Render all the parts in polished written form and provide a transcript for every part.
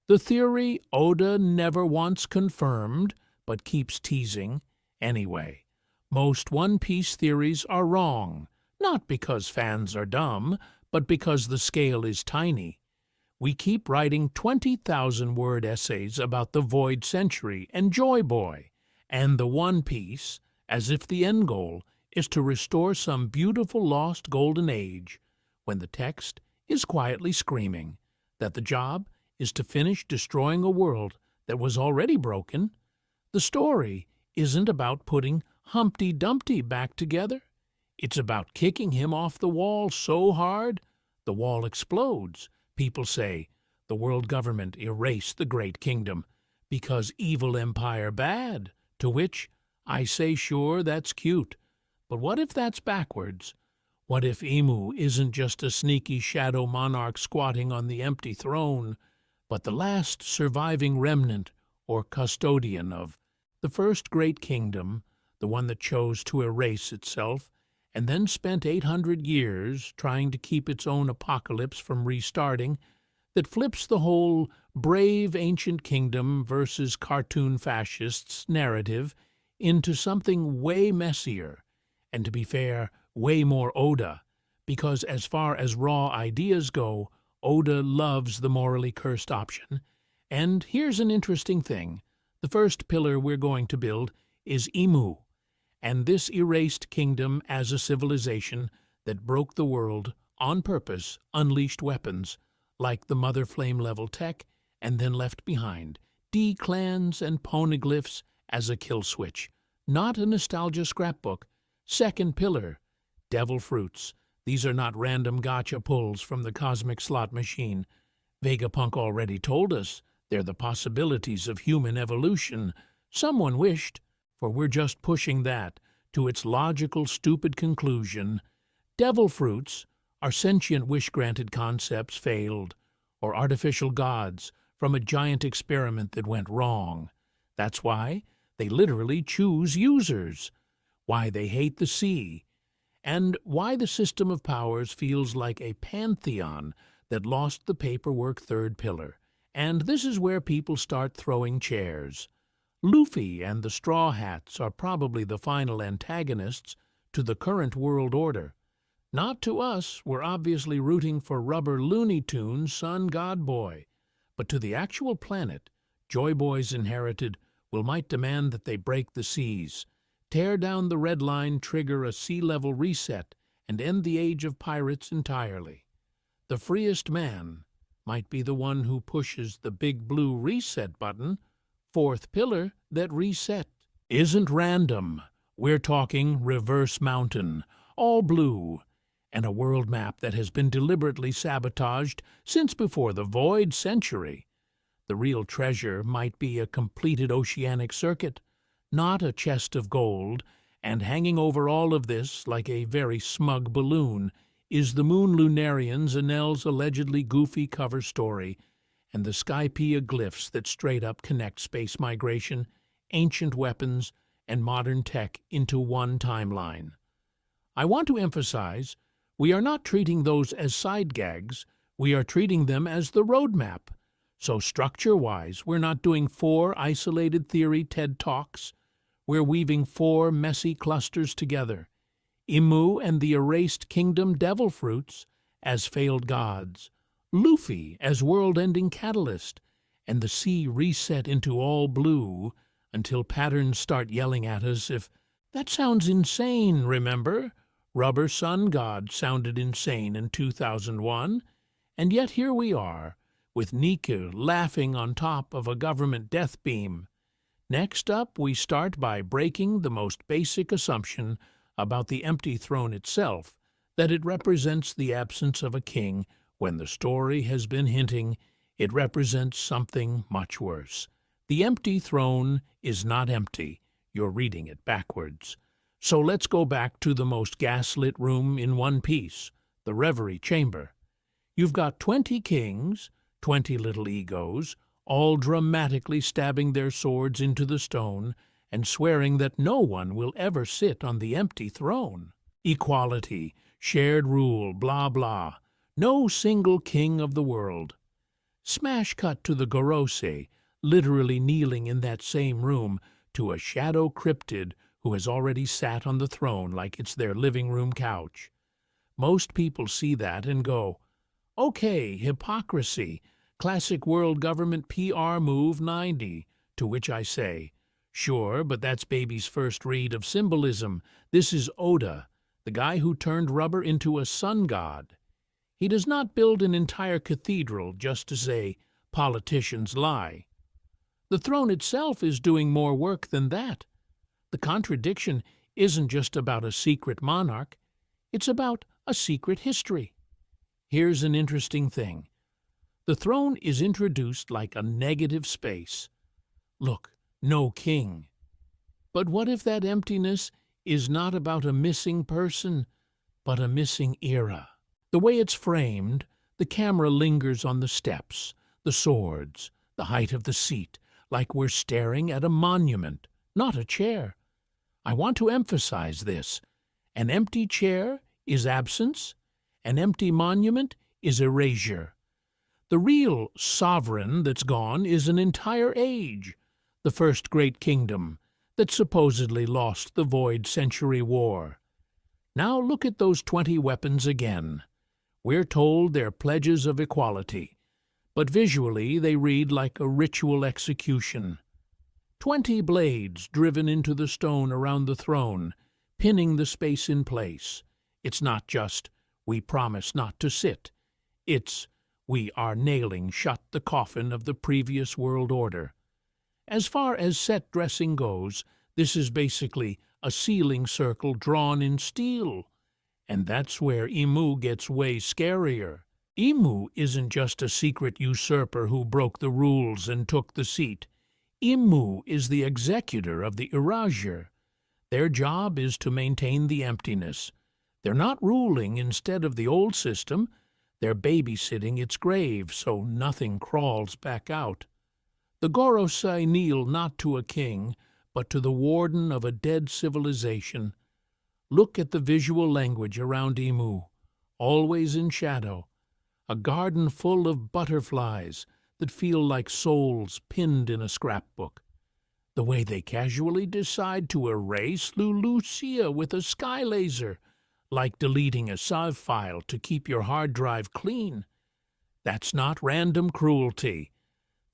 The theory Oda never once confirmed, but keeps teasing anyway. Most One Piece theories are wrong, not because fans are dumb, but because the scale is tiny. We keep writing 20,000-word essays about the Void Century and Joy Boy, and the One Piece, as if the end goal is to restore some beautiful lost golden age, when the text is quietly screaming that the job is to finish destroying a world that was already broken. The story isn't about putting Humpty Dumpty back together. It's about kicking him off the wall so hard the wall explodes. People say the world government erased the great kingdom because evil empire bad, to which I say sure, that's cute. But what if that's backwards? What if Imu isn't just a sneaky shadow monarch squatting on the empty throne, but the last surviving remnant or custodian of the first great kingdom, the one that chose to erase itself and then spent 800 years trying to keep its own apocalypse from restarting, that flips the whole brave ancient kingdom versus cartoon fascists narrative into something way messier, and to be fair, way more Oda, because as far as raw ideas go, Oda loves the morally cursed option. And here's an interesting thing. The first pillar we're going to build is Imu, and this erased kingdom as a civilization that broke the world on purpose, unleashed weapons, like the Mother Flame-level tech, and then left behind D-clans and poneglyphs as a kill switch. Not a nostalgia scrapbook. Second pillar, devil fruits. These are not random gotcha pulls from the cosmic slot machine. Vegapunk already told us they're the possibilities of human evolution. Someone wished, for we're just pushing that to its logical, stupid conclusion. Devil fruits are sentient wish-granted concepts failed, or artificial gods from a giant experiment that went wrong. That's why they literally choose users, why they hate the sea, and why the system of powers feels like a pantheon that lost the paperwork third pillar. And this is where people start throwing chairs. Luffy and the Straw Hats are probably the final antagonists to the current world order. Not to us, we're obviously rooting for rubber Looney Tunes Sun God Boy, but to the actual planet, Joy Boy's inherited will might demand that they break the seas, tear down the red line, trigger a sea-level reset, and end the age of pirates entirely. The freest man might be the one who pushes the big blue reset button. Fourth pillar, that reset isn't random. We're talking reverse mountain, all blue, and a world map that has been deliberately sabotaged since before the Void Century. The real treasure might be a completed oceanic circuit, not a chest of gold, and hanging over all of this like a very smug balloon is the Moon Lunarians and Nell's allegedly goofy cover story, and the Skypiea glyphs that straight-up connect space migration, ancient weapons, and modern tech into one timeline. I want to emphasize, we are not treating those as side gags, we are treating them as the roadmap. So structure-wise, we're not doing 4 isolated theory TED Talks, we're weaving 4 messy clusters together. Imu and the erased kingdom devil fruits as failed gods, Luffy as world-ending catalyst, and the sea reset into all blue until patterns start yelling at us if, that sounds insane, remember? Rubber Sun God sounded insane in 2001, and yet here we are, with Nika laughing on top of a government death beam. Next up, we start by breaking the most basic assumption about the empty throne itself, that it represents the absence of a king, when the story has been hinting it represents something much worse. The empty throne is not empty. You're reading it backwards. So let's go back to the most gaslit room in One Piece, the Reverie Chamber. You've got 20 kings, 20 little egos, all dramatically stabbing their swords into the stone and swearing that no one will ever sit on the empty throne. Equality, shared rule, blah blah. No single king of the world. Smash cut to the Gorosei, literally kneeling in that same room, to a shadow cryptid who has already sat on the throne like it's their living room couch. Most people see that and go, okay, hypocrisy, classic world government PR move 90, to which I say, sure, but that's baby's first read of symbolism. This is Oda, the guy who turned rubber into a sun god. He does not build an entire cathedral just to say, politicians lie. The throne itself is doing more work than that. The contradiction isn't just about a secret monarch, it's about a secret history. Here's an interesting thing. The throne is introduced like a negative space. Look, no king. But what if that emptiness is not about a missing person, but a missing era? The way it's framed, the camera lingers on the steps, the swords, the height of the seat, like we're staring at a monument, not a chair. I want to emphasize this. An empty chair is absence, an empty monument is erasure. The real sovereign that's gone is an entire age, the first great kingdom that supposedly lost the Void Century War. Now look at those 20 weapons again. We're told they're pledges of equality, but visually they read like a ritual execution. 20 blades driven into the stone around the throne, pinning the space in place. It's not just, we promise not to sit. It's, we are nailing shut the coffin of the previous world order. As far as set dressing goes, this is basically a ceiling circle drawn in steel. And that's where Imu gets way scarier. Imu isn't just a secret usurper who broke the rules and took the seat. Imu is the executor of the erasure. Their job is to maintain the emptiness. They're not ruling instead of the old system. They're babysitting its grave so nothing crawls back out. The Gorosei kneel not to a king, but to the warden of a dead civilization. Look at the visual language around Imu, always in shadow. A garden full of butterflies that feel like souls pinned in a scrapbook. The way they casually decide to erase Lulucia with a sky laser, like deleting a SAV file to keep your hard drive clean. That's not random cruelty.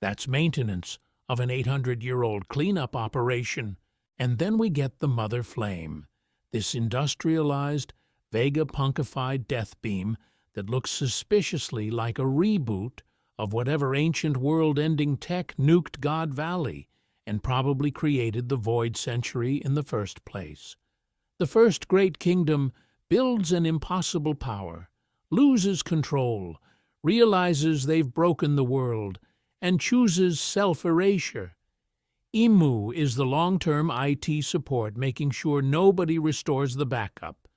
That's maintenance of an 800-year-old cleanup operation. And then we get the mother flame, this industrialized, Vegapunkified death beam that looks suspiciously like a reboot of whatever ancient world-ending tech nuked God Valley and probably created the Void Century in the first place. The first great kingdom builds an impossible power, loses control, realizes they've broken the world, and chooses self-erasure. Imu is the long-term IT support making sure nobody restores the backup.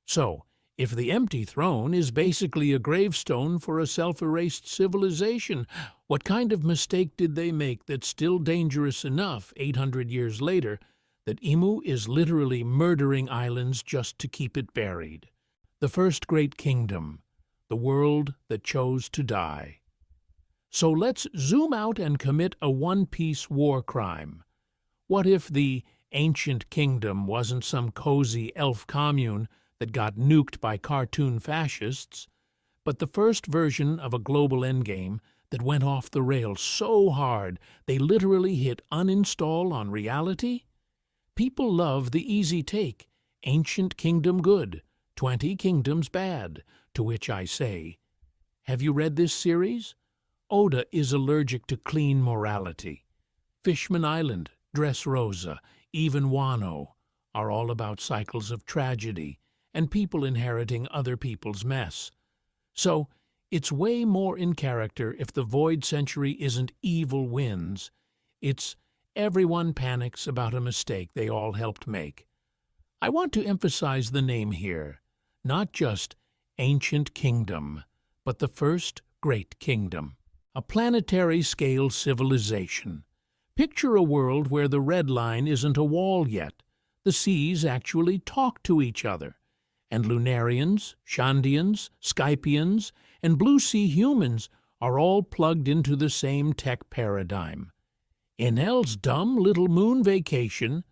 So, if the empty throne is basically a gravestone for a self-erased civilization, what kind of mistake did they make that's still dangerous enough 800 years later that Imu is literally murdering islands just to keep it buried? The first great kingdom, the world that chose to die. So let's zoom out and commit a one-piece war crime. What if the ancient kingdom wasn't some cozy elf commune that got nuked by cartoon fascists, but the first version of a global endgame that went off the rails so hard they literally hit uninstall on reality? People love the easy take, ancient kingdom good, 20 kingdoms bad, to which I say, have you read this series? Oda is allergic to clean morality. Fishman Island, Dressrosa, even Wano are all about cycles of tragedy and people inheriting other people's mess. So, it's way more in character if the Void Century isn't evil wins. It's everyone panics about a mistake they all helped make. I want to emphasize the name here, not just Ancient Kingdom, but the First Great Kingdom. A planetary-scale civilization. Picture a world where the red line isn't a wall yet. The seas actually talk to each other. And Lunarians, Shandians, Skypians, and blue sea humans are all plugged into the same tech paradigm. Enel's dumb little moon vacation,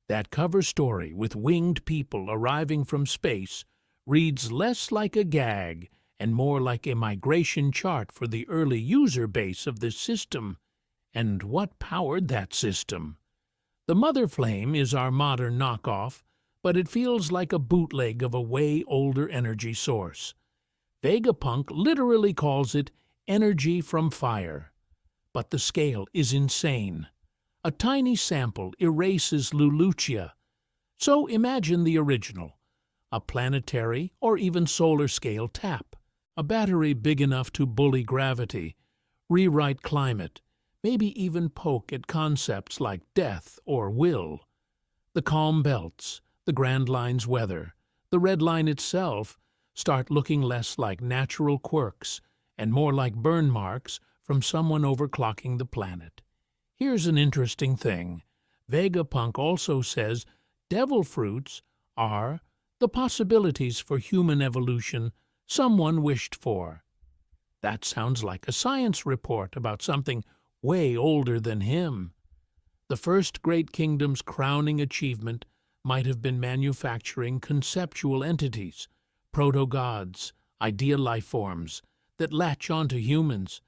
that cover story with winged people arriving from space, reads less like a gag and more like a migration chart for the early user base of this system. And what powered that system? The mother flame is our modern knockoff, but it feels like a bootleg of a way older energy source. Vegapunk literally calls it energy from fire. But the scale is insane. A tiny sample erases Lulucia. So imagine the original, a planetary or even solar-scale tap, a battery big enough to bully gravity, rewrite climate, maybe even poke at concepts like death or will. The calm belts, the Grand Line's weather, the Red Line itself start looking less like natural quirks and more like burn marks from someone overclocking the planet. Here's an interesting thing. Vegapunk also says devil fruits are the possibilities for human evolution someone wished for. That sounds like a science report about something way older than him. The first great kingdom's crowning achievement might have been manufacturing conceptual entities, proto-gods, ideal life forms that latch onto humans.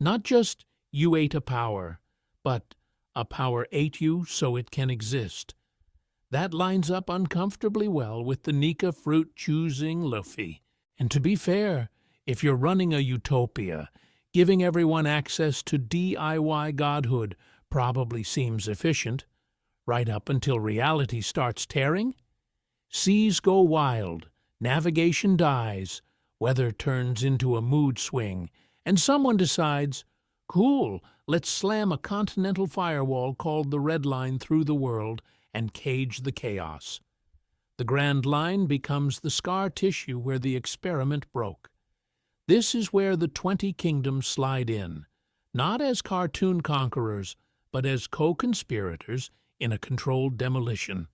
Not just you ate a power, but a power ate you so it can exist. That lines up uncomfortably well with the Nika fruit-choosing Luffy. And to be fair, if you're running a utopia, giving everyone access to DIY godhood probably seems efficient, right up until reality starts tearing. Seas go wild, navigation dies, weather turns into a mood swing, and someone decides, cool, let's slam a continental firewall called the Red Line through the world and cage the chaos. The Grand Line becomes the scar tissue where the experiment broke. This is where the 20 kingdoms slide in, not as cartoon conquerors, but as co-conspirators in a controlled demolition.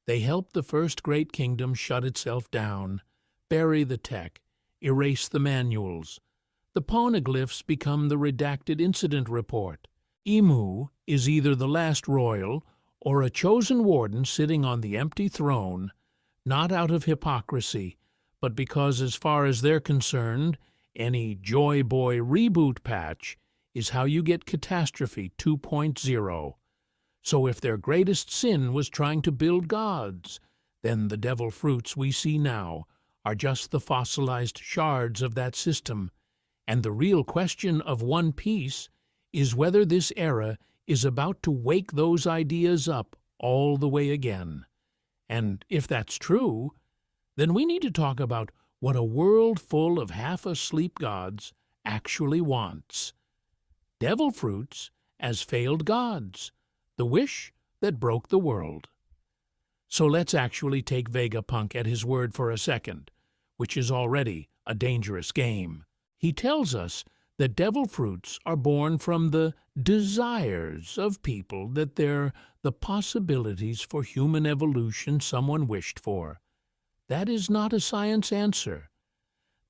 They help the first great kingdom shut itself down, bury the tech, erase the manuals. The poneglyphs become the redacted incident report. Imu is either the last royal or a chosen warden sitting on the empty throne, not out of hypocrisy, but because as far as they're concerned, any Joy Boy reboot patch is how you get Catastrophe 2.0. So if their greatest sin was trying to build gods, then the devil fruits we see now are just the fossilized shards of that system. And the real question of One Piece is whether this era is about to wake those ideas up all the way again. And if that's true, then we need to talk about what a world full of half-asleep gods actually wants. Devil fruits as failed gods, the wish that broke the world. So let's actually take Vegapunk at his word for a second, which is already a dangerous game. He tells us that devil fruits are born from the desires of people, that they're the possibilities for human evolution someone wished for. That is not a science answer.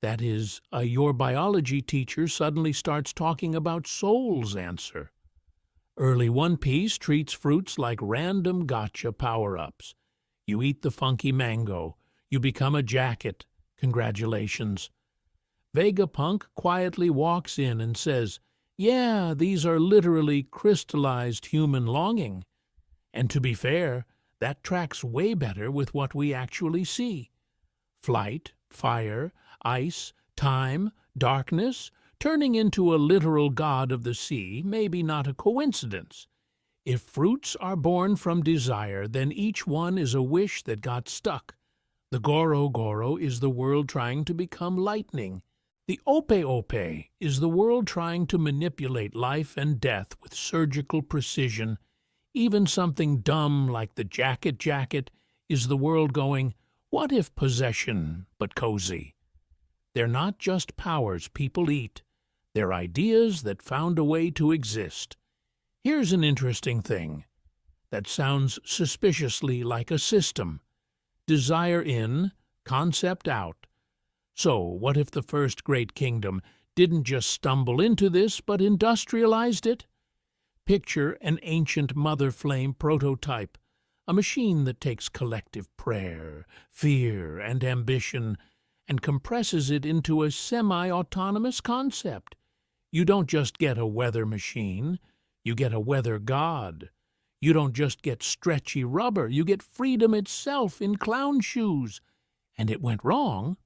That is a your biology teacher suddenly starts talking about souls answer. Early One Piece treats fruits like random gotcha power-ups. You eat the funky mango, you become a jacket. Congratulations. Vegapunk quietly walks in and says, yeah, these are literally crystallized human longing. And to be fair, that tracks way better with what we actually see. Flight, fire, ice, time, darkness, turning into a literal god of the sea may be not a coincidence. If fruits are born from desire, then each one is a wish that got stuck. The Goro Goro is the world trying to become lightning. The Ope Ope is the world trying to manipulate life and death with surgical precision. Even something dumb like the jacket jacket is the world going, what if possession but cozy? They're not just powers people eat. They're ideas that found a way to exist. Here's an interesting thing that sounds suspiciously like a system. Desire in, concept out. So what if the first great kingdom didn't just stumble into this, but industrialized it. Picture an ancient mother flame prototype, a machine that takes collective prayer, fear, and ambition, and compresses it into a semi-autonomous concept. You don't just get a weather machine, you get a weather god. You don't just get stretchy rubber, you get freedom itself in clown shoes. And it went wrong,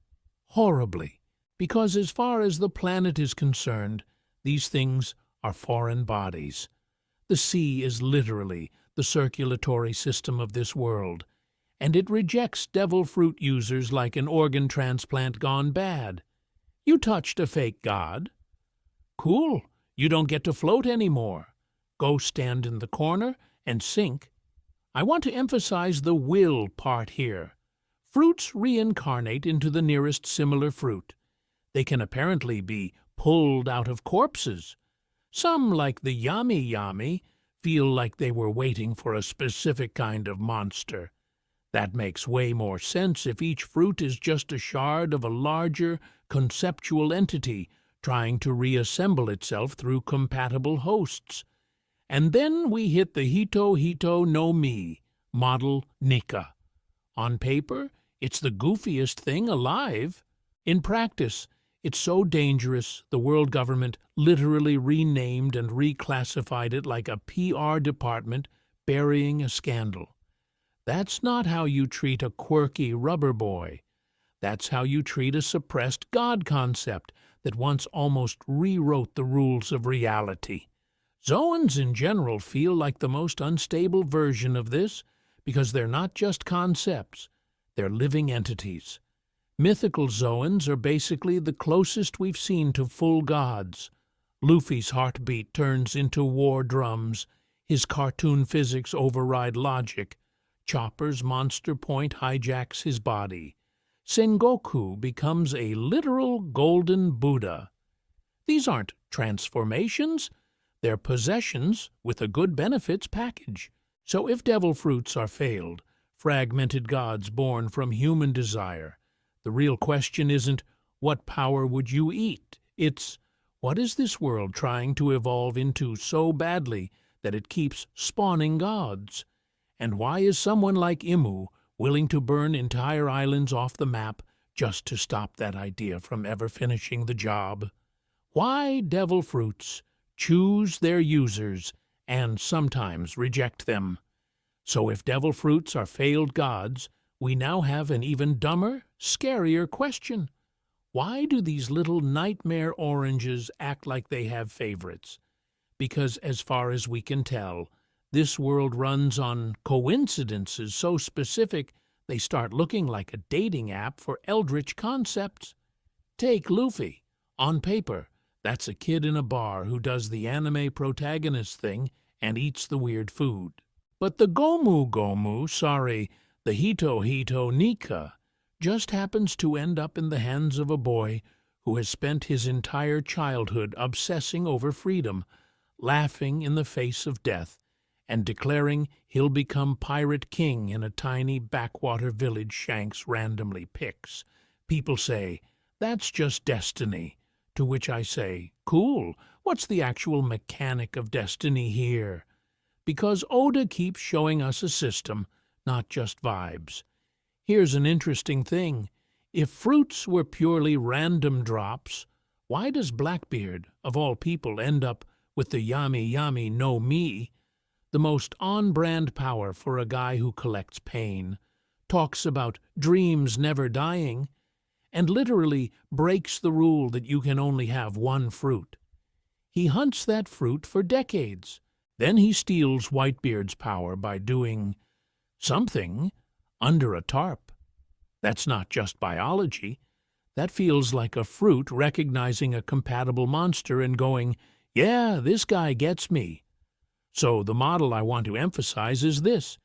horribly, because as far as the planet is concerned, these things are foreign bodies. The sea is literally the circulatory system of this world, and it rejects devil fruit users like an organ transplant gone bad. You touched a fake god. Cool, you don't get to float anymore. Go stand in the corner and sink. I want to emphasize the will part here. Fruits reincarnate into the nearest similar fruit. They can apparently be pulled out of corpses. Some, like the yami, feel like they were waiting for a specific kind of monster. That makes way more sense if each fruit is just a shard of a larger, conceptual entity trying to reassemble itself through compatible hosts. And then we hit the Hito no Mi, model Nika. On paper, it's the goofiest thing alive. In practice, it's so dangerous the world government literally renamed and reclassified it like a PR department burying a scandal. That's not how you treat a quirky rubber boy. That's how you treat a suppressed God concept that once almost rewrote the rules of reality. Zoans in general feel like the most unstable version of this because they're not just concepts, they're living entities. Mythical Zoans are basically the closest we've seen to full gods. Luffy's heartbeat turns into war drums, his cartoon physics override logic, Chopper's monster point hijacks his body. Sengoku becomes a literal golden Buddha. These aren't transformations, they're possessions with a good benefits package. So if devil fruits are failed, fragmented gods born from human desire, the real question isn't, what power would you eat? It's, what is this world trying to evolve into so badly that it keeps spawning gods? And why is someone like Imu willing to burn entire islands off the map just to stop that idea from ever finishing the job? Why devil fruits choose their users and sometimes reject them? So if devil fruits are failed gods, we now have an even dumber, scarier question. Why do these little nightmare oranges act like they have favorites? Because as far as we can tell, this world runs on coincidences so specific they start looking like a dating app for eldritch concepts. Take Luffy. On paper, that's a kid in a bar who does the anime protagonist thing and eats the weird food. But the the Hito Nika, just happens to end up in the hands of a boy who has spent his entire childhood obsessing over freedom, laughing in the face of death, and declaring he'll become pirate king in a tiny backwater village Shanks randomly picks. People say, that's just destiny. To which I say, cool, what's the actual mechanic of destiny here? Because Oda keeps showing us a system, not just vibes. Here's an interesting thing. If fruits were purely random drops, why does Blackbeard, of all people, end up with the Yami no Mi, the most on-brand power for a guy who collects pain, talks about dreams never dying, and literally breaks the rule that you can only have one fruit? He hunts that fruit for decades. Then he steals Whitebeard's power by doing something under a tarp. That's not just biology. That feels like a fruit recognizing a compatible monster and going, yeah, this guy gets me. So the model I want to emphasize is this.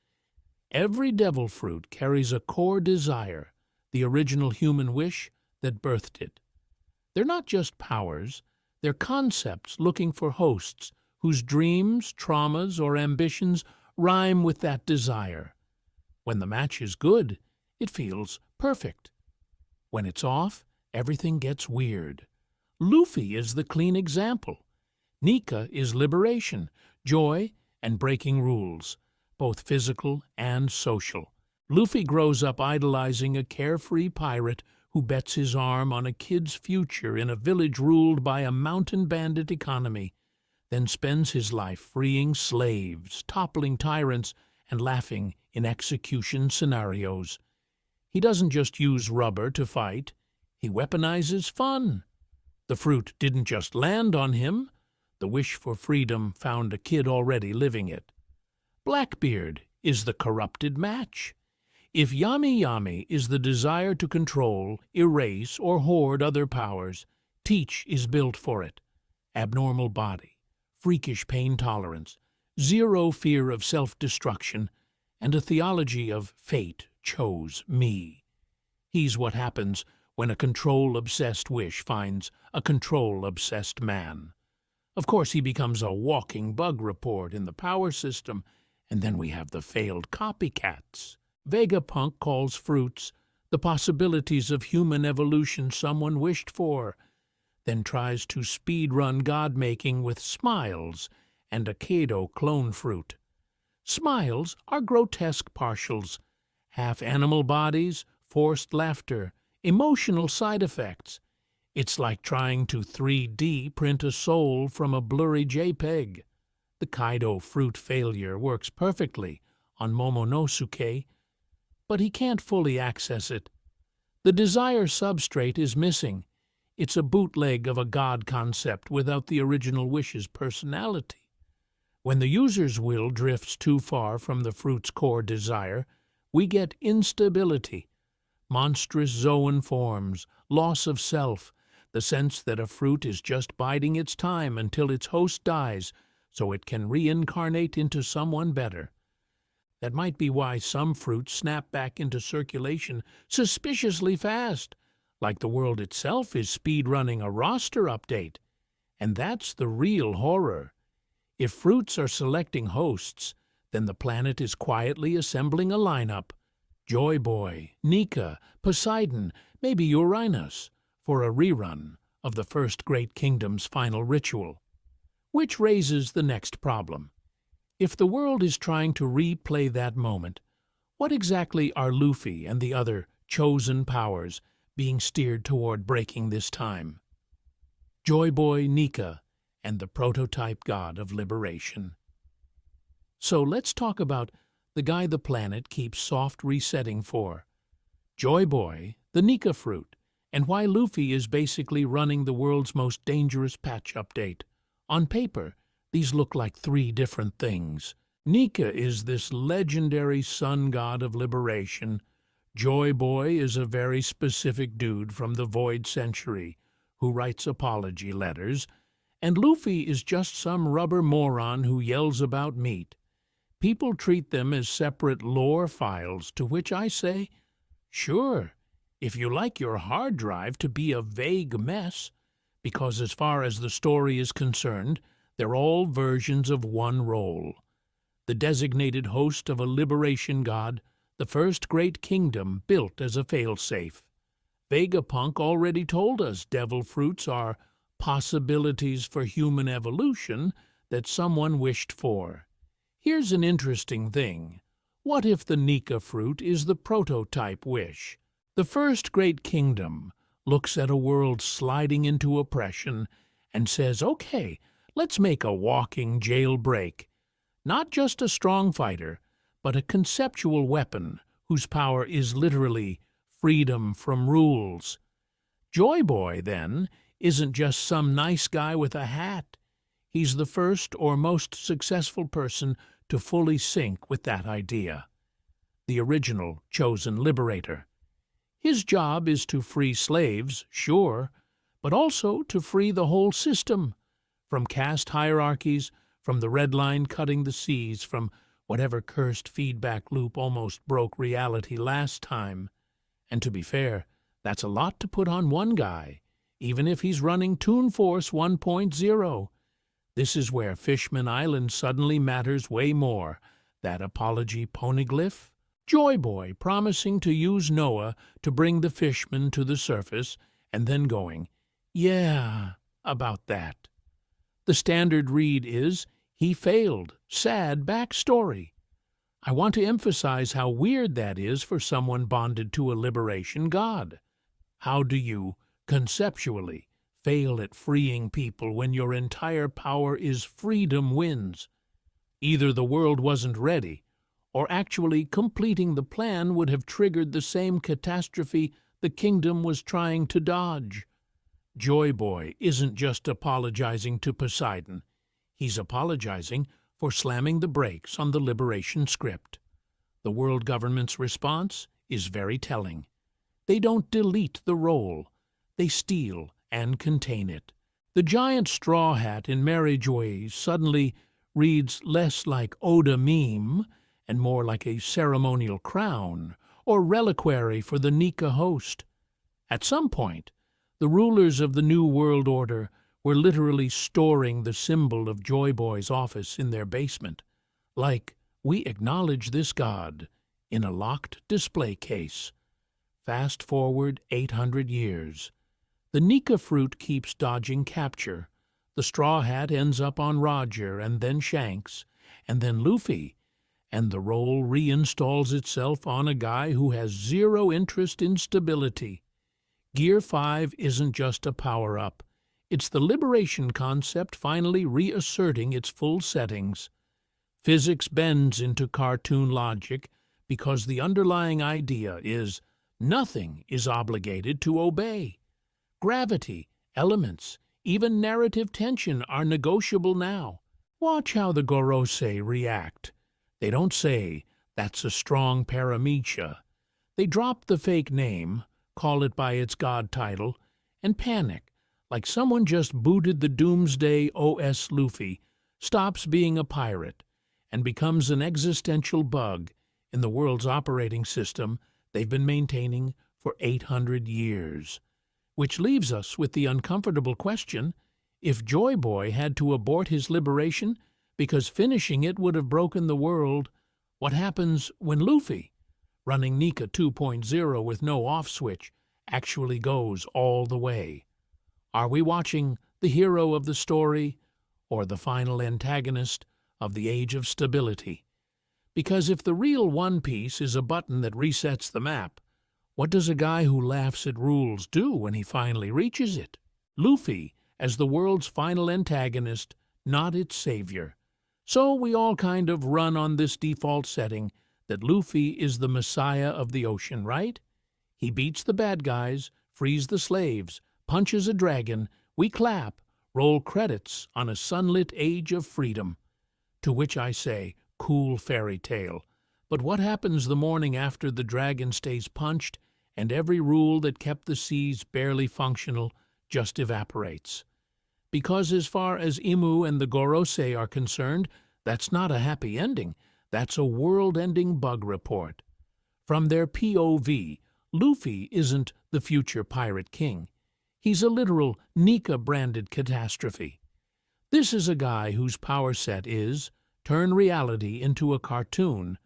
Every devil fruit carries a core desire, the original human wish that birthed it. They're not just powers, they're concepts looking for hosts whose dreams, traumas, or ambitions rhyme with that desire. When the match is good, it feels perfect. When it's off, everything gets weird. Luffy is the clean example. Nika is liberation, joy, and breaking rules, both physical and social. Luffy grows up idolizing a carefree pirate who bets his arm on a kid's future in a village ruled by a mountain bandit economy, then spends his life freeing slaves, toppling tyrants, and laughing in execution scenarios. He doesn't just use rubber to fight, he weaponizes fun. The fruit didn't just land on him. The wish for freedom found a kid already living it. Blackbeard is the corrupted match. If Yami Yami is the desire to control, erase, or hoard other powers, Teach is built for it. Abnormal body, freakish pain tolerance, zero fear of self-destruction, and a theology of fate chose me. He's what happens when a control-obsessed wish finds a control-obsessed man. Of course, he becomes a walking bug report in the power system, and then we have the failed copycats. Vegapunk calls fruits the possibilities of human evolution someone wished for, then tries to speed-run God-making with Smiles and a Kado clone fruit. Smiles are grotesque partials, half-animal bodies, forced laughter, emotional side effects. It's like trying to 3D print a soul from a blurry JPEG. The Kaido fruit failure works perfectly on Momonosuke, but he can't fully access it. The desire substrate is missing. It's a bootleg of a god concept without the original wish's personality. When the user's will drifts too far from the fruit's core desire, we get instability, monstrous zoan forms, loss of self, the sense that a fruit is just biding its time until its host dies so it can reincarnate into someone better. That might be why some fruits snap back into circulation suspiciously fast, like the world itself is speed-running a roster update. And that's the real horror. If fruits are selecting hosts, then the planet is quietly assembling a lineup. Joy Boy, Nika, Poseidon, maybe Uranus, for a rerun of the First Great Kingdom's final ritual. Which raises the next problem. If the world is trying to replay that moment, what exactly are Luffy and the other chosen powers being steered toward breaking this time? Joy Boy, Nika, and the prototype god of liberation. So let's talk about the guy the planet keeps soft resetting for. Joy Boy, the Nika fruit, and why Luffy is basically running the world's most dangerous patch update. On paper, these look like three different things. Nika is this legendary sun god of liberation. Joy Boy is a very specific dude from the Void Century who writes apology letters, and Luffy is just some rubber moron who yells about meat. People treat them as separate lore files, to which I say, sure, if you like your hard drive to be a vague mess, because as far as the story is concerned, they're all versions of one role. The designated host of a liberation god, the First Great Kingdom built as a failsafe. Vegapunk already told us devil fruits are possibilities for human evolution that someone wished for. Here's an interesting thing. What if the Nika fruit is the prototype wish? The First Great Kingdom looks at a world sliding into oppression and says, okay, let's make a walking jailbreak. Not just a strong fighter, but a conceptual weapon whose power is literally freedom from rules. Joy Boy, then, isn't just some nice guy with a hat. He's the first or most successful person to fully sync with that idea. The original chosen liberator. His job is to free slaves, sure, but also to free the whole system, from caste hierarchies, from the red line cutting the seas, from whatever cursed feedback loop almost broke reality last time. And to be fair, that's a lot to put on one guy, even if he's running Toon Force 1.0. This is where Fishman Island suddenly matters way more. That apology poneglyph? Joy Boy promising to use Noah to bring the fishmen to the surface, and then going, Yeah, about that. The standard read is, he failed, sad backstory. I want to emphasize how weird that is for someone bonded to a liberation god. How do you, conceptually, fail at freeing people when your entire power is freedom wins? Either the world wasn't ready, or actually completing the plan would have triggered the same catastrophe the kingdom was trying to dodge. Joy Boy isn't just apologizing to Poseidon. He's apologizing for slamming the brakes on the liberation script. The world government's response is very telling. They don't delete the role. They steal and contain it. The giant straw hat in Mary Joy suddenly reads less like Oda meme and more like a ceremonial crown or reliquary for the Nika host. At some point, the rulers of the New World Order were literally storing the symbol of Joy Boy's office in their basement, like, we acknowledge this god, in a locked display case. Fast forward 800 years. The Nika fruit keeps dodging capture. The straw hat ends up on Roger and then Shanks, and then Luffy, and the role reinstalls itself on a guy who has zero interest in stability. Gear 5 isn't just a power-up. It's the liberation concept finally reasserting its full settings. Physics bends into cartoon logic because the underlying idea is nothing is obligated to obey. Gravity, elements, even narrative tension are negotiable now. Watch how the Gorosei react. They don't say, that's a strong paramecia. They drop the fake name, call it by its god title, and panic, like someone just booted the Doomsday OS Luffy, stops being a pirate, and becomes an existential bug in the world's operating system they've been maintaining for 800 years. Which leaves us with the uncomfortable question, if Joy Boy had to abort his liberation because finishing it would have broken the world, what happens when Luffy, running Nika 2.0 with no off switch, actually goes all the way? Are we watching the hero of the story or the final antagonist of the Age of Stability? Because if the real One Piece is a button that resets the map, what does a guy who laughs at rules do when he finally reaches it? Luffy as the world's final antagonist, not its savior. So we all kind of run on this default setting that Luffy is the messiah of the ocean, right? He beats the bad guys, frees the slaves, punches a dragon, we clap, roll credits on a sunlit age of freedom. To which I say, cool fairy tale. But what happens the morning after the dragon stays punched and every rule that kept the seas barely functional just evaporates? Because as far as Imu and the Gorosei are concerned, that's not a happy ending. That's a world-ending bug report. From their POV, Luffy isn't the future pirate king. He's a literal Nika-branded catastrophe. This is a guy whose power set is turn reality into a cartoon,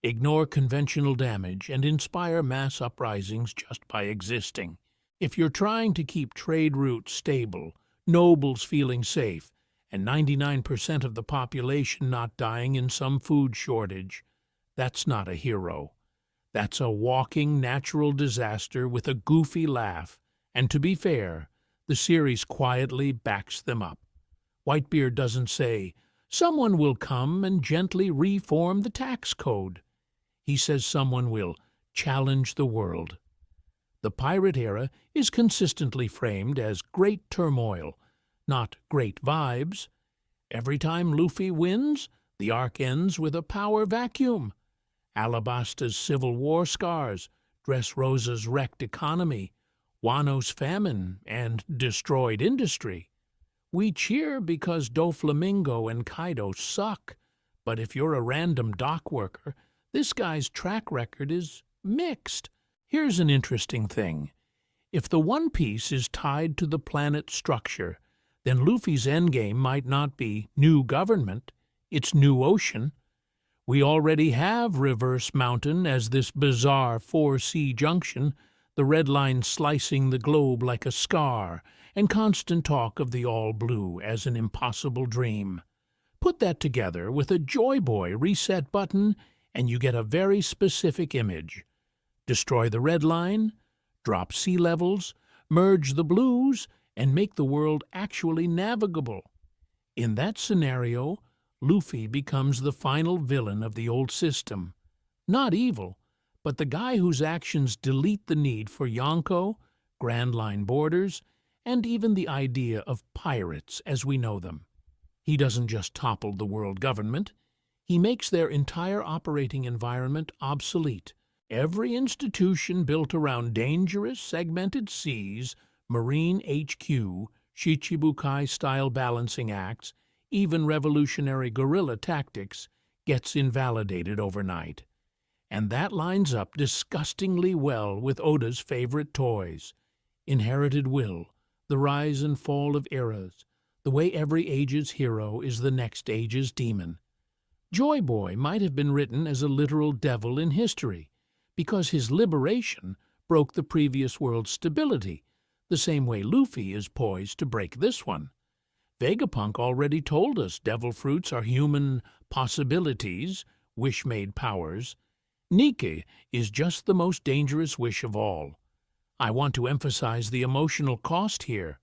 ignore conventional damage, and inspire mass uprisings just by existing. If you're trying to keep trade routes stable, nobles feeling safe, and 99% of the population not dying in some food shortage, that's not a hero. That's a walking natural disaster with a goofy laugh, and to be fair, the series quietly backs them up. Whitebeard doesn't say, someone will come and gently reform the tax code. He says someone will challenge the world. The pirate era is consistently framed as great turmoil, not great vibes. Every time Luffy wins, the arc ends with a power vacuum. Alabasta's civil war scars, Dressrosa's wrecked economy, Wano's famine, and destroyed industry. We cheer because Doflamingo and Kaido suck, but if you're a random dock worker, this guy's track record is mixed. Here's an interesting thing. If the One Piece is tied to the planet's structure, then Luffy's endgame might not be new government, it's new ocean. We already have Reverse Mountain as this bizarre 4-sea junction, the the red line slicing the globe like a scar, and constant talk of the all-blue as an impossible dream. Put that together with a Joy Boy reset button, and you get a very specific image. Destroy the red line, drop sea levels, merge the blues, and make the world actually navigable. In that scenario, Luffy becomes the final villain of the old system. Not evil, but the guy whose actions delete the need for Yonko, Grand Line borders, and even the idea of pirates as we know them. He doesn't just topple the world government, he makes their entire operating environment obsolete. Every institution built around dangerous, segmented seas, Marine HQ, Shichibukai-style balancing acts, even revolutionary guerrilla tactics, gets invalidated overnight. And that lines up disgustingly well with Oda's favorite toys. Inherited will, the rise and fall of eras, the way every age's hero is the next age's demon. Joy Boy might have been written as a literal devil in history, because his liberation broke the previous world's stability, the same way Luffy is poised to break this one. Vegapunk already told us devil fruits are human possibilities, wish-made powers. Nika is just the most dangerous wish of all. I want to emphasize the emotional cost here.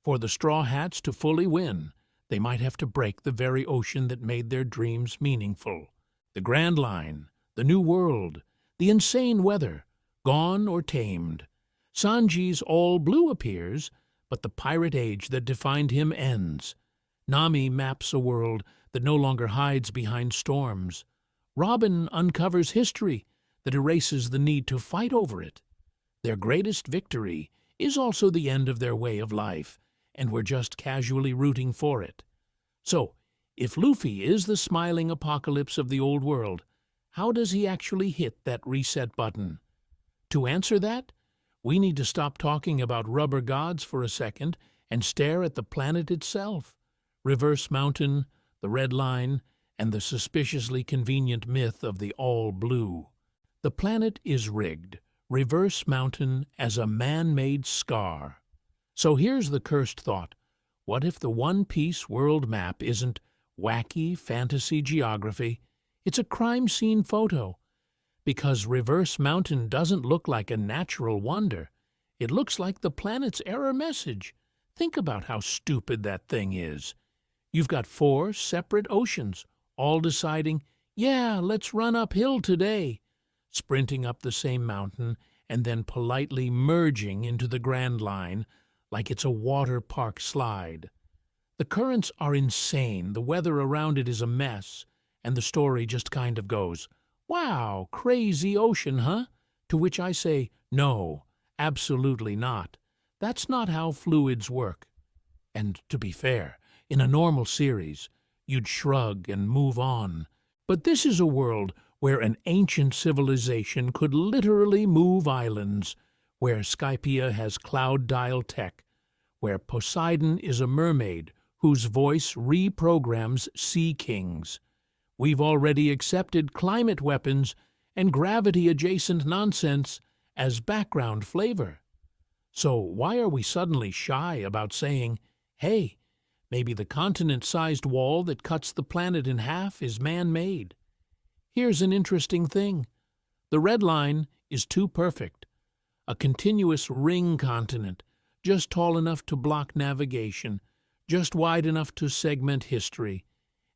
For the Straw Hats to fully win, they might have to break the very ocean that made their dreams meaningful. The Grand Line, the New World, the insane weather, gone or tamed. Sanji's all blue appears, but the pirate age that defined him ends. Nami maps a world that no longer hides behind storms. Robin uncovers history that erases the need to fight over it. Their greatest victory is also the end of their way of life, and we're just casually rooting for it. So, if Luffy is the smiling apocalypse of the old world, how does he actually hit that reset button? To answer that, we need to stop talking about rubber gods for a second and stare at the planet itself. Reverse Mountain, the Red Line, and the suspiciously convenient myth of the all-blue. The planet is rigged, Reverse Mountain as a man-made scar. So here's the cursed thought. What if the One Piece world map isn't wacky fantasy geography? It's a crime scene photo. Because Reverse Mountain doesn't look like a natural wonder. It looks like the planet's error message. Think about how stupid that thing is. You've got 4 separate oceans, all deciding, yeah, let's run uphill today, sprinting up the same mountain and then politely merging into the Grand Line like it's a water park slide. The currents are insane, the weather around it is a mess, and the story just kind of goes, wow, crazy ocean, huh? To which I say, no, absolutely not. That's not how fluids work. And to be fair, in a normal series, you'd shrug and move on. But this is a world where an ancient civilization could literally move islands, where Skypia has cloud dial tech, where Poseidon is a mermaid whose voice reprograms sea kings. We've already accepted climate weapons and gravity-adjacent nonsense as background flavor. So why are we suddenly shy about saying, hey, maybe the continent-sized wall that cuts the planet in half is man-made? Here's an interesting thing. The Red Line is too perfect. A continuous ring continent, just tall enough to block navigation, just wide enough to segment history,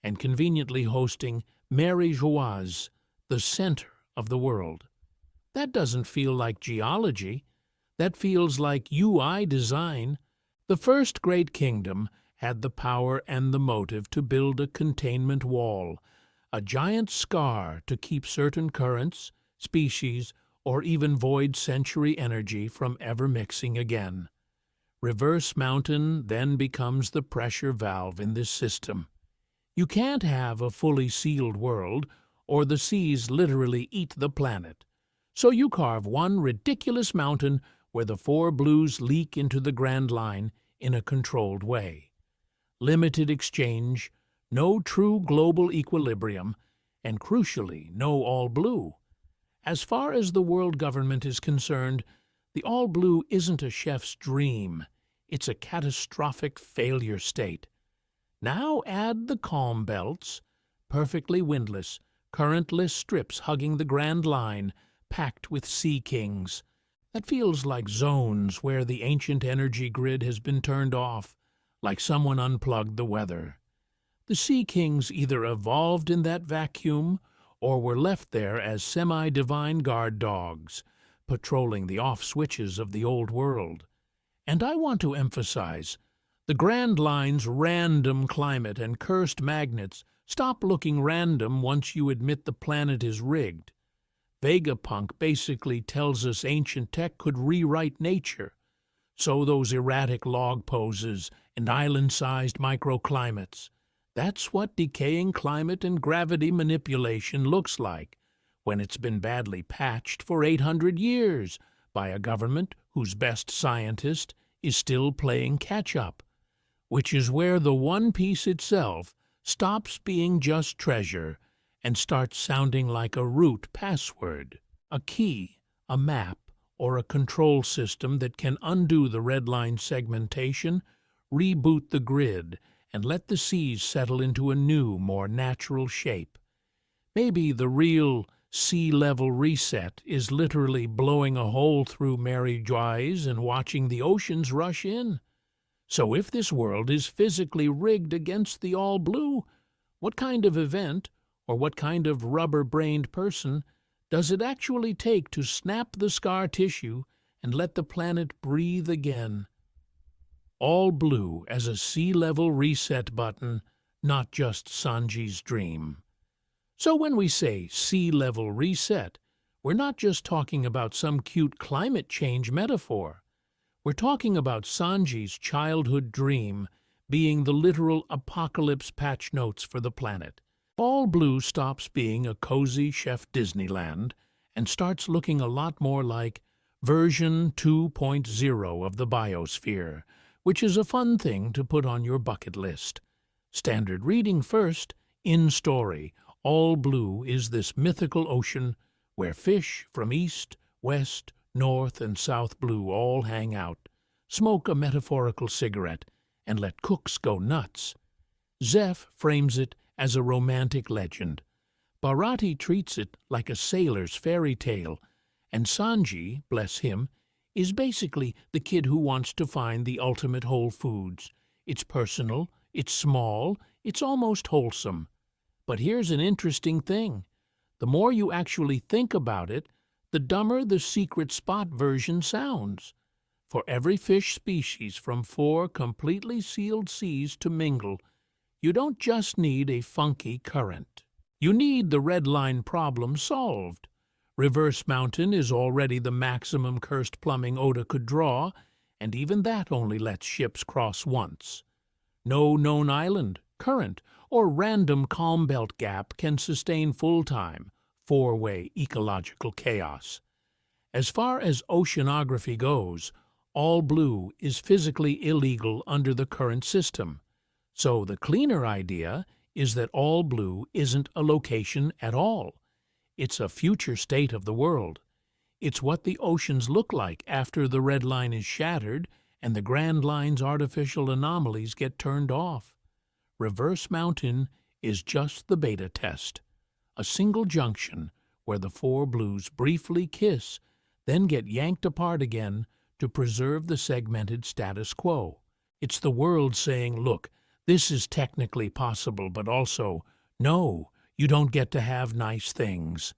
and conveniently hosting Mary Joaz, the center of the world. That doesn't feel like geology. That feels like UI design. The first great kingdom had the power and the motive to build a containment wall, a giant scar to keep certain currents, species, or even void century energy from ever mixing again. Reverse Mountain then becomes the pressure valve in this system. You can't have a fully sealed world, or the seas literally eat the planet. So you carve one ridiculous mountain where the 4 blues leak into the Grand Line in a controlled way. Limited exchange, no true global equilibrium, and crucially, no all blue. As far as the world government is concerned, The all-blue isn't a chef's dream. It's a catastrophic failure state. Now add the calm belts, perfectly windless, currentless strips hugging the Grand Line, packed with sea kings. That feels like zones where the ancient energy grid has been turned off, like someone unplugged the weather. The sea kings either evolved in that vacuum or were left there as semi-divine guard dogs, patrolling the off switches of the old world. And I want to emphasize, the Grand Line's random climate and cursed magnets stop looking random once you admit the planet is rigged. Vegapunk basically tells us ancient tech could rewrite nature, so those erratic log poses and island-sized microclimates. That's what decaying climate and gravity manipulation looks like when it's been badly patched for 800 years by a government whose best scientist is still playing catch-up, which is where the One Piece itself stops being just treasure and starts sounding like a root password, a key, a map, or a control system that can undo the red line segmentation, reboot the grid, and let the seas settle into a new, more natural shape. Maybe the real sea level reset is literally blowing a hole through Mary Joy's and watching the oceans rush in. So if this world is physically rigged against the all-blue, what kind of event, or what kind of rubber-brained person, does it actually take to snap the scar tissue and let the planet breathe again? All blue as a sea-level reset button, not just Sanji's dream. So when we say sea-level reset, we're not just talking about some cute climate change metaphor. We're talking about Sanji's childhood dream being the literal apocalypse patch notes for the planet. All blue stops being a cozy Chef Disneyland and starts looking a lot more like version 2.0 of the biosphere, which is a fun thing to put on your bucket list. Standard reading first, in story, All Blue is this mythical ocean where fish from east, west, north, and south blue all hang out, smoke a metaphorical cigarette, and let cooks go nuts. Zeph frames it as a romantic legend. Bharati treats it like a sailor's fairy tale, and Sanji, bless him, is basically the kid who wants to find the ultimate Whole Foods. It's personal, it's small, it's almost wholesome. But here's an interesting thing. The more you actually think about it, the dumber the secret spot version sounds. For every fish species from 4 completely sealed seas to mingle, you don't just need a funky current. You need the red line problem solved. Reverse Mountain is already the maximum cursed plumbing Oda could draw, and even that only lets ships cross once. No known island, current, or random calm belt gap can sustain full-time, 4-way ecological chaos. As far as oceanography goes, All Blue is physically illegal under the current system. So the cleaner idea is that All Blue isn't a location at all. It's a future state of the world. It's what the oceans look like after the red line is shattered and the Grand Line's artificial anomalies get turned off. Reverse Mountain is just the beta test, a single junction where the 4 blues briefly kiss, then get yanked apart again to preserve the segmented status quo. It's the world saying, look, this is technically possible, but also, no, you don't get to have nice things.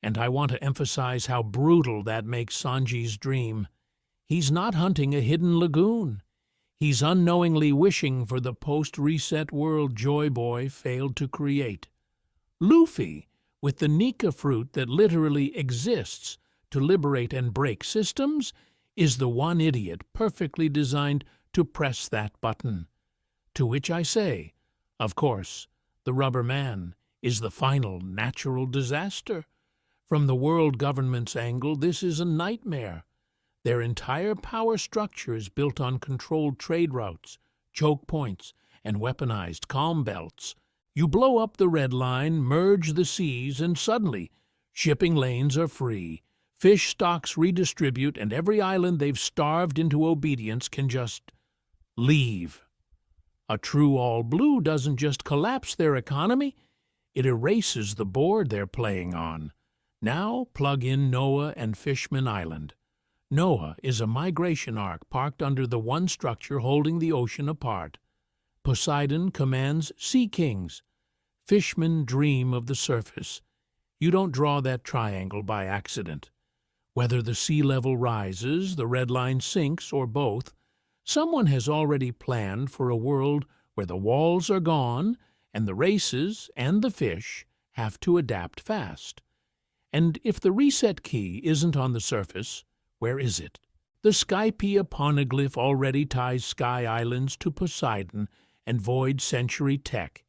And I want to emphasize how brutal that makes Sanji's dream. He's not hunting a hidden lagoon. He's unknowingly wishing for the post-reset world Joy Boy failed to create. Luffy, with the Nika fruit that literally exists to liberate and break systems, is the one idiot perfectly designed to press that button. To which I say, of course, the Rubber Man is the final natural disaster. From the world government's angle, this is a nightmare. Their entire power structure is built on controlled trade routes, choke points, and weaponized calm belts. You blow up the red line, merge the seas, and suddenly shipping lanes are free. Fish stocks redistribute, and every island they've starved into obedience can just leave. A true all-blue doesn't just collapse their economy, it erases the board they're playing on. Now plug in Noah and Fishman Island. Noah is a migration ark parked under the one structure holding the ocean apart. Poseidon commands sea kings. Fishmen dream of the surface. You don't draw that triangle by accident. Whether the sea level rises, the red line sinks, or both, someone has already planned for a world where the walls are gone and the races and the fish have to adapt fast. And if the reset key isn't on the surface, where is it? The Skypea poneglyph already ties Sky Islands to Poseidon and Void Century tech,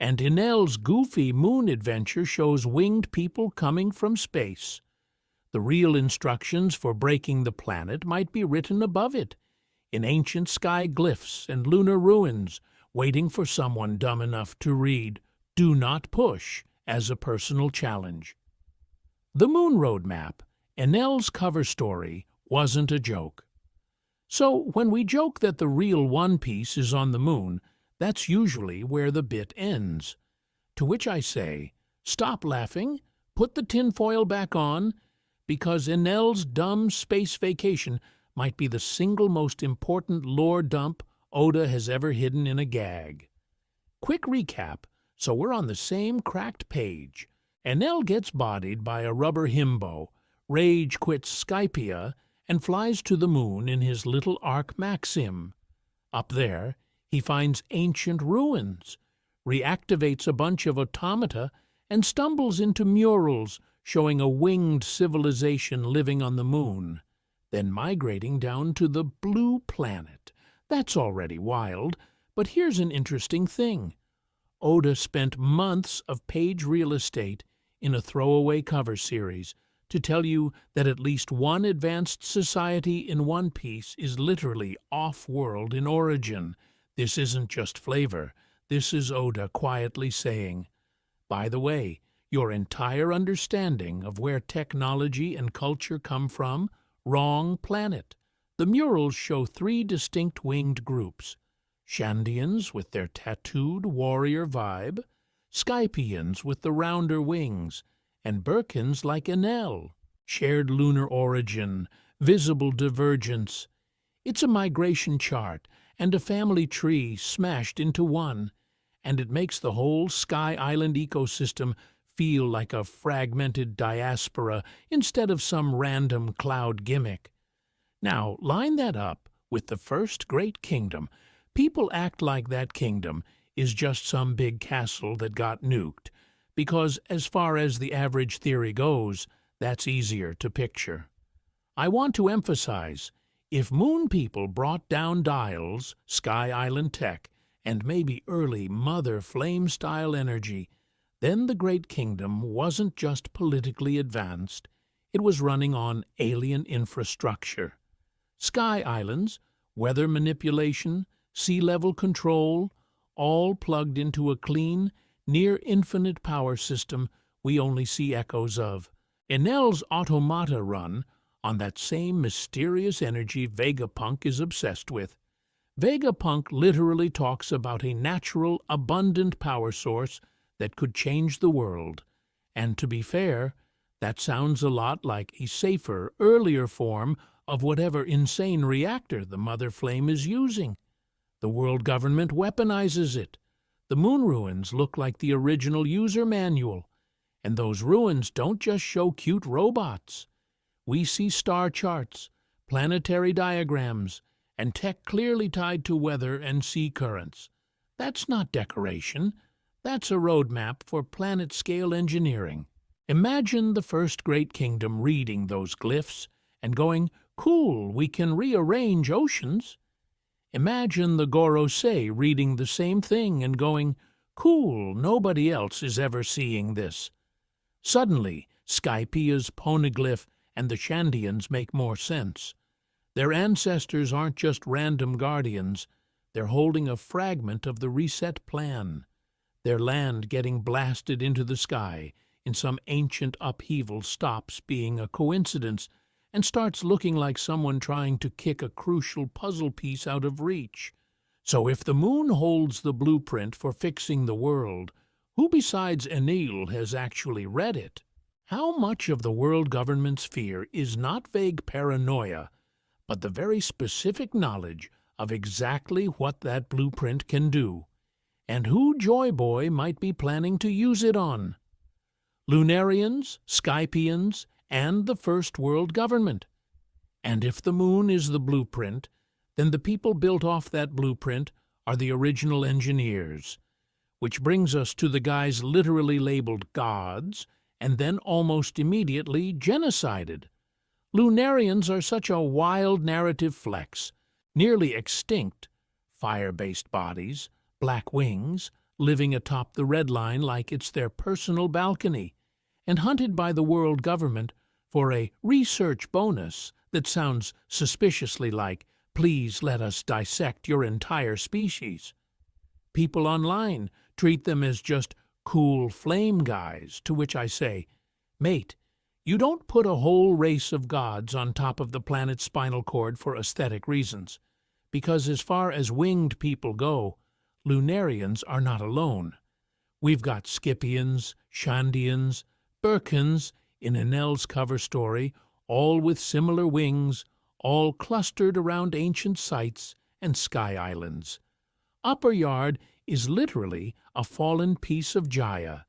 and Enel's goofy moon adventure shows winged people coming from space. The real instructions for breaking the planet might be written above it, in ancient sky glyphs and lunar ruins, waiting for someone dumb enough to read "Do not push" as a personal challenge. The Moon Roadmap, Enel's cover story, wasn't a joke. So when we joke that the real One Piece is on the moon, that's usually where the bit ends. To which I say, stop laughing, put the tinfoil back on, because Enel's dumb space vacation might be the single most important lore dump Oda has ever hidden in a gag. Quick recap, so we're on the same cracked page. Enel gets bodied by a rubber himbo, Rage quits Skypea, and flies to the moon in his little ark Maxim. Up there, he finds ancient ruins, reactivates a bunch of automata, and stumbles into murals showing a winged civilization living on the moon, then migrating down to the blue planet. That's already wild, but here's an interesting thing. Oda spent months of page real estate in a throwaway cover series to tell you that at least one advanced society in One Piece is literally off-world in origin. This isn't just flavor. This is Oda quietly saying, by the way, your entire understanding of where technology and culture come from, wrong planet. The murals show three distinct winged groups: Shandians with their tattooed warrior vibe, Skypeans with the rounder wings, and Birkins like Enel. Shared lunar origin, visible divergence. It's a migration chart and a family tree smashed into one, and it makes the whole Sky Island ecosystem feel like a fragmented diaspora instead of some random cloud gimmick. Now, line that up with the first great kingdom. People act like that kingdom is just some big castle that got nuked, because as far as the average theory goes, that's easier to picture. I want to emphasize, if Moon people brought down dials, Sky Island tech, and maybe early Mother Flame-style energy, then the Great Kingdom wasn't just politically advanced, it was running on alien infrastructure. Sky Islands, weather manipulation, sea-level control, all plugged into a clean, near-infinite power system we only see echoes of. Enel's automata run on that same mysterious energy Vegapunk is obsessed with. Vegapunk literally talks about a natural, abundant power source that could change the world. And to be fair, that sounds a lot like a safer, earlier form of whatever insane reactor the Mother Flame is using. The world government weaponizes it. The moon ruins look like the original user manual. And those ruins don't just show cute robots. We see star charts, planetary diagrams, and tech clearly tied to weather and sea currents. That's not decoration. That's a roadmap for planet-scale engineering. Imagine the first great kingdom reading those glyphs and going, "Cool, we can rearrange oceans." Imagine the Gorosei reading the same thing and going, "Cool, nobody else is ever seeing this." Suddenly, Skypea's poneglyph and the Shandians make more sense. Their ancestors aren't just random guardians, they're holding a fragment of the reset plan. Their land getting blasted into the sky in some ancient upheaval stops being a coincidence and starts looking like someone trying to kick a crucial puzzle piece out of reach. So if the moon holds the blueprint for fixing the world, who besides Enlil has actually read it? How much of the world government's fear is not vague paranoia, but the very specific knowledge of exactly what that blueprint can do, and who Joy Boy might be planning to use it on? Lunarians, Skypians, and the First World Government. And if the moon is the blueprint, then the people built off that blueprint are the original engineers. Which brings us to the guys literally labeled gods, and then almost immediately genocided. Lunarians are such a wild narrative flex, nearly extinct, fire-based bodies, black wings, living atop the red line like it's their personal balcony, and hunted by the world government for a research bonus that sounds suspiciously like, "Please let us dissect your entire species." People online treat them as just cool flame guys, to which I say, "Mate, you don't put a whole race of gods on top of the planet's spinal cord for aesthetic reasons, because as far as winged people go, Lunarians are not alone. We've got Scypians, Shandians, Birkins in Enel's cover story, all with similar wings, all clustered around ancient sites and sky islands. Upper Yard is literally a fallen piece of Jaya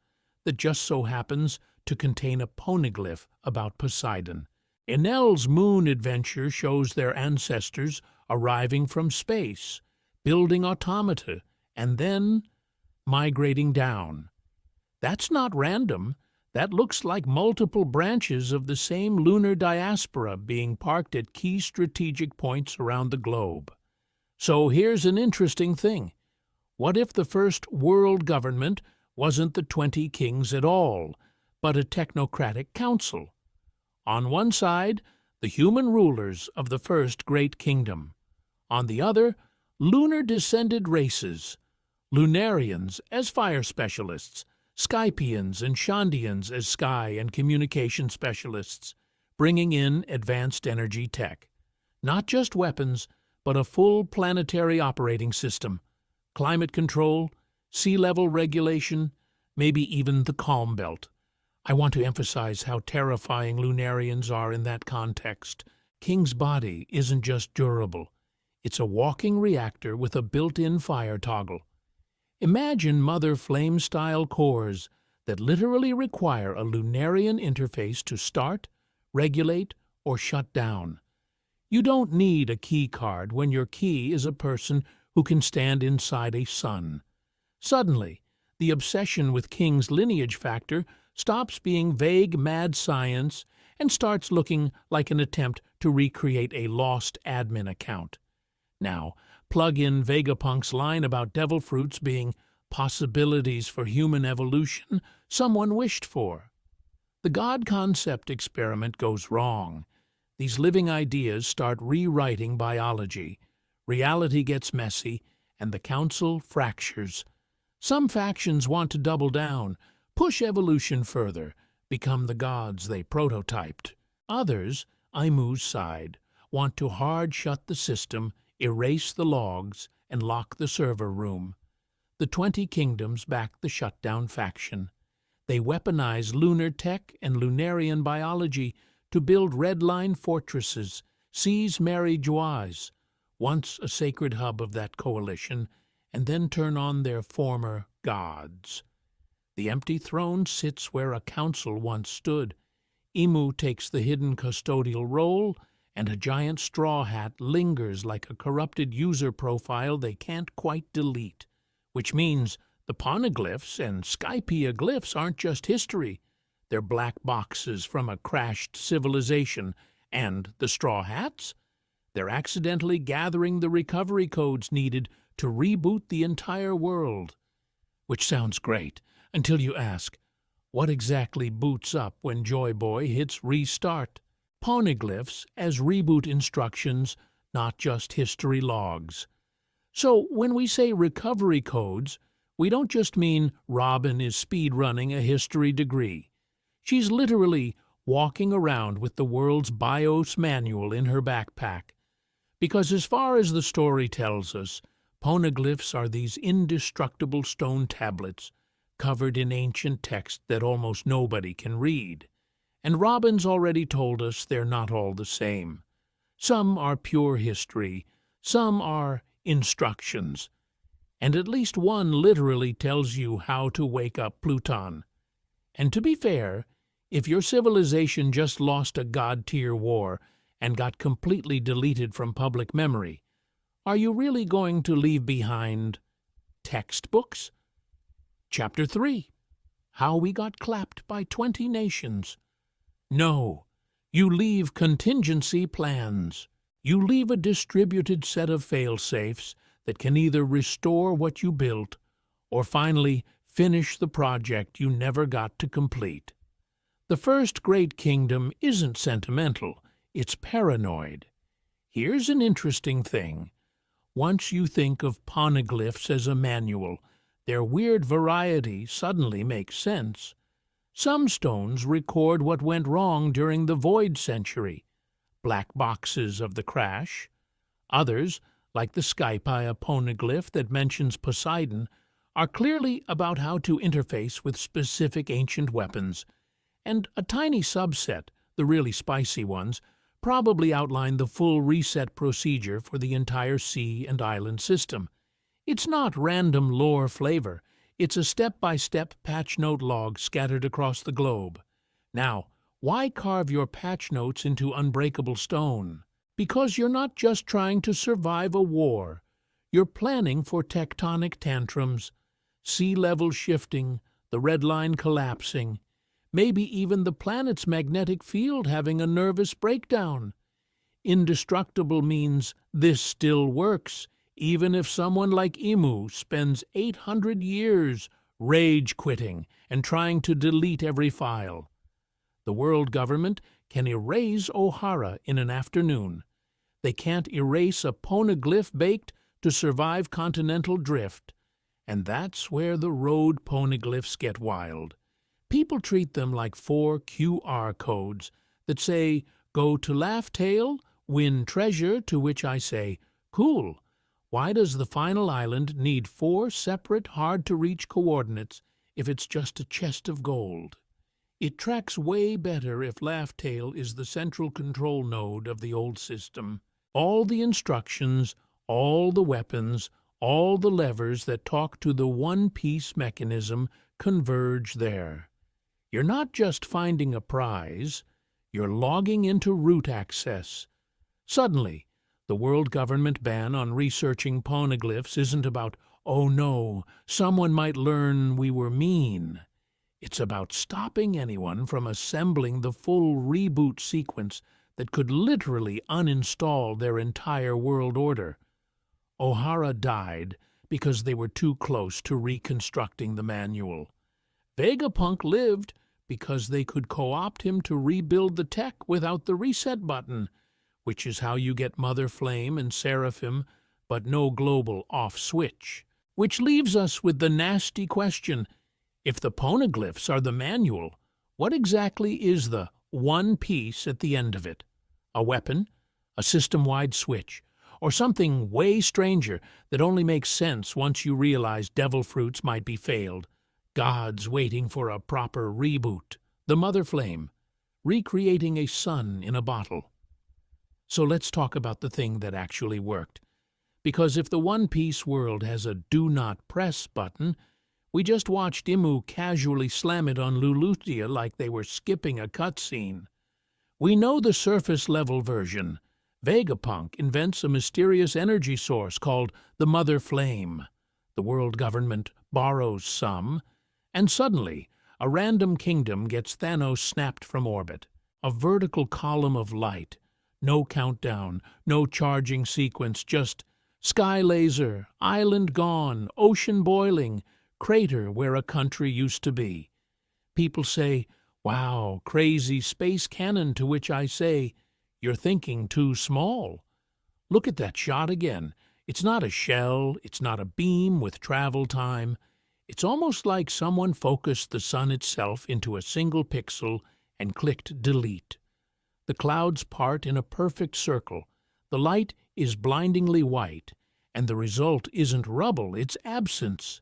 that just so happens to contain a poneglyph about Poseidon. Enel's moon adventure shows their ancestors arriving from space, building automata, and then migrating down. That's not random. That looks like multiple branches of the same lunar diaspora being parked at key strategic points around the globe. So here's an interesting thing. What if the first world government wasn't the 20 kings at all, but a technocratic council? On one side, the human rulers of the first great kingdom. On the other, lunar-descended races, Lunarians as fire specialists, Skypians and Shandians as sky and communication specialists, bringing in advanced energy tech. Not just weapons, but a full planetary operating system, climate control, sea level regulation, maybe even the calm belt. I want to emphasize how terrifying Lunarians are in that context. King's body isn't just durable. It's a walking reactor with a built-in fire toggle. Imagine Mother Flame-style cores that literally require a Lunarian interface to start, regulate, or shut down. You don't need a key card when your key is a person who can stand inside a sun. Suddenly, the obsession with King's lineage factor stops being vague mad science and starts looking like an attempt to recreate a lost admin account. Now, plug in Vegapunk's line about devil fruits being possibilities for human evolution someone wished for. The God concept experiment goes wrong. These living ideas start rewriting biology. Reality gets messy, and the council fractures. Some factions want to double down, push evolution further, become the gods they prototyped. Others, Aimu's side, want to hard shut the system, erase the logs, and lock the server room. The 20 kingdoms back the shutdown faction. They weaponize lunar tech and Lunarian biology to build red-line fortresses, seize Mary Joaz, once a sacred hub of that coalition, and then turn on their former gods. The empty throne sits where a council once stood. Imu takes the hidden custodial role, and a giant straw hat lingers like a corrupted user profile they can't quite delete. Which means the poneglyphs and Skypia glyphs aren't just history. They're black boxes from a crashed civilization. And the straw hats? They're accidentally gathering the recovery codes needed to reboot the entire world. Which sounds great, until you ask, what exactly boots up when Joy Boy hits restart? Poneglyphs as reboot instructions, not just history logs. So when we say recovery codes, we don't just mean Robin is speedrunning a history degree. She's literally walking around with the world's BIOS manual in her backpack. Because as far as the story tells us, poneglyphs are these indestructible stone tablets covered in ancient text that almost nobody can read. And Robin's already told us they're not all the same. Some are pure history, some are instructions, and at least one literally tells you how to wake up Pluton. And to be fair, if your civilization just lost a god-tier war and got completely deleted from public memory, are you really going to leave behind textbooks? Chapter 3. How We Got Clapped by 20 Nations. No, you leave contingency plans. You leave a distributed set of fail-safes that can either restore what you built or finally finish the project you never got to complete. The first great kingdom isn't sentimental, it's paranoid. Here's an interesting thing. Once you think of poneglyphs as a manual, their weird variety suddenly makes sense. Some stones record what went wrong during the Void Century, black boxes of the crash. Others, like the Skypia poneglyph that mentions Poseidon, are clearly about how to interface with specific ancient weapons, and a tiny subset, the really spicy ones, probably outline the full reset procedure for the entire sea and island system. It's not random lore flavor, it's a step-by-step patch note log scattered across the globe. Now, why carve your patch notes into unbreakable stone? Because you're not just trying to survive a war. You're planning for tectonic tantrums, sea level shifting, the red line collapsing, maybe even the planet's magnetic field having a nervous breakdown. Indestructible means this still works, even if someone like Imu spends 800 years rage-quitting and trying to delete every file. The world government can erase O'Hara in an afternoon. They can't erase a poneglyph baked to survive continental drift. And that's where the road poneglyphs get wild. People treat them like 4 QR codes that say, "Go to Laugh-Tale, win treasure," to which I say, "Cool. Why does the final island need 4 separate, hard-to-reach coordinates if it's just a chest of gold?" It tracks way better if Laugh-Tale is the central control node of the old system. All the instructions, all the weapons, all the levers that talk to the one-piece mechanism converge there. You're not just finding a prize, you're logging into root access. Suddenly, the world government ban on researching poneglyphs isn't about, "Oh no, someone might learn we were mean." It's about stopping anyone from assembling the full reboot sequence that could literally uninstall their entire world order. O'Hara died because they were too close to reconstructing the manual. Vegapunk lived because they could co-opt him to rebuild the tech without the reset button, which is how you get Mother Flame and Seraphim, but no global off switch. Which leaves us with the nasty question, if the poneglyphs are the manual, what exactly is the one piece at the end of it? A weapon? A system-wide switch? Or something way stranger that only makes sense once you realize devil fruits might be failed? Gods waiting for a proper reboot. The Mother Flame. Recreating a sun in a bottle. So let's talk about the thing that actually worked. Because if the One Piece world has a do not press button, we just watched Imu casually slam it on Lulutia like they were skipping a cutscene. We know the surface-level version. Vegapunk invents a mysterious energy source called the Mother Flame. The world government borrows some, and suddenly a random kingdom gets Thanos snapped from orbit. A vertical column of light. No countdown, no charging sequence, just sky laser, island gone, ocean boiling, crater where a country used to be. People say, "Wow, crazy space cannon," to which I say, "You're thinking too small. Look at that shot again. It's not a shell, it's not a beam with travel time. It's almost like someone focused the sun itself into a single pixel and clicked delete. The clouds part in a perfect circle. The light is blindingly white, and the result isn't rubble, it's absence.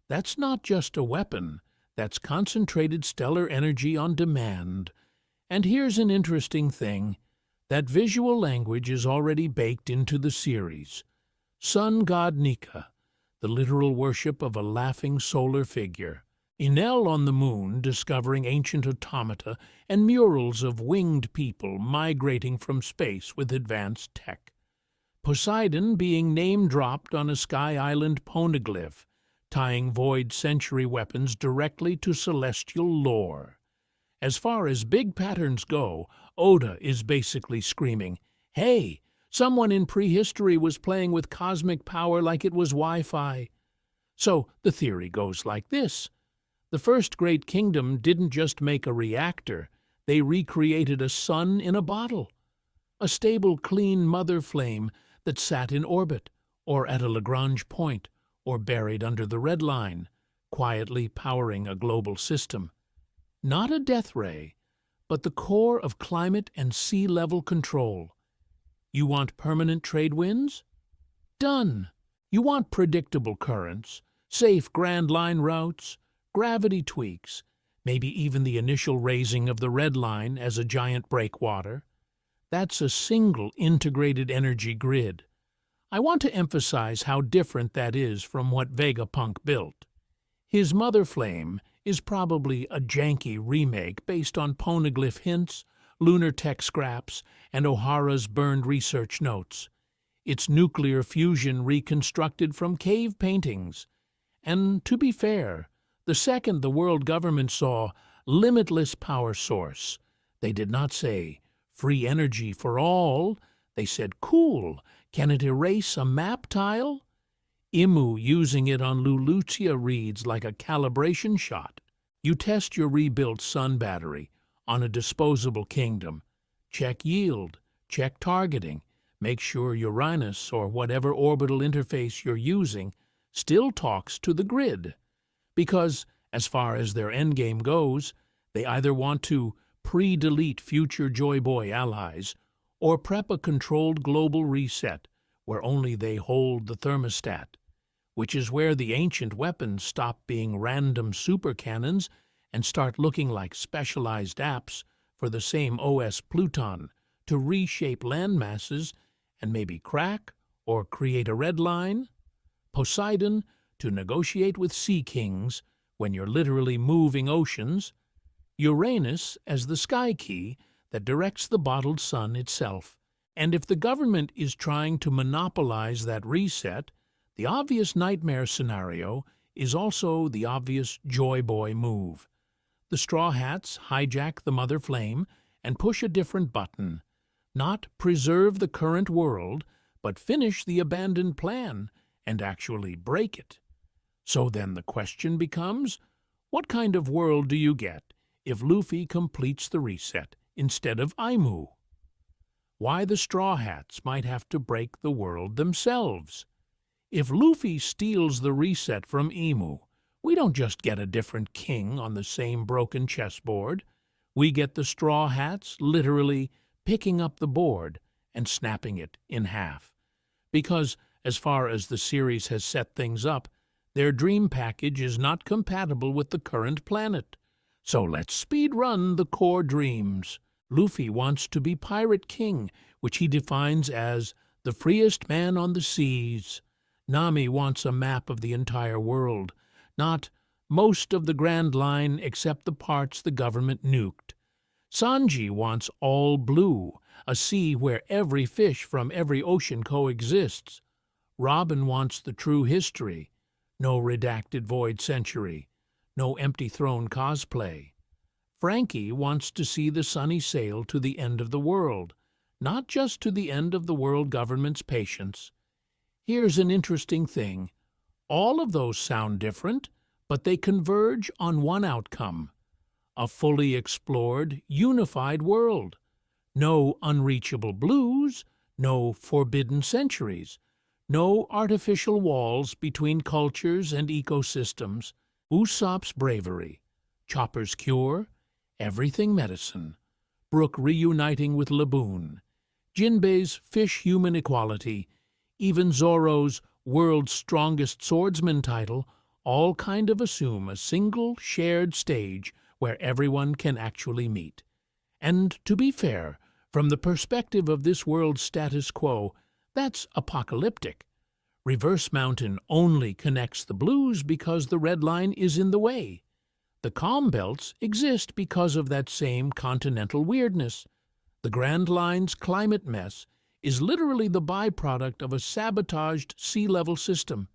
That's not just a weapon. That's concentrated stellar energy on demand. And here's an interesting thing. That visual language is already baked into the series. Sun god Nika, the literal worship of a laughing solar figure. Enel on the moon discovering ancient automata and murals of winged people migrating from space with advanced tech. Poseidon being name-dropped on a sky island poneglyph, tying void century weapons directly to celestial lore. As far as big patterns go, Oda is basically screaming, "Hey, someone in prehistory was playing with cosmic power like it was Wi-Fi." So the theory goes like this. The first great kingdom didn't just make a reactor, they recreated a sun in a bottle. A stable, clean mother flame that sat in orbit, or at a Lagrange point, or buried under the red line, quietly powering a global system. Not a death ray, but the core of climate and sea level control. You want permanent trade winds? Done. You want predictable currents, safe Grand Line routes, gravity tweaks, maybe even the initial raising of the red line as a giant breakwater. That's a single integrated energy grid. I want to emphasize how different that is from what Vegapunk built. His mother flame is probably a janky remake based on poneglyph hints, lunar tech scraps, and O'Hara's burned research notes. It's nuclear fusion reconstructed from cave paintings. And to be fair, the second the world government saw limitless power source, they did not say, "Free energy for all." They said, "Cool, can it erase a map tile?" Imu using it on Lulutia reads like a calibration shot. You test your rebuilt sun battery on a disposable kingdom. Check yield, check targeting, make sure Uranus or whatever orbital interface you're using still talks to the grid. Because, as far as their endgame goes, they either want to pre-delete future Joy Boy allies or prep a controlled global reset where only they hold the thermostat, which is where the ancient weapons stop being random supercannons and start looking like specialized apps for the same OS Pluton to reshape landmasses and maybe crack or create a red line. Poseidon to negotiate with sea kings when you're literally moving oceans. Uranus as the sky key that directs the bottled sun itself. And if the government is trying to monopolize that reset, the obvious nightmare scenario is also the obvious Joy Boy move. The Straw Hats hijack the mother flame and push a different button. Not preserve the current world, but finish the abandoned plan and actually break it. So then the question becomes, what kind of world do you get if Luffy completes the reset instead of Aimu? Why the Straw Hats might have to break the world themselves. If Luffy steals the reset from Imu, we don't just get a different king on the same broken chessboard. We get the Straw Hats literally picking up the board and snapping it in half. Because, as far as the series has set things up, their dream package is not compatible with the current planet. So let's speed run the core dreams. Luffy wants to be Pirate King, which he defines as the freest man on the seas. Nami wants a map of the entire world, not most of the Grand Line except the parts the government nuked. Sanji wants all blue, a sea where every fish from every ocean coexists. Robin wants the true history, no redacted void century, no empty throne cosplay. Frankie wants to see the sunny sail to the end of the world, not just to the end of the world government's patience. Here's an interesting thing. All of those sound different, but they converge on one outcome: a fully explored, unified world. No unreachable blues, no forbidden centuries, no artificial walls between cultures and ecosystems. Usopp's bravery, Chopper's cure, everything medicine, Brook reuniting with Laboon, Jinbei's fish-human equality, even Zoro's world's strongest swordsman title, all kind of assume a single shared stage where everyone can actually meet. And to be fair, from the perspective of this world's status quo, that's apocalyptic. Reverse Mountain only connects the blues because the red line is in the way. The calm belts exist because of that same continental weirdness. The Grand Line's climate mess is literally the byproduct of a sabotaged sea-level system.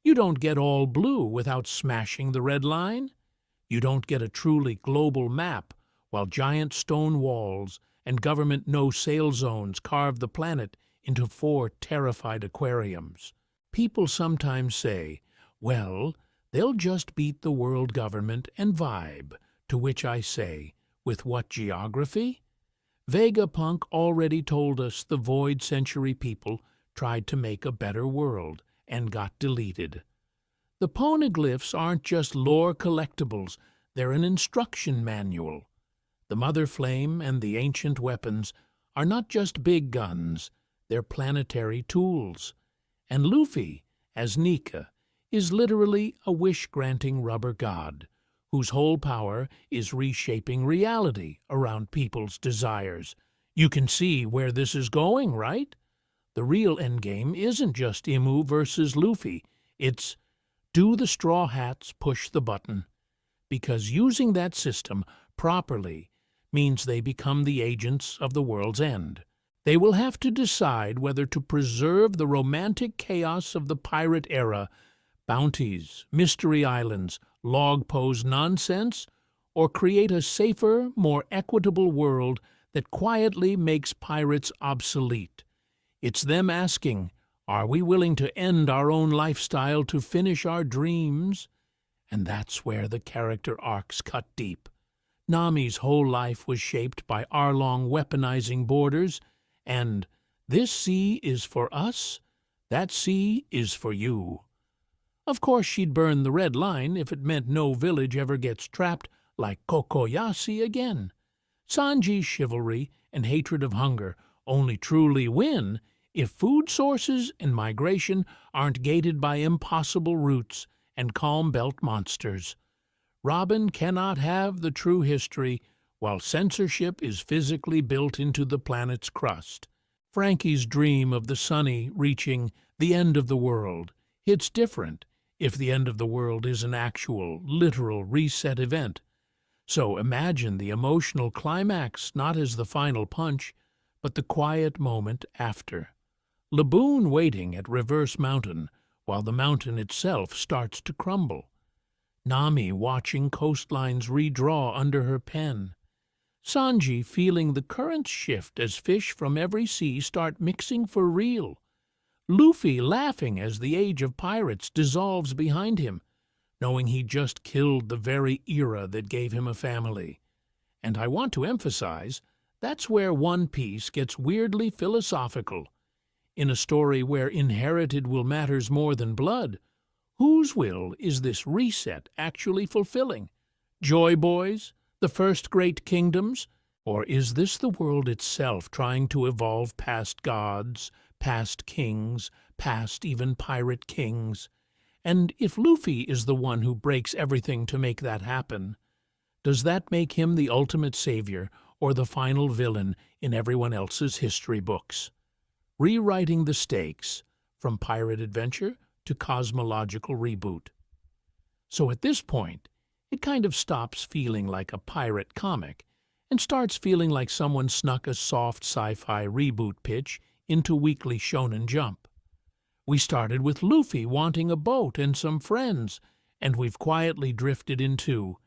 You don't get all blue without smashing the red line. You don't get a truly global map while giant stone walls and government no-sail zones carve the planet into 4 terrified aquariums. People sometimes say, well, they'll just beat the world government and vibe, to which I say, with what geography? Vegapunk already told us the Void Century people tried to make a better world and got deleted. The poneglyphs aren't just lore collectibles, they're an instruction manual. The Mother Flame and the ancient weapons are not just big guns, they're planetary tools. And Luffy, as Nika, is literally a wish-granting rubber god, whose whole power is reshaping reality around people's desires. You can see where this is going, right? The real endgame isn't just Imu versus Luffy, it's do the Straw Hats push the button? Because using that system properly means they become the agents of the world's end. They will have to decide whether to preserve the romantic chaos of the pirate era, bounties, mystery islands, log pose nonsense, or create a safer, more equitable world that quietly makes pirates obsolete. It's them asking, are we willing to end our own lifestyle to finish our dreams? And that's where the character arcs cut deep. Nami's whole life was shaped by Arlong weaponizing borders, and this sea is for us, that sea is for you. Of course she'd burn the red line if it meant no village ever gets trapped like Kokoyashi again. Sanji's chivalry and hatred of hunger only truly win if food sources and migration aren't gated by impossible routes and calm belt monsters. Robin cannot have the true history while censorship is physically built into the planet's crust. Frankie's dream of the Sunny reaching the end of the world hits different if the end of the world is an actual, literal reset event. So imagine the emotional climax not as the final punch, but the quiet moment after. Laboon waiting at Reverse Mountain while the mountain itself starts to crumble. Nami watching coastlines redraw under her pen. Sanji feeling the currents shift as fish from every sea start mixing for real. Luffy laughing as the age of pirates dissolves behind him, knowing he just killed the very era that gave him a family. And I want to emphasize, that's where One Piece gets weirdly philosophical. In a story where inherited will matters more than blood, whose will is this reset actually fulfilling? Joy Boys? The first great kingdoms? Or is this the world itself trying to evolve past gods, past kings, past even pirate kings? And if Luffy is the one who breaks everything to make that happen, does that make him the ultimate savior or the final villain in everyone else's history books? Rewriting the stakes from pirate adventure to cosmological reboot. So at this point, it kind of stops feeling like a pirate comic and starts feeling like someone snuck a soft sci-fi reboot pitch into Weekly Shonen Jump. We started with Luffy wanting a boat and some friends, and we've quietly drifted into,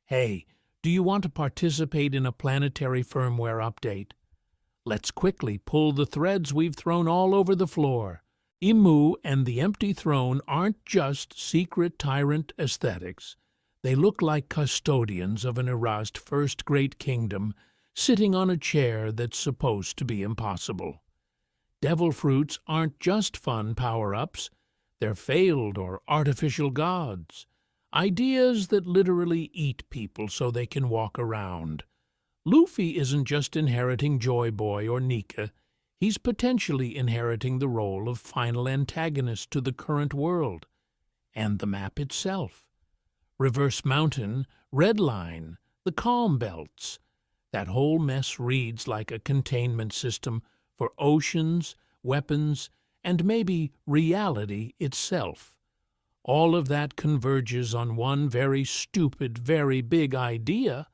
hey, do you want to participate in a planetary firmware update? Let's quickly pull the threads we've thrown all over the floor. Imu and the Empty Throne aren't just secret tyrant aesthetics. They look like custodians of an erased first great kingdom sitting on a chair that's supposed to be impossible. Devil fruits aren't just fun power-ups. They're failed or artificial gods. Ideas that literally eat people so they can walk around. Luffy isn't just inheriting Joy Boy or Nika, he's potentially inheriting the role of final antagonist to the current world, and the map itself. Reverse Mountain, Red Line, the Calm Belts. That whole mess reads like a containment system for oceans, weapons, and maybe reality itself. All of that converges on one very stupid, very big idea.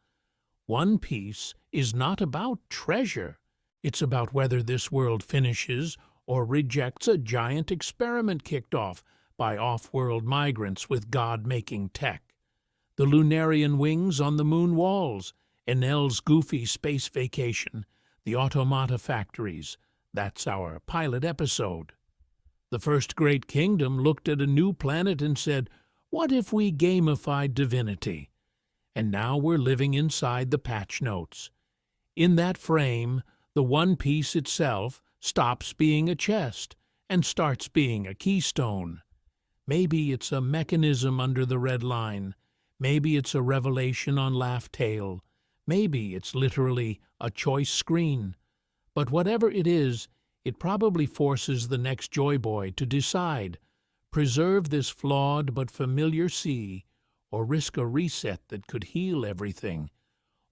One Piece is not about treasure. It's about whether this world finishes or rejects a giant experiment kicked off by off-world migrants with God-making tech. The Lunarian wings on the moon walls, Enel's goofy space vacation, the automata factories. That's our pilot episode. The first great kingdom looked at a new planet and said, "What if we gamified divinity?" And now we're living inside the patch notes. In that frame, the One Piece itself stops being a chest and starts being a keystone. Maybe it's a mechanism under the red line. Maybe it's a revelation on Laugh Tale. Maybe it's literally a choice screen. But whatever it is, it probably forces the next Joy Boy to decide, preserve this flawed but familiar sea, or risk a reset that could heal everything,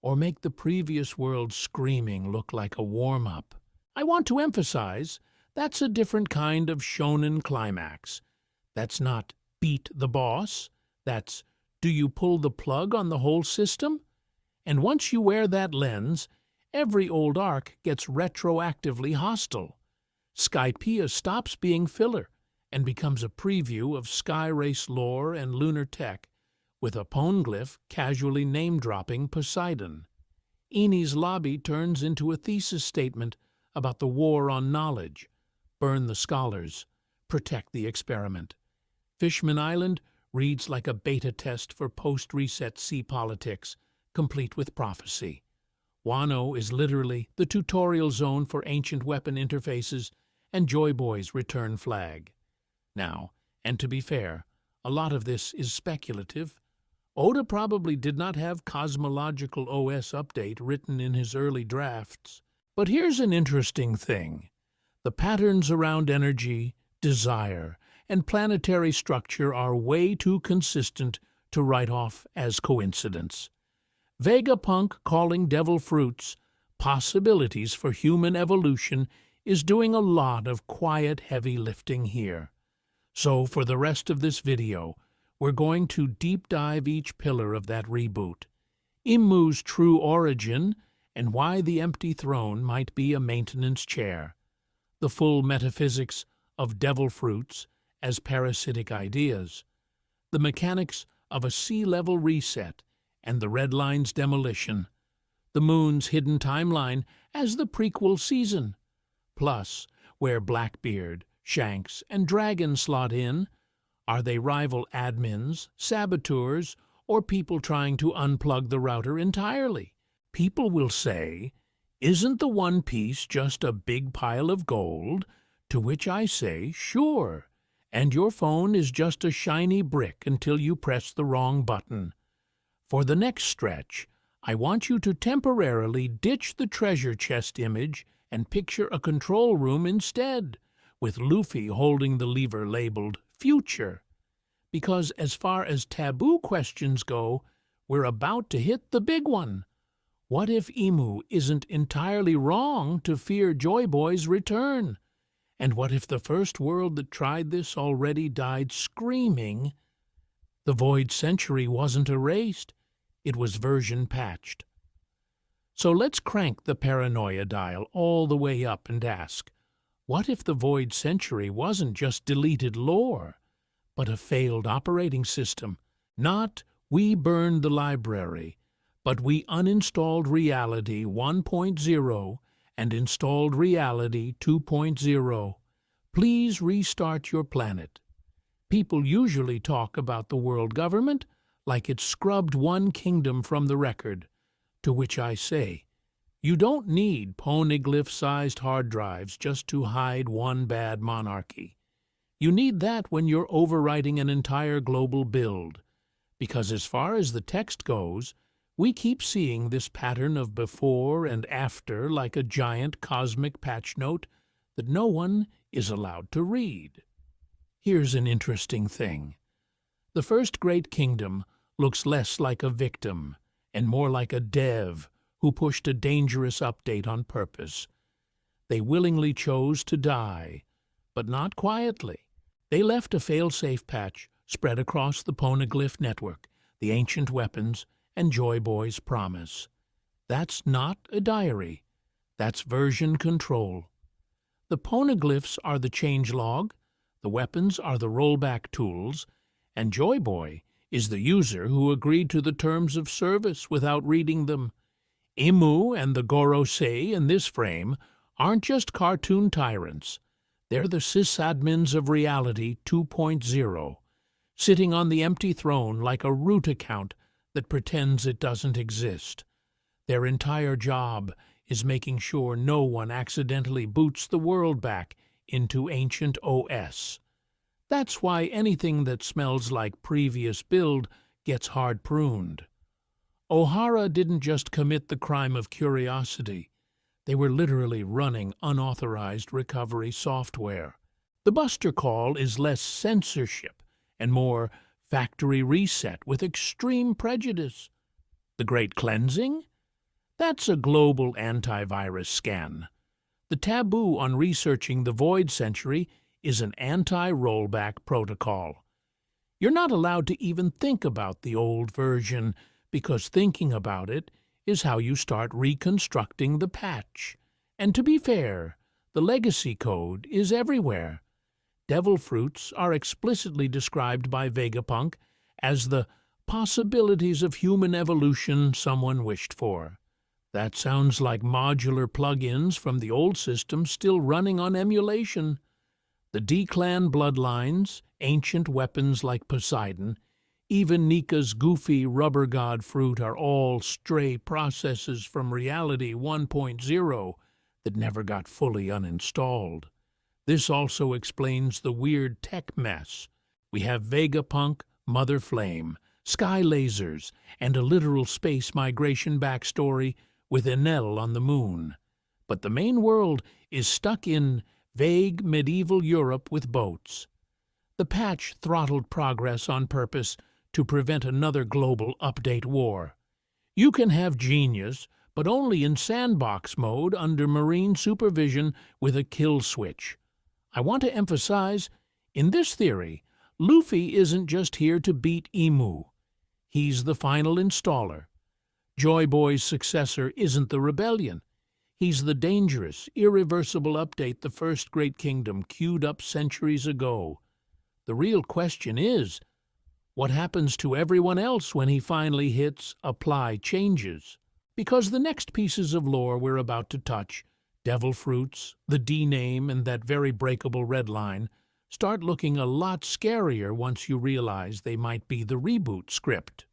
or make the previous world screaming look like a warm-up. I want to emphasize, that's a different kind of shonen climax. That's not beat the boss. That's, do you pull the plug on the whole system? And once you wear that lens, every old arc gets retroactively hostile. Skypiea stops being filler and becomes a preview of Sky Race lore and lunar tech, with a poneglyph casually name-dropping Poseidon. Eni's lobby turns into a thesis statement about the war on knowledge. Burn the scholars, protect the experiment. Fishman Island reads like a beta test for post-reset sea politics, complete with prophecy. Wano is literally the tutorial zone for ancient weapon interfaces and Joy Boy's return flag. Now, and to be fair, a lot of this is speculative. Oda probably did not have Cosmological OS Update written in his early drafts. But here's an interesting thing. The patterns around energy, desire, and planetary structure are way too consistent to write off as coincidence. Vegapunk calling devil fruits possibilities for human evolution is doing a lot of quiet heavy lifting here. So for the rest of this video, we're going to deep dive each pillar of that reboot. Immu's true origin and why the empty throne might be a maintenance chair. The full metaphysics of devil fruits as parasitic ideas. The mechanics of a sea-level reset and the Red Line's demolition. The moon's hidden timeline as the prequel season. Plus, where Blackbeard, Shanks, and Dragon slot in. Are they rival admins, saboteurs, or people trying to unplug the router entirely? People will say, isn't the One Piece just a big pile of gold? To which I say, sure. And your phone is just a shiny brick until you press the wrong button. For the next stretch, I want you to temporarily ditch the treasure chest image and picture a control room instead, with Luffy holding the lever labeled Future. Because as far as taboo questions go, we're about to hit the big one. What if Immu isn't entirely wrong to fear Joy Boy's return? And what if the first world that tried this already died screaming? The Void Century wasn't erased, it was version patched. So let's crank the paranoia dial all the way up and ask, what if the Void Century wasn't just deleted lore, but a failed operating system? Not, we burned the library, but we uninstalled Reality 1.0 and installed Reality 2.0. Please restart your planet. People usually talk about the world government like it scrubbed one kingdom from the record, to which I say, you don't need poneglyph-sized hard drives just to hide one bad monarchy. You need that when you're overwriting an entire global build. because as far as the text goes, we keep seeing this pattern of before and after like a giant cosmic patch note that no one is allowed to read. Here's an interesting thing. The first great kingdom looks less like a victim and more like a dev who pushed a dangerous update on purpose. They willingly chose to die, but not quietly. They left a fail-safe patch spread across the poneglyph network, the ancient weapons, and Joy Boy's promise. That's not a diary. That's version control. The poneglyphs are the changelog, the weapons are the rollback tools, and Joy Boy is the user who agreed to the terms of service without reading them. Imu and the Gorosei in this frame aren't just cartoon tyrants. They're the sysadmins of reality 2.0, sitting on the empty throne like a root account that pretends it doesn't exist. Their entire job is making sure no one accidentally boots the world back into ancient OS. That's why anything that smells like previous build gets hard pruned. O'Hara didn't just commit the crime of curiosity. They were literally running unauthorized recovery software. The Buster Call is less censorship and more factory reset with extreme prejudice. The Great Cleansing? That's a global antivirus scan. The taboo on researching the Void Century is an anti-rollback protocol. You're not allowed to even think about the old version because thinking about it is how you start reconstructing the patch. And to be fair, the legacy code is everywhere. Devil fruits are explicitly described by Vegapunk as the possibilities of human evolution someone wished for. That sounds like modular plugins from the old system still running on emulation. The D-Clan bloodlines, ancient weapons like Poseidon, even Nika's goofy rubber god fruit are all stray processes from Reality 1.0 that never got fully uninstalled. This also explains the weird tech mess. We have Vegapunk, Mother Flame, sky lasers, and a literal space migration backstory with Enel on the moon. But the main world is stuck in vague medieval Europe with boats. The patch throttled progress on purpose to prevent another global update war. You can have genius, but only in sandbox mode under marine supervision with a kill switch. I want to emphasize, in this theory, Luffy isn't just here to beat Imu. He's the final installer. Joy Boy's successor isn't the rebellion. He's the dangerous, irreversible update the First Great Kingdom queued up centuries ago. The real question is, what happens to everyone else when he finally hits Apply Changes? Because the next pieces of lore we're about to touch, Devil Fruits, the D-Name, and that very breakable red line, start looking a lot scarier once you realize they might be the reboot script.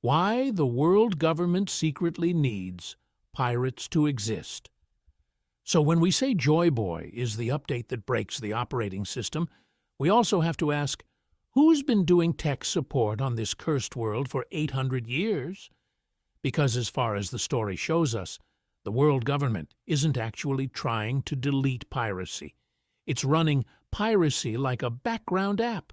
Why the world government secretly needs pirates to exist. So when we say Joy Boy is the update that breaks the operating system, we also have to ask, who's been doing tech support on this cursed world for 800 years? Because as far as the story shows us, the world government isn't actually trying to delete piracy. It's running piracy like a background app.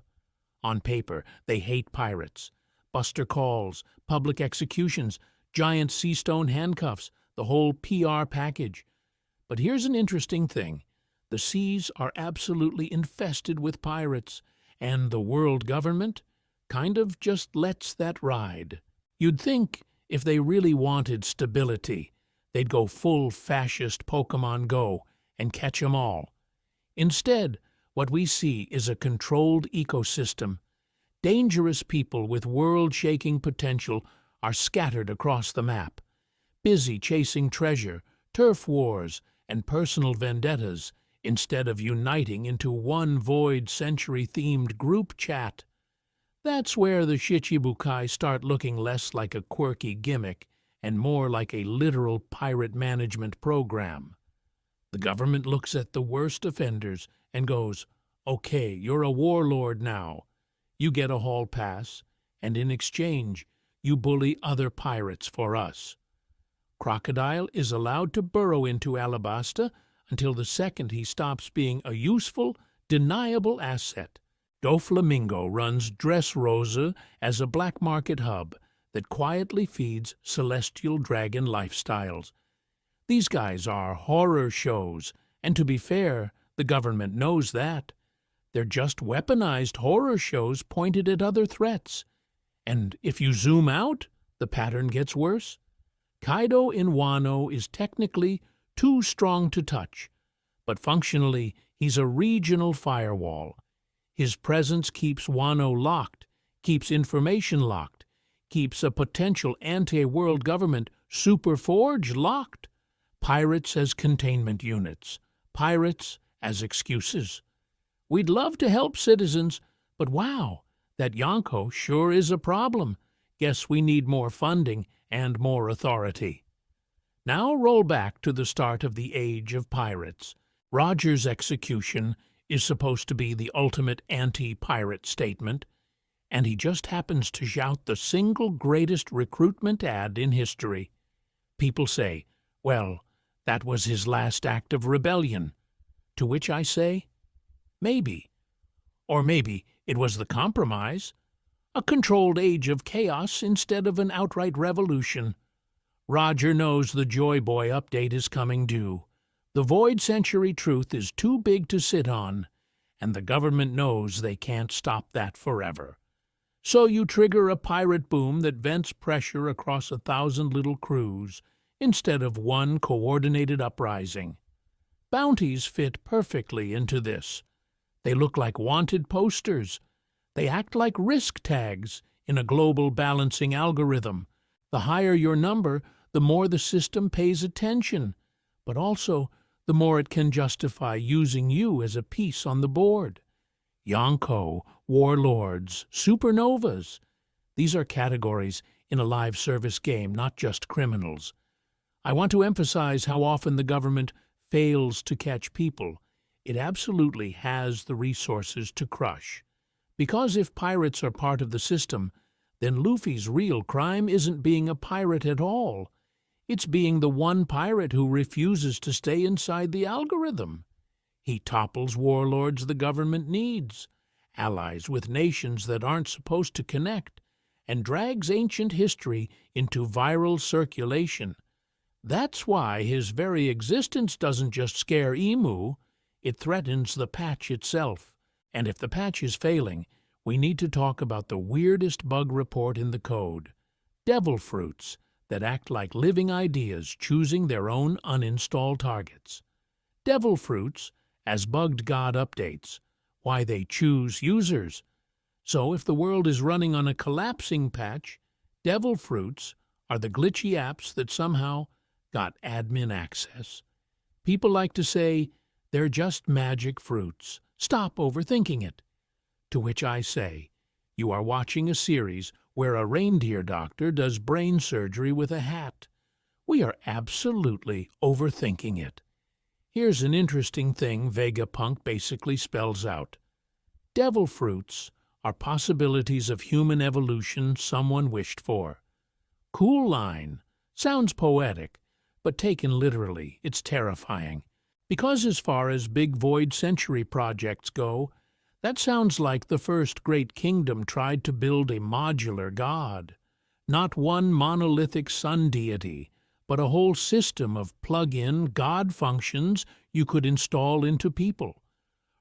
On paper, they hate pirates. Buster calls, public executions, giant sea-stone handcuffs, the whole PR package. But here's an interesting thing. The seas are absolutely infested with pirates, and the world government kind of just lets that ride. You'd think if they really wanted stability, they'd go full fascist Pokemon Go and catch 'em all. Instead, what we see is a controlled ecosystem. Dangerous people with world-shaking potential are scattered across the map, busy chasing treasure, turf wars, and personal vendettas instead of uniting into one Void Century-themed group chat. That's where the Shichibukai start looking less like a quirky gimmick and more like a literal pirate management program. The government looks at the worst offenders and goes, "Okay, you're a warlord now. You get a hall pass, and in exchange, you bully other pirates for us. Crocodile is allowed to burrow into Alabasta until the second he stops being a useful, deniable asset. Doflamingo runs Dressrosa as a black market hub that quietly feeds celestial dragon lifestyles. These guys are horror shows, and to be fair, the government knows that. They're just weaponized horror shows pointed at other threats. And if you zoom out, the pattern gets worse. Kaido in Wano is technically too strong to touch, but functionally he's a regional firewall. His presence keeps Wano locked, keeps information locked, keeps a potential anti-world government super forge locked. Pirates as containment units, pirates as excuses. We'd love to help citizens, but wow, that Yonko sure is a problem. Guess we need more funding and more authority. Now roll back to the start of the Age of Pirates. Roger's execution is supposed to be the ultimate anti-pirate statement, and he just happens to shout the single greatest recruitment ad in history. People say, well, that was his last act of rebellion. To which I say, maybe. Or maybe it was the compromise. A controlled age of chaos instead of an outright revolution. Roger knows the Joy Boy update is coming due. The Void Century truth is too big to sit on, and the government knows they can't stop that forever. So you trigger a pirate boom that vents pressure across 1,000 little crews instead of one coordinated uprising. Bounties fit perfectly into this. They look like wanted posters. They act like risk tags in a global balancing algorithm. The higher your number, the more the system pays attention, but also the more it can justify using you as a piece on the board. Yonko, warlords, supernovas. These are categories in a live service game, not just criminals. I want to emphasize how often the government fails to catch people. It absolutely has the resources to crush. Because if pirates are part of the system, then Luffy's real crime isn't being a pirate at all. It's being the one pirate who refuses to stay inside the algorithm. He topples warlords the government needs, allies with nations that aren't supposed to connect, and drags ancient history into viral circulation. That's why his very existence doesn't just scare Emu, it threatens the patch itself. And if the patch is failing, we need to talk about the weirdest bug report in the code. Devil fruits that act like living ideas choosing their own uninstall targets. Devil fruits as bugged God updates, why they choose users. So if the world is running on a collapsing patch, devil fruits are the glitchy apps that somehow got admin access. People like to say, they're just magic fruits. Stop overthinking it. To which I say, you are watching a series where a reindeer doctor does brain surgery with a hat. We are absolutely overthinking it. Here's an interesting thing Vegapunk basically spells out. Devil fruits are possibilities of human evolution someone wished for. Cool line. Sounds poetic, but taken literally, it's terrifying. Because as far as big Void Century projects go, that sounds like the first great kingdom tried to build a modular god. Not one monolithic sun deity, but a whole system of plug-in god functions you could install into people.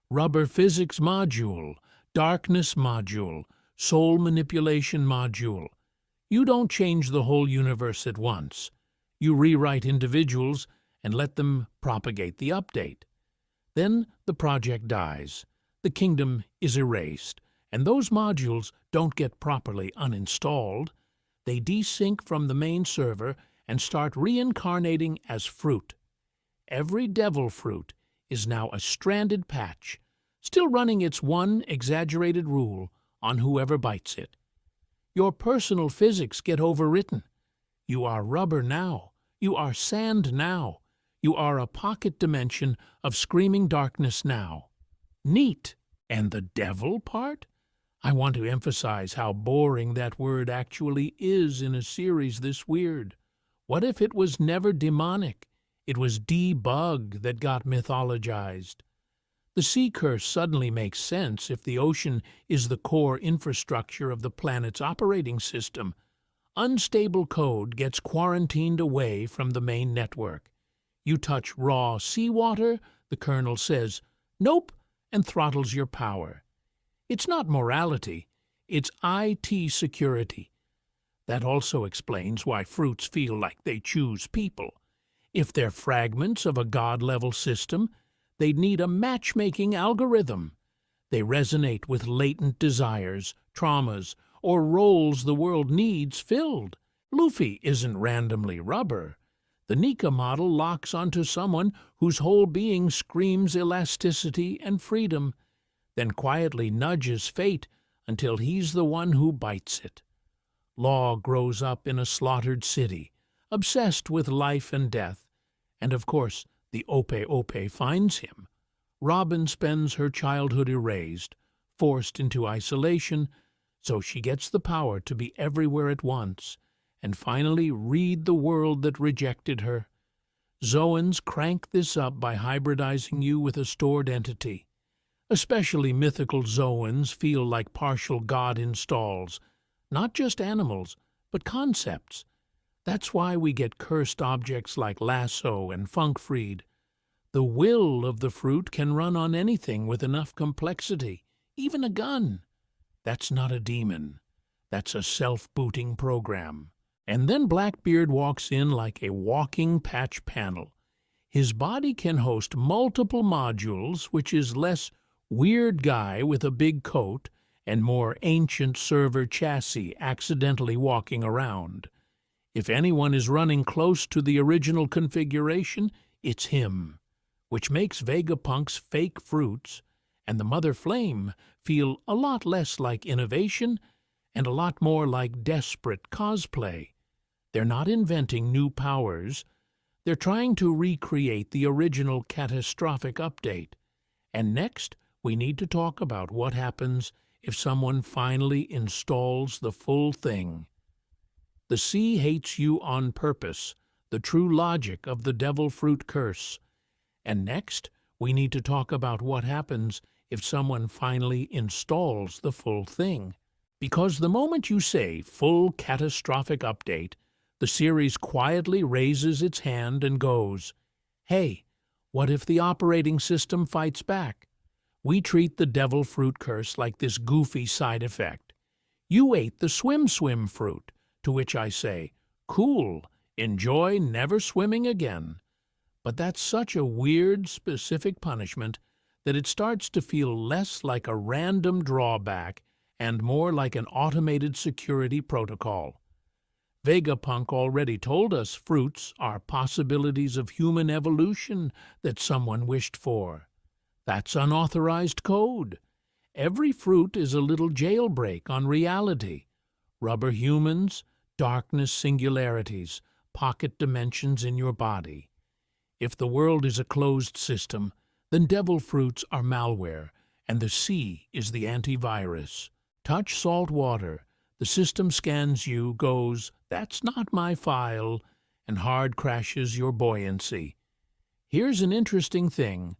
Rubber physics module, darkness module, soul manipulation module. You don't change the whole universe at once. You rewrite individuals and let them propagate the update. Then the project dies. The kingdom is erased, and those modules don't get properly uninstalled. They desync from the main server and start reincarnating as fruit. Every devil fruit is now a stranded patch, still running its one exaggerated rule on whoever bites it. Your personal physics get overwritten. You are rubber now. You are sand now. You are a pocket dimension of screaming darkness now. Neat. And the devil part? I want to emphasize how boring that word actually is in a series this weird. What if it was never demonic? It was debug that got mythologized. The sea curse suddenly makes sense if the ocean is the core infrastructure of the planet's operating system. Unstable code gets quarantined away from the main network. You touch raw seawater, the kernel says, "Nope," and throttles your power. It's not morality, it's IT security. That also explains why fruits feel like they choose people. If they're fragments of a God-level system, they'd need a matchmaking algorithm. They resonate with latent desires, traumas, or roles the world needs filled. Luffy isn't randomly rubber. The Nika model locks onto someone whose whole being screams elasticity and freedom, then quietly nudges fate until he's the one who bites it. Law grows up in a slaughtered city, obsessed with life and death, and of course the Ope Ope finds him. Robin spends her childhood erased, forced into isolation, so she gets the power to be everywhere at once, and finally read the world that rejected her. Zoans crank this up by hybridizing you with a stored entity. Especially mythical Zoans feel like partial God installs, not just animals, but concepts. That's why we get cursed objects like lasso and Funkfried. The will of the fruit can run on anything with enough complexity, even a gun. That's not a demon. That's a self-booting program. And then Blackbeard walks in like a walking patch panel. His body can host multiple modules, which is less weird guy with a big coat and more ancient server chassis accidentally walking around. If anyone is running close to the original configuration, it's him, which makes Vegapunk's fake fruits and the Mother Flame feel a lot less like innovation and a lot more like desperate cosplay. They're not inventing new powers. They're trying to recreate the original catastrophic update. And next, we need to talk about what happens if someone finally installs the full thing. The sea hates you on purpose, the true logic of the devil fruit curse. And next, we need to talk about what happens if someone finally installs the full thing. Because the moment you say full catastrophic update, the series quietly raises its hand and goes, "Hey, what if the operating system fights back?" We treat the devil fruit curse like this goofy side effect. You ate the swim fruit, to which I say, cool, enjoy never swimming again. But that's such a weird, specific punishment that it starts to feel less like a random drawback and more like an automated security protocol. Vegapunk already told us fruits are possibilities of human evolution that someone wished for. That's unauthorized code. Every fruit is a little jailbreak on reality. Rubber humans, darkness singularities, pocket dimensions in your body. If the world is a closed system, then devil fruits are malware, and the sea is the antivirus. Touch salt water, the system scans you, goes, "That's not my file," and hard crashes your buoyancy. Here's an interesting thing.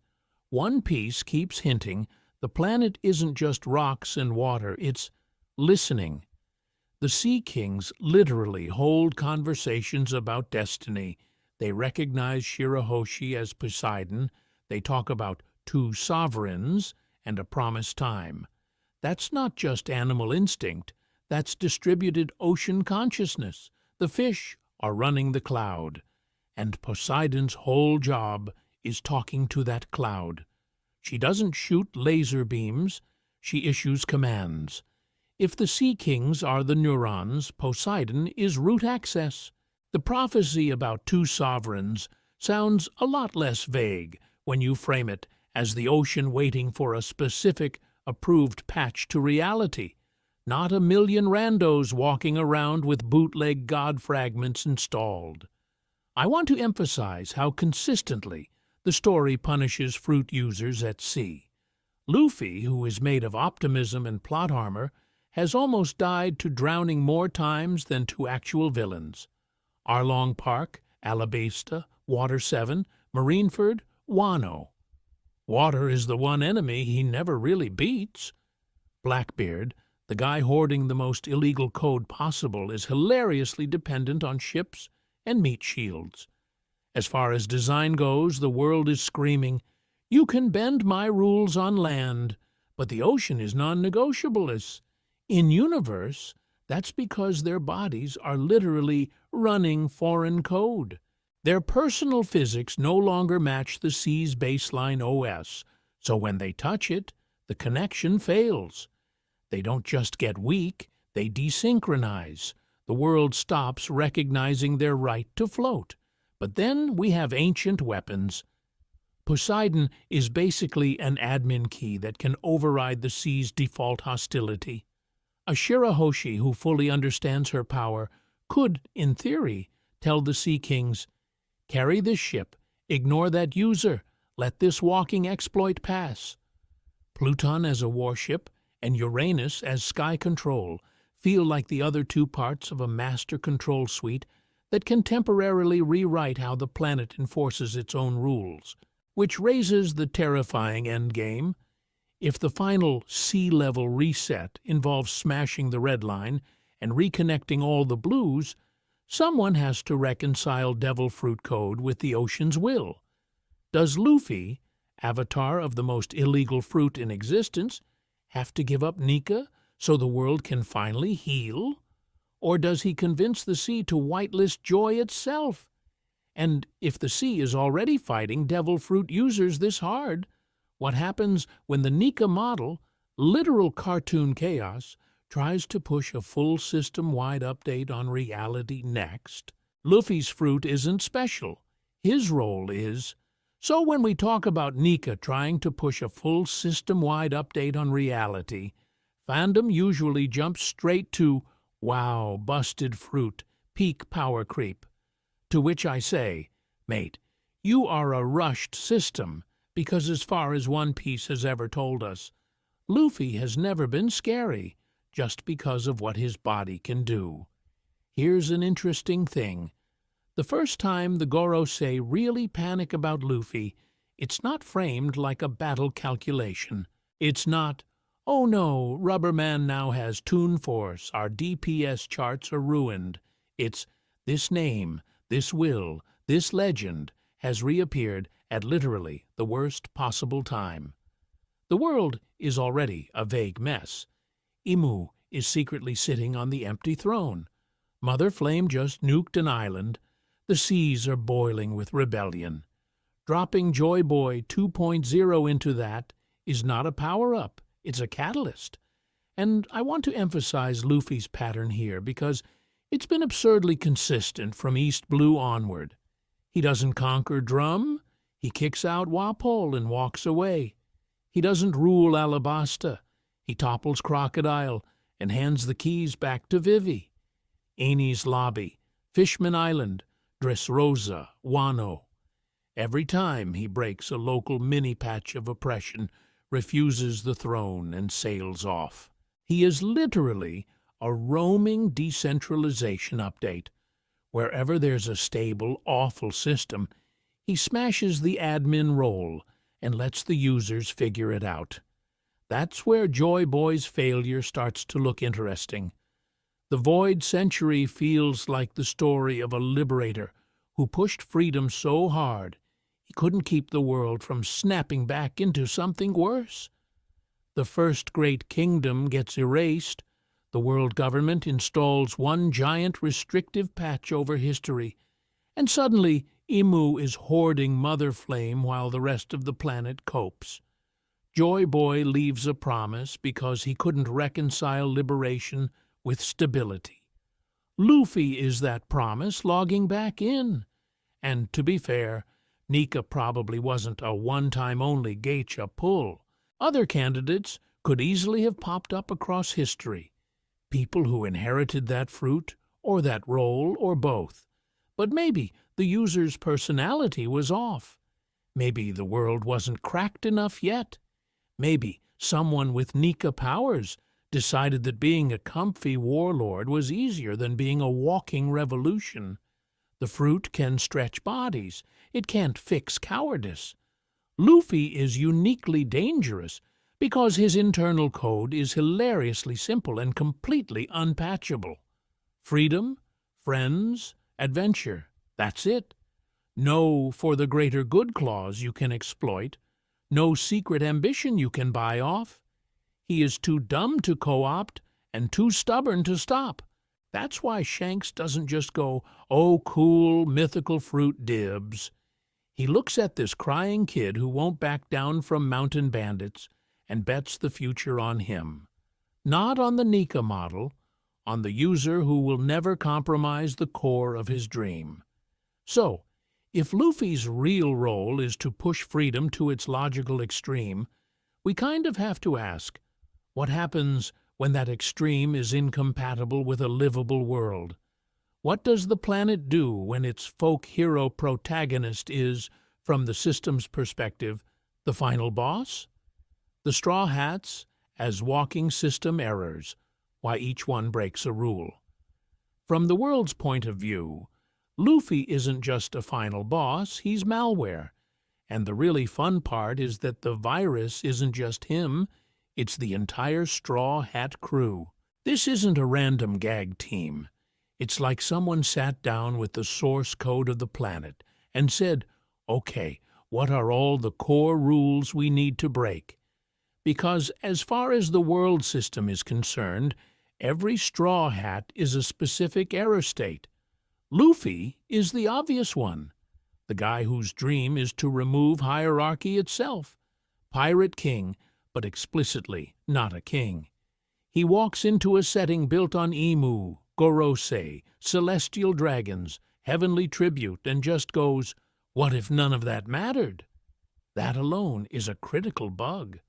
One Piece keeps hinting the planet isn't just rocks and water, it's listening. The Sea Kings literally hold conversations about destiny. They recognize Shirahoshi as Poseidon. They talk about two sovereigns and a promised time. That's not just animal instinct, that's distributed ocean consciousness. The fish are running the cloud, and Poseidon's whole job is talking to that cloud. She doesn't shoot laser beams, she issues commands. If the Sea Kings are the neurons, Poseidon is root access. The prophecy about two sovereigns sounds a lot less vague when you frame it as the ocean waiting for a specific, approved patch to reality, not a million randos walking around with bootleg god fragments installed. I want to emphasize how consistently the story punishes fruit users at sea. Luffy, who is made of optimism and plot armor, has almost died to drowning more times than to actual villains. Arlong Park, Alabasta, Water 7, Marineford, Wano. Water is the one enemy he never really beats. Blackbeard, the guy hoarding the most illegal code possible, is hilariously dependent on ships and meat shields. As far as design goes, the world is screaming, "You can bend my rules on land, but the ocean is non-negotiable." In universe, that's because their bodies are literally running foreign code. Their personal physics no longer match the sea's baseline OS, so when they touch it, the connection fails. They don't just get weak, they desynchronize. The world stops recognizing their right to float. But then we have ancient weapons. Poseidon is basically an admin key that can override the sea's default hostility. A Shirahoshi who fully understands her power could, in theory, tell the Sea Kings, "Carry this ship, ignore that user, let this walking exploit pass." Pluton as a warship and Uranus as sky control feel like the other two parts of a master control suite that can temporarily rewrite how the planet enforces its own rules, which raises the terrifying endgame. If the final sea-level reset involves smashing the red line and reconnecting all the blues, someone has to reconcile Devil Fruit Code with the ocean's will. Does Luffy, avatar of the most illegal fruit in existence, have to give up Nika so the world can finally heal? Or does he convince the sea to whitelist joy itself? And if the sea is already fighting Devil Fruit users this hard, what happens when the Nika model, literal cartoon chaos, tries to push a full system-wide update on reality next? Luffy's fruit isn't special. His role is. So when we talk about Nika trying to push a full system-wide update on reality, fandom usually jumps straight to, "Wow, busted fruit, peak power creep." To which I say, mate, you are a rushed system, because as far as One Piece has ever told us, Luffy has never been scary just because of what his body can do. Here's an interesting thing. The first time the Gorosei really panic about Luffy, it's not framed like a battle calculation. It's not, "Oh no, Rubberman now has Toon Force, our DPS charts are ruined." It's, "This name, this will, this legend has reappeared at literally the worst possible time." The world is already a vague mess. Imu is secretly sitting on the empty throne. Mother Flame just nuked an island. The seas are boiling with rebellion. Dropping Joy Boy 2.0 into that is not a power-up, it's a catalyst. And I want to emphasize Luffy's pattern here because it's been absurdly consistent from East Blue onward. He doesn't conquer Drum, he kicks out Wapol and walks away. He doesn't rule Alabasta, he topples Crocodile and hands the keys back to Vivi. Enies Lobby, Fishman Island, Dressrosa, Wano. Every time he breaks a local mini-patch of oppression, refuses the throne, and sails off. He is literally a roaming decentralization update. Wherever there's a stable, awful system, he smashes the admin role and lets the users figure it out. That's where Joy Boy's failure starts to look interesting. The Void Century feels like the story of a liberator who pushed freedom so hard he couldn't keep the world from snapping back into something worse. The first great kingdom gets erased. The world government installs one giant restrictive patch over history, and suddenly Imu is hoarding Mother Flame while the rest of the planet copes. Joy Boy leaves a promise because he couldn't reconcile liberation with stability. Luffy is that promise logging back in. And to be fair, Nika probably wasn't a one-time-only geisha pull. Other candidates could easily have popped up across history. People who inherited that fruit, or that role, or both. But maybe the user's personality was off. Maybe the world wasn't cracked enough yet. Maybe someone with Nika powers decided that being a comfy warlord was easier than being a walking revolution. The fruit can stretch bodies. It can't fix cowardice. Luffy is uniquely dangerous because his internal code is hilariously simple and completely unpatchable. Freedom, friends, adventure, that's it. No for the greater good clause you can exploit. No secret ambition you can buy off. He is too dumb to co-opt and too stubborn to stop. That's why Shanks doesn't just go, "Oh, cool, mythical fruit dibs." He looks at this crying kid who won't back down from mountain bandits and bets the future on him. Not on the Nika model, on the user who will never compromise the core of his dream. So, if Luffy's real role is to push freedom to its logical extreme, we kind of have to ask, what happens when that extreme is incompatible with a livable world? What does the planet do when its folk hero protagonist is, from the system's perspective, the final boss? The Straw Hats as walking system errors, why each one breaks a rule. From the world's point of view, Luffy isn't just a final boss, he's malware. And the really fun part is that the virus isn't just him, it's the entire Straw Hat crew. This isn't a random gag team. It's like someone sat down with the source code of the planet and said, "Okay, what are all the core rules we need to break?" Because as far as the world system is concerned, every Straw Hat is a specific error state. Luffy is the obvious one, the guy whose dream is to remove hierarchy itself. Pirate king, but explicitly not a king. He walks into a setting built on Emu, Gorosei, celestial dragons, heavenly tribute, and just goes, "What if none of that mattered?" That alone is a critical bug.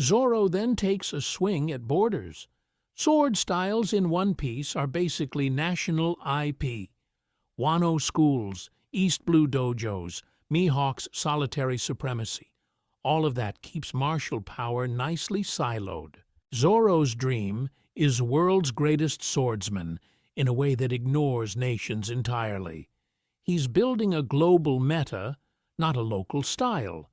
Zoro then takes a swing at borders. Sword styles in One Piece are basically national IP. Wano schools, East Blue dojos, Mihawk's solitary supremacy. All of that keeps martial power nicely siloed. Zoro's dream is world's greatest swordsman in a way that ignores nations entirely. He's building a global meta, not a local style.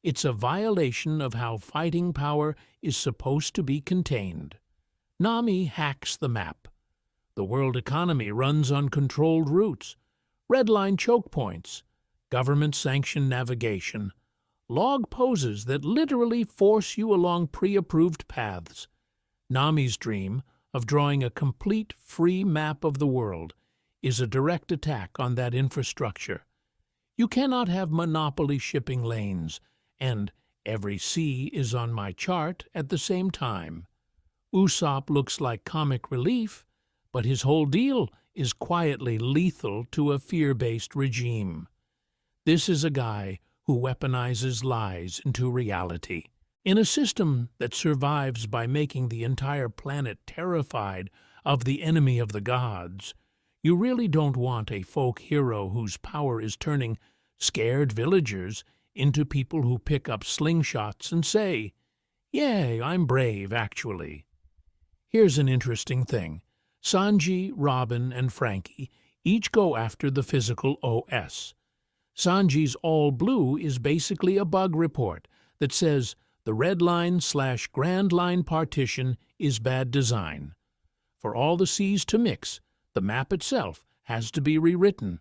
It's a violation of how fighting power is supposed to be contained. Nami hacks the map. The world economy runs on controlled routes, red-line choke points, government-sanctioned navigation, log poses that literally force you along pre-approved paths. Nami's dream of drawing a complete free map of the world is a direct attack on that infrastructure. You cannot have monopoly shipping lanes and every sea is on my chart at the same time. Usopp looks like comic relief, but his whole deal is quietly lethal to a fear-based regime. This is a guy who weaponizes lies into reality. In a system that survives by making the entire planet terrified of the enemy of the gods, you really don't want a folk hero whose power is turning scared villagers into people who pick up slingshots and say, "Yeah, I'm brave, actually." Here's an interesting thing. Sanji, Robin, and Frankie each go after the physical OS. Sanji's all blue is basically a bug report that says the red line/grand line partition is bad design. For all the seas to mix, the map itself has to be rewritten.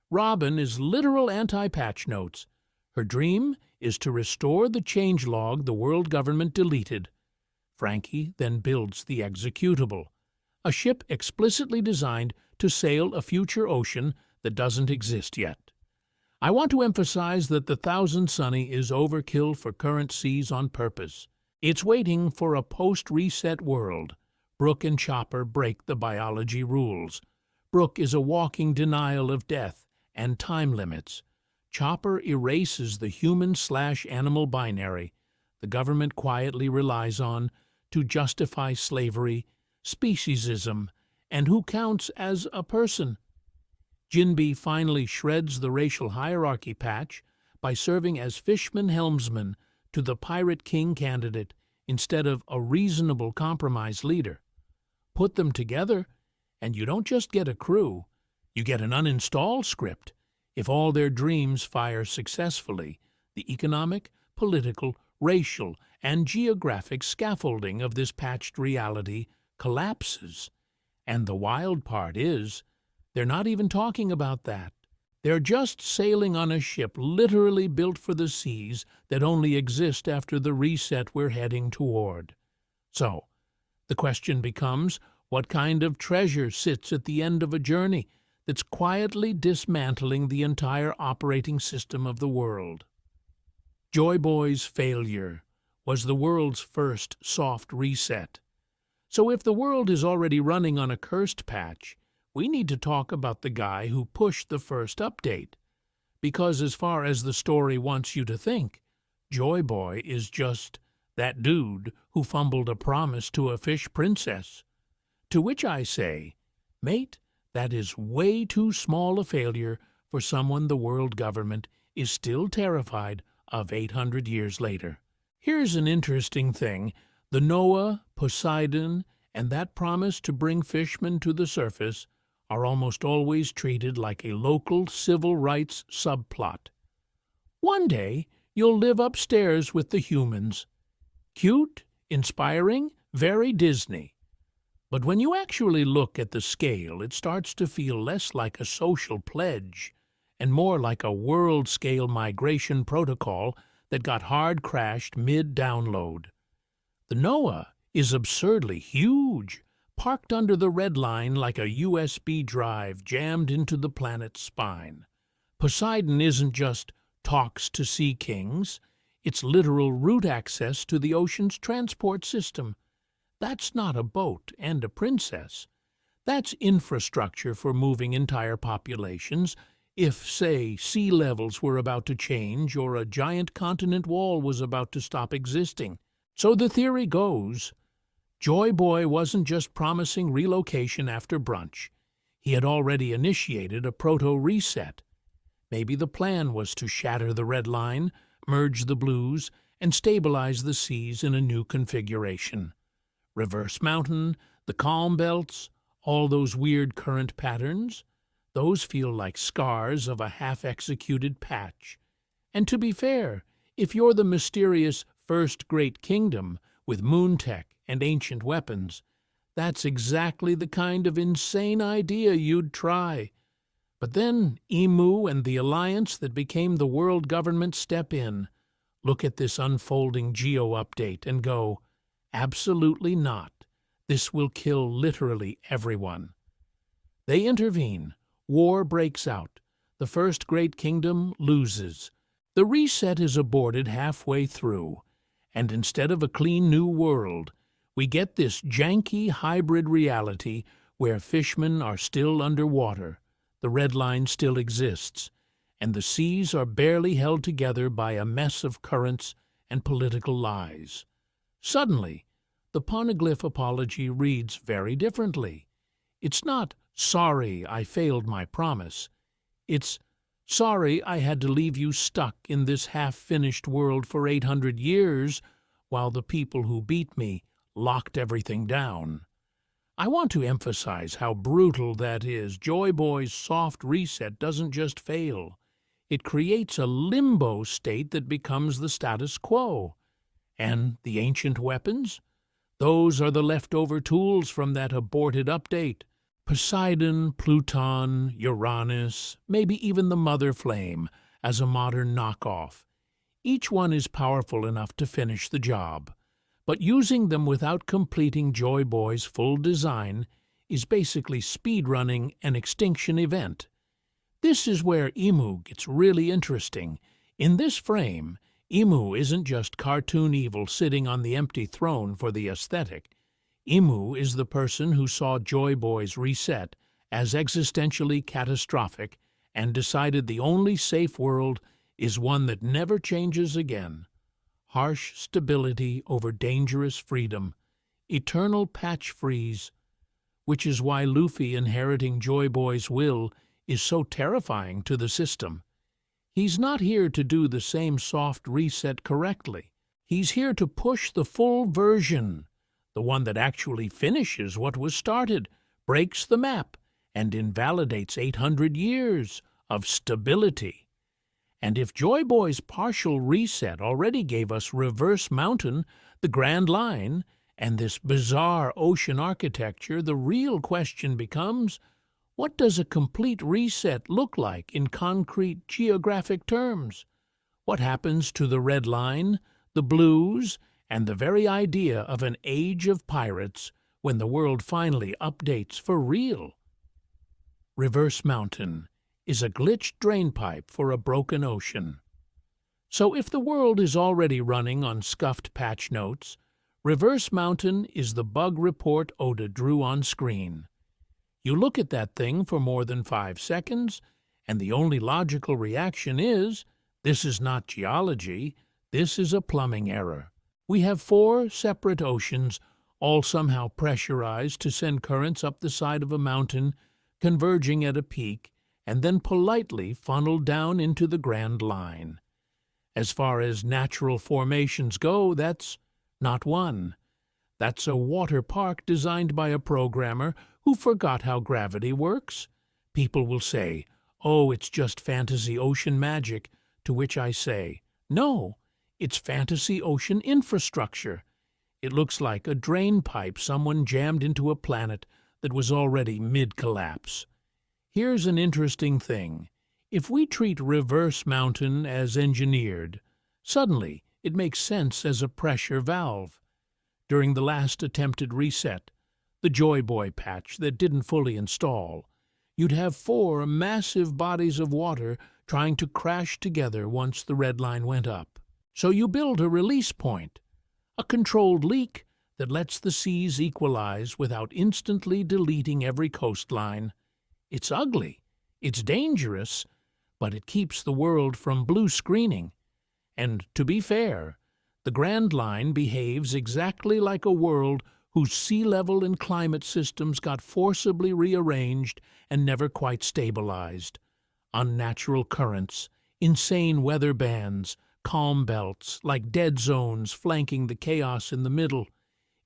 Robin is literal anti-patch notes. Her dream is to restore the changelog the world government deleted. Frankie then builds the executable, a ship explicitly designed to sail a future ocean that doesn't exist yet. I want to emphasize that the Thousand Sunny is overkill for current seas on purpose. It's waiting for a post-reset world. Brook and Chopper break the biology rules. Brook is a walking denial of death and time limits. Chopper erases the human/animal binary the government quietly relies on to justify slavery, speciesism, and who counts as a person. Jinbe finally shreds the racial hierarchy patch by serving as fishman helmsman to the Pirate King candidate instead of a reasonable compromise leader. Put them together, and you don't just get a crew, you get an uninstalled script. If all their dreams fire successfully, the economic, political, racial, and geographic scaffolding of this patched reality collapses. And the wild part is, they're not even talking about that. They're just sailing on a ship literally built for the seas that only exist after the reset we're heading toward. So, the question becomes, what kind of treasure sits at the end of a journey that's quietly dismantling the entire operating system of the world? Joy Boy's failure was the world's first soft reset. So if the world is already running on a cursed patch, we need to talk about the guy who pushed the first update. Because as far as the story wants you to think, Joy Boy is just that dude who fumbled a promise to a fish princess. To which I say, mate, that is way too small a failure for someone the world government is still terrified of 800 years later. Here's an interesting thing. The Noah, Poseidon, and that promise to bring fishmen to the surface are almost always treated like a local civil rights subplot. One day, you'll live upstairs with the humans. Cute, inspiring, very Disney. But when you actually look at the scale, it starts to feel less like a social pledge and more like a world-scale migration protocol that got hard-crashed mid-download. The Noah is absurdly huge, parked under the red line like a USB drive jammed into the planet's spine. Poseidon isn't just talks to sea kings, it's literal route access to the ocean's transport system. That's not a boat and a princess. That's infrastructure for moving entire populations if, say, sea levels were about to change or a giant continent wall was about to stop existing. So the theory goes, Joy Boy wasn't just promising relocation after brunch. He had already initiated a proto-reset. Maybe the plan was to shatter the red line, merge the blues, and stabilize the seas in a new configuration. Reverse mountain, the calm belts, all those weird current patterns, those feel like scars of a half-executed patch. And to be fair, if you're the mysterious First Great Kingdom with moon tech and ancient weapons, that's exactly the kind of insane idea you'd try. But then Emu and the alliance that became the world government step in, look at this unfolding geo-update and go, absolutely not. This will kill literally everyone. They intervene. War breaks out. The First Great Kingdom loses. The reset is aborted halfway through, and instead of a clean new world, we get this janky hybrid reality where fishmen are still underwater, the red line still exists, and the seas are barely held together by a mess of currents and political lies. Suddenly, the poneglyph apology reads very differently. It's not, sorry, I failed my promise. It's, sorry, I had to leave you stuck in this half-finished world for 800 years while the people who beat me locked everything down. I want to emphasize how brutal that is. Joy Boy's soft reset doesn't just fail. It creates a limbo state that becomes the status quo. And the ancient weapons? Those are the leftover tools from that aborted update. Poseidon, Pluton, Uranus, maybe even the Mother Flame as a modern knockoff. Each one is powerful enough to finish the job, but using them without completing Joy Boy's full design is basically speedrunning an extinction event. This is where Emu gets really interesting. In this frame, Emu isn't just cartoon evil sitting on the empty throne for the aesthetic. Emu is the person who saw Joy Boy's reset as existentially catastrophic and decided the only safe world is one that never changes again. Harsh stability over dangerous freedom, eternal patch freeze, which is why Luffy inheriting Joy Boy's will is so terrifying to the system. He's not here to do the same soft reset correctly. He's here to push the full version, the one that actually finishes what was started, breaks the map, and invalidates 800 years of stability. And if Joy Boy's partial reset already gave us Reverse Mountain, the Grand Line, and this bizarre ocean architecture, the real question becomes, what does a complete reset look like in concrete geographic terms? What happens to the red line, the blues, and the very idea of an age of pirates when the world finally updates for real? Reverse Mountain is a glitched drainpipe for a broken ocean. So if the world is already running on scuffed patch notes, Reverse Mountain is the bug report Oda drew on screen. You look at that thing for more than 5 seconds, and the only logical reaction is, this is not geology, this is a plumbing error. We have 4 separate oceans, all somehow pressurized to send currents up the side of a mountain, converging at a peak, and then politely funneled down into the Grand Line. As far as natural formations go, that's not one. That's a water park designed by a programmer who forgot how gravity works. People will say, oh, it's just fantasy ocean magic, to which I say, no, it's fantasy ocean infrastructure. It looks like a drain pipe someone jammed into a planet that was already mid-collapse. Here's an interesting thing. If we treat Reverse Mountain as engineered, suddenly it makes sense as a pressure valve. During the last attempted reset, the Joy Boy patch that didn't fully install, you'd have 4 massive bodies of water trying to crash together once the red line went up. So you build a release point, a controlled leak that lets the seas equalize without instantly deleting every coastline. It's ugly, it's dangerous, but it keeps the world from blue screening. And to be fair, the Grand Line behaves exactly like a world whose sea level and climate systems got forcibly rearranged and never quite stabilized. Unnatural currents, insane weather bands, calm belts like dead zones flanking the chaos in the middle.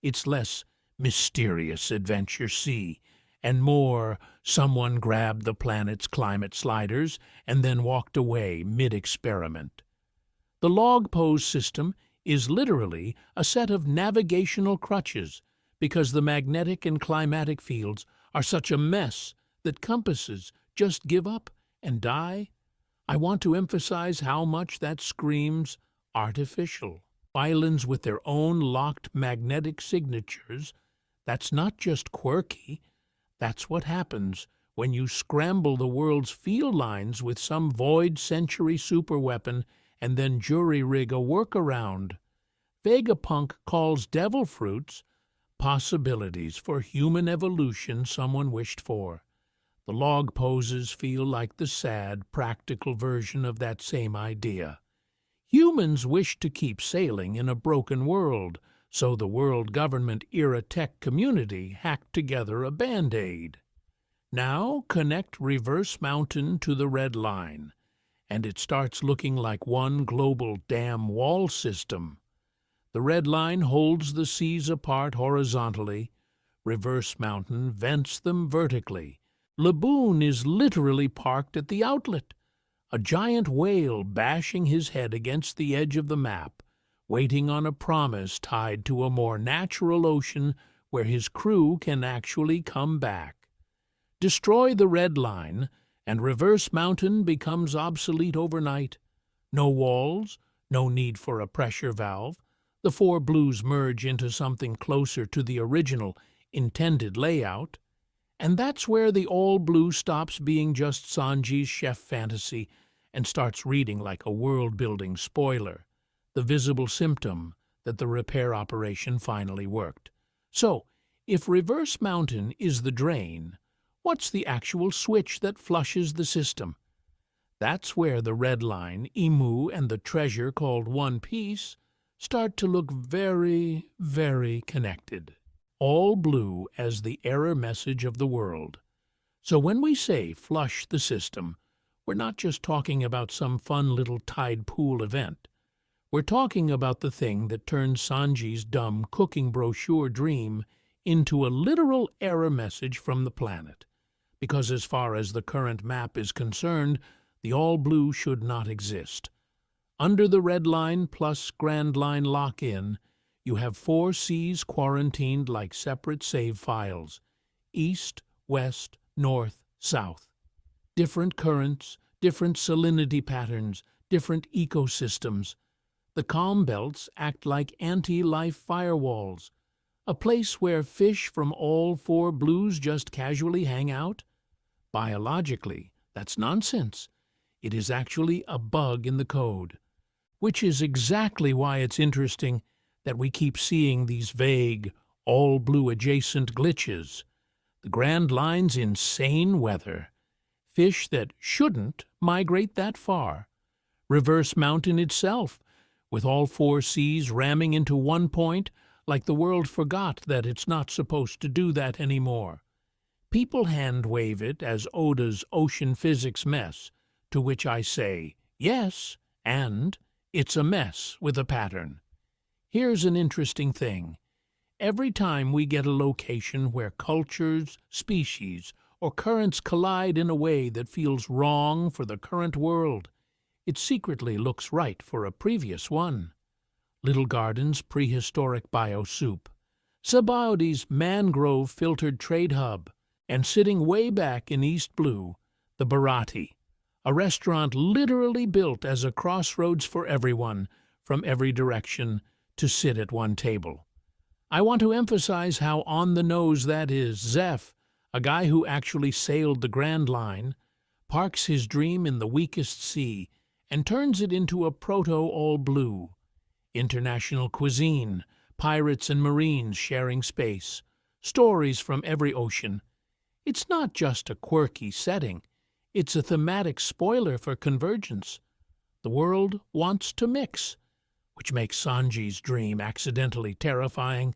It's less mysterious Adventure Sea and more someone grabbed the planet's climate sliders and then walked away mid-experiment. The log pose system is literally a set of navigational crutches because the magnetic and climatic fields are such a mess that compasses just give up and die. I want to emphasize how much that screams artificial. Islands with their own locked magnetic signatures, that's not just quirky, that's what happens when you scramble the world's field lines with some void-century superweapon and then jury-rig a workaround. Vegapunk calls devil fruits possibilities for human evolution someone wished for. The log poses feel like the sad, practical version of that same idea. Humans wish to keep sailing in a broken world, so the world government-era tech community hacked together a Band-Aid. Now connect Reverse Mountain to the Red Line, and it starts looking like one global dam wall system. The Red Line holds the seas apart horizontally. Reverse Mountain vents them vertically. Laboon is literally parked at the outlet, a giant whale bashing his head against the edge of the map, waiting on a promise tied to a more natural ocean where his crew can actually come back. Destroy the Red Line, and Reverse Mountain becomes obsolete overnight. No walls, no need for a pressure valve. The 4 blues merge into something closer to the original intended layout. And that's where the all-blue stops being just Sanji's chef fantasy and starts reading like a world-building spoiler, the visible symptom that the repair operation finally worked. So, if Reverse Mountain is the drain, what's the actual switch that flushes the system? That's where the Red Line, Emu, and the treasure called One Piece start to look very, very connected. All blue as the error message of the world. So when we say flush the system, we're not just talking about some fun little tide pool event. We're talking about the thing that turned Sanji's dumb cooking brochure dream into a literal error message from the planet. Because as far as the current map is concerned, the all-blue should not exist. Under the red line plus Grand Line lock-in, you have 4 seas quarantined like separate save files. East, west, north, south. Different currents, different salinity patterns, different ecosystems. The calm belts act like anti-life firewalls. A place where fish from all 4 blues just casually hang out? Biologically, that's nonsense. It is actually a bug in the code. Which is exactly why it's interesting that we keep seeing these vague, all-blue adjacent glitches. The Grand Line's insane weather. Fish that shouldn't migrate that far. Reverse Mountain itself, with all 4 seas ramming into one point, like the world forgot that it's not supposed to do that anymore. People hand-wave it as Oda's ocean physics mess, to which I say, yes, and it's a mess with a pattern. Here's an interesting thing. Every time we get a location where cultures, species, or currents collide in a way that feels wrong for the current world, it secretly looks right for a previous one. Little Garden's prehistoric biosoup, Sabaodi's mangrove-filtered trade hub, and sitting way back in East Blue, the Bharati, a restaurant literally built as a crossroads for everyone, from every direction, to sit at one table. I want to emphasize how on the nose that is. Zeph, a guy who actually sailed the Grand Line, parks his dream in the weakest sea and turns it into a proto-all-blue. International cuisine, pirates and marines sharing space, stories from every ocean. It's not just a quirky setting. It's a thematic spoiler for convergence. The world wants to mix, which makes Sanji's dream accidentally terrifying.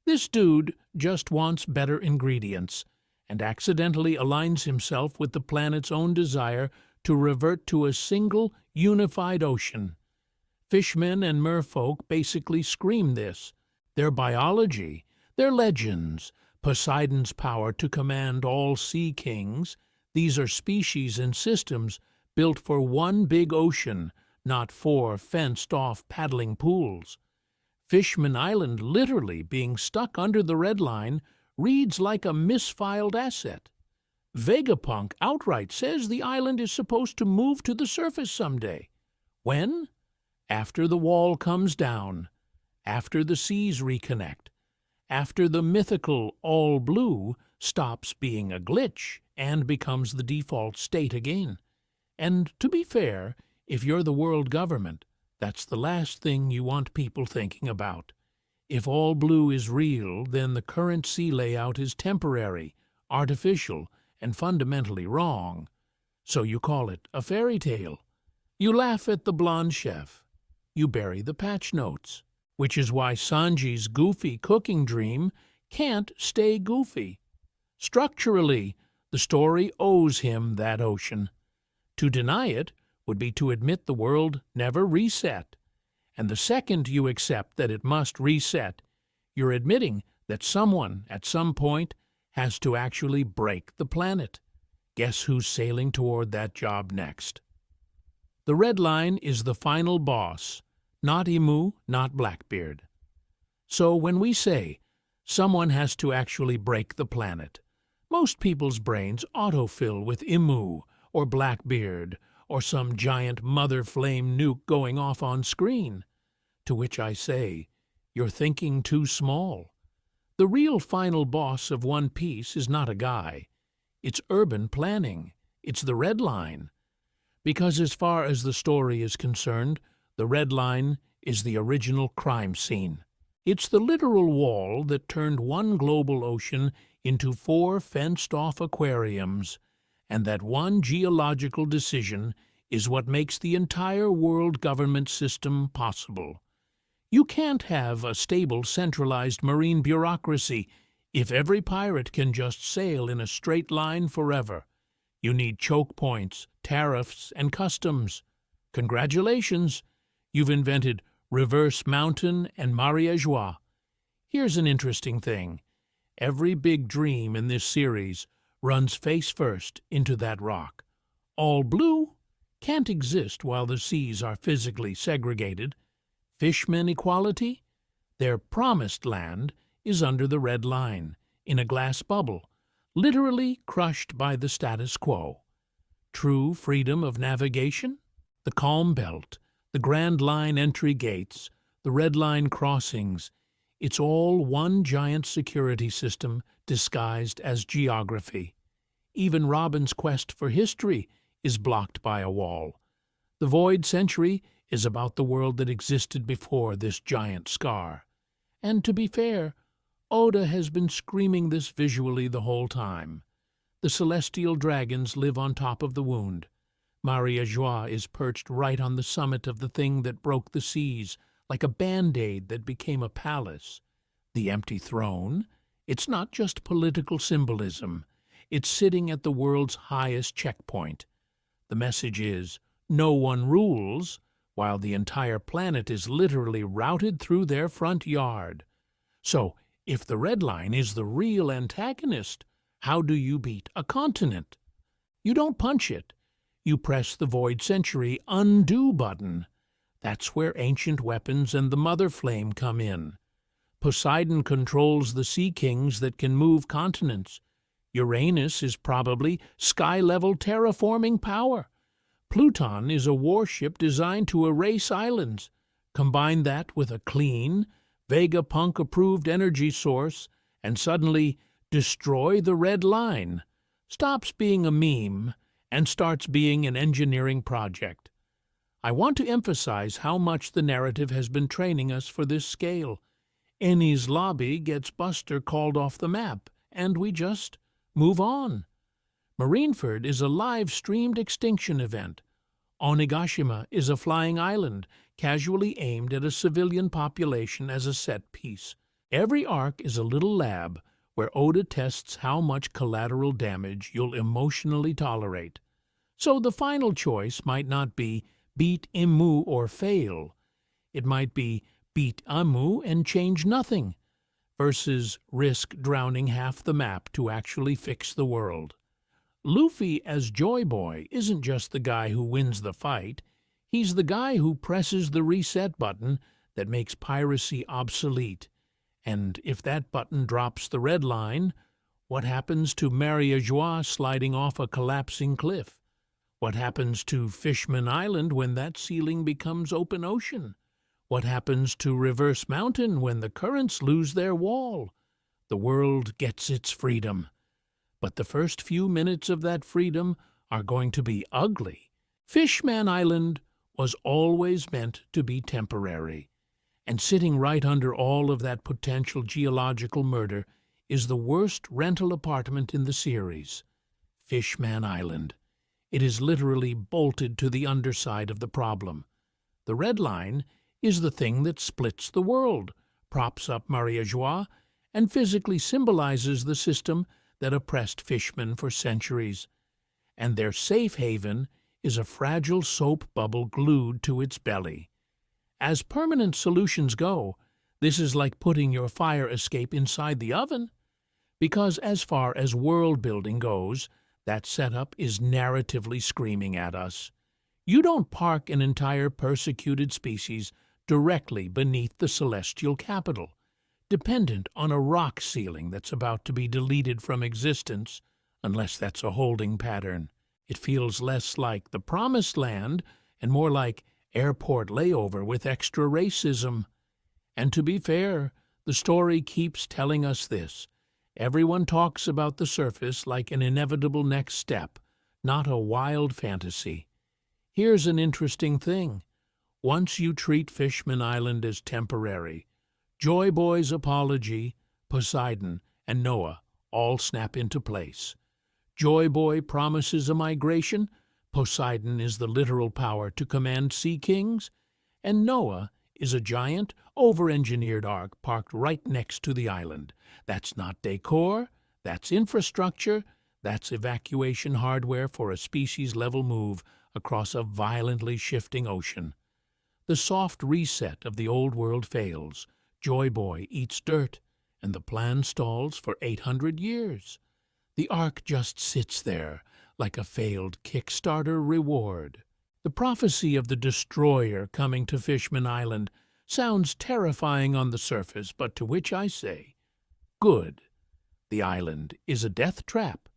This dude just wants better ingredients and accidentally aligns himself with the planet's own desire to revert to a single, unified ocean. Fishmen and merfolk basically scream this. Their biology, their legends, Poseidon's power to command all sea kings, these are species and systems built for one big ocean, not 4 fenced-off paddling pools. Fishman Island literally being stuck under the red line reads like a misfiled asset. Vegapunk outright says the island is supposed to move to the surface someday. When? After the wall comes down, after the seas reconnect, after the mythical all-blue stops being a glitch and becomes the default state again. And to be fair, if you're the world government, that's the last thing you want people thinking about. If all blue is real, then the current sea layout is temporary, artificial, and fundamentally wrong. So you call it a fairy tale. You laugh at the blonde chef. You bury the patch notes, which is why Sanji's goofy cooking dream can't stay goofy. Structurally, the story owes him that ocean. To deny it would be to admit the world never reset. And the second you accept that it must reset, you're admitting that someone, at some point, has to actually break the planet. Guess who's sailing toward that job next? The red line is the final boss, not Emu, not Blackbeard. So when we say someone has to actually break the planet, most people's brains autofill with Emu or Blackbeard or some giant mother flame nuke going off on screen. To which I say, you're thinking too small. The real final boss of One Piece is not a guy. It's urban planning. It's the Red Line. Because as far as the story is concerned, the Red Line is the original crime scene. It's the literal wall that turned one global ocean into 4 fenced-off aquariums, and that one geological decision is what makes the entire world government system possible. You can't have a stable, centralized marine bureaucracy if every pirate can just sail in a straight line forever. You need choke points, tariffs, and customs. Congratulations, You've invented reverse mountain and marée joie. Here's an interesting thing. Every big dream in this series runs face first into that rock. All blue can't exist while the seas are physically segregated. Fishmen equality? Their promised land is under the red line, in a glass bubble, literally crushed by the status quo. True freedom of navigation? The calm belt, the Grand Line entry gates, the red line crossings, it's all one giant security system disguised as geography. Even Robin's quest for history is blocked by a wall. The Void Century is about the world that existed before this giant scar. And to be fair, Oda has been screaming this visually the whole time. The celestial dragons live on top of the wound. Marée Joie is perched right on the summit of the thing that broke the seas, like a band-aid that became a palace. The empty throne? It's not just political symbolism. It's sitting at the world's highest checkpoint. The message is, no one rules, while the entire planet is literally routed through their front yard. So, if the Red Line is the real antagonist, how do you beat a continent? You don't punch it. You press the Void Century undo button. That's where ancient weapons and the Mother Flame come in. Poseidon controls the sea kings that can move continents. Uranus is probably sky-level terraforming power. Pluton is a warship designed to erase islands. Combine that with a clean, Vegapunk-approved energy source, and suddenly destroy the Red Line. Stops being a meme and starts being an engineering project. I want to emphasize how much the narrative has been training us for this scale. Enies Lobby gets Buster called off the map, and we just move on. Marineford is a live-streamed extinction event. Onigashima is a flying island, casually aimed at a civilian population as a set piece. Every arc is a little lab where Oda tests how much collateral damage you'll emotionally tolerate. So the final choice might not be beat Immu or fail. It might be beat Immu and change nothing, versus risk drowning half the map to actually fix the world. Luffy as Joy Boy isn't just the guy who wins the fight. He's the guy who presses the reset button that makes piracy obsolete. And if that button drops the Red Line, what happens to Marée Joie sliding off a collapsing cliff? What happens to Fishman Island when that ceiling becomes open ocean? What happens to Reverse Mountain when the currents lose their wall? The world gets its freedom. But the first few minutes of that freedom are going to be ugly. Fishman Island was always meant to be temporary. And sitting right under all of that potential geological murder is the worst rental apartment in the series, Fishman Island. It is literally bolted to the underside of the problem. The Red Line is the thing that splits the world, props up Marée Joie, and physically symbolizes the system that oppressed fishmen for centuries. And their safe haven is a fragile soap bubble glued to its belly. As permanent solutions go, this is like putting your fire escape inside the oven. Because as far as world building goes, that setup is narratively screaming at us. You don't park an entire persecuted species directly beneath the celestial capital, dependent on a rock ceiling that's about to be deleted from existence, unless that's a holding pattern. It feels less like the Promised Land and more like airport layover with extra racism. And to be fair, the story keeps telling us this. Everyone talks about the surface like an inevitable next step, not a wild fantasy. Here's an interesting thing. Once you treat Fishman Island as temporary, Joy Boy's apology, Poseidon, and Noah all snap into place. Joy Boy promises a migration, Poseidon is the literal power to command sea kings, and Noah is a giant, over-engineered ark parked right next to the island. That's not decor, that's infrastructure, that's evacuation hardware for a species-level move across a violently shifting ocean. The soft reset of the old world fails. Joy Boy eats dirt, and the plan stalls for 800 years. The Ark just sits there, like a failed Kickstarter reward. The prophecy of the destroyer coming to Fishman Island sounds terrifying on the surface, but to which I say, good. The island is a death trap.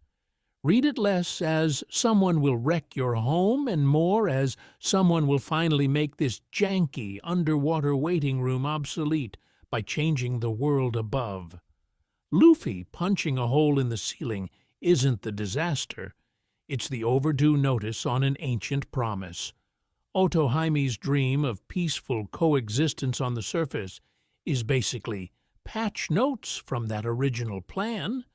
Read it less as someone will wreck your home and more as someone will finally make this janky underwater waiting room obsolete by changing the world above. Luffy punching a hole in the ceiling isn't the disaster. It's the overdue notice on an ancient promise. Otohimi's dream of peaceful coexistence on the surface is basically patch notes from that original plan.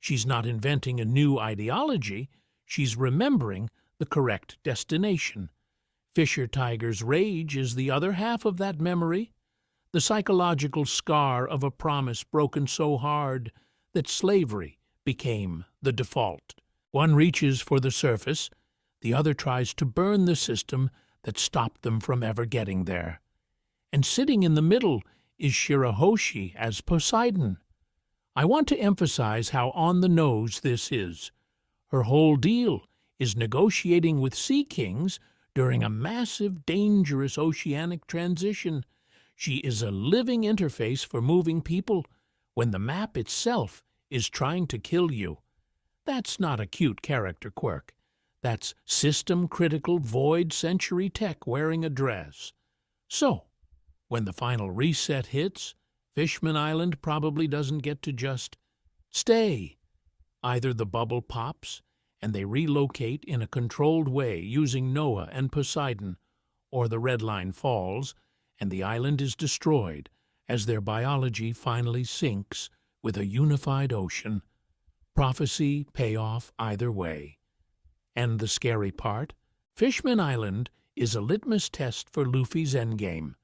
She's not inventing a new ideology, she's remembering the correct destination. Fisher Tiger's rage is the other half of that memory, the psychological scar of a promise broken so hard that slavery became the default. One reaches for the surface, the other tries to burn the system that stopped them from ever getting there. And sitting in the middle is Shirahoshi as Poseidon. I want to emphasize how on the nose this is. Her whole deal is negotiating with sea kings during a massive, dangerous oceanic transition. She is a living interface for moving people when the map itself is trying to kill you. That's not a cute character quirk. That's system-critical void-century tech wearing a dress. So, when the final reset hits, Fishman Island probably doesn't get to just stay. Either the bubble pops and they relocate in a controlled way using Noah and Poseidon, or the red line falls and the island is destroyed as their biology finally sinks with a unified ocean. Prophecy, payoff either way. And the scary part? Fishman Island is a litmus test for Luffy's endgame.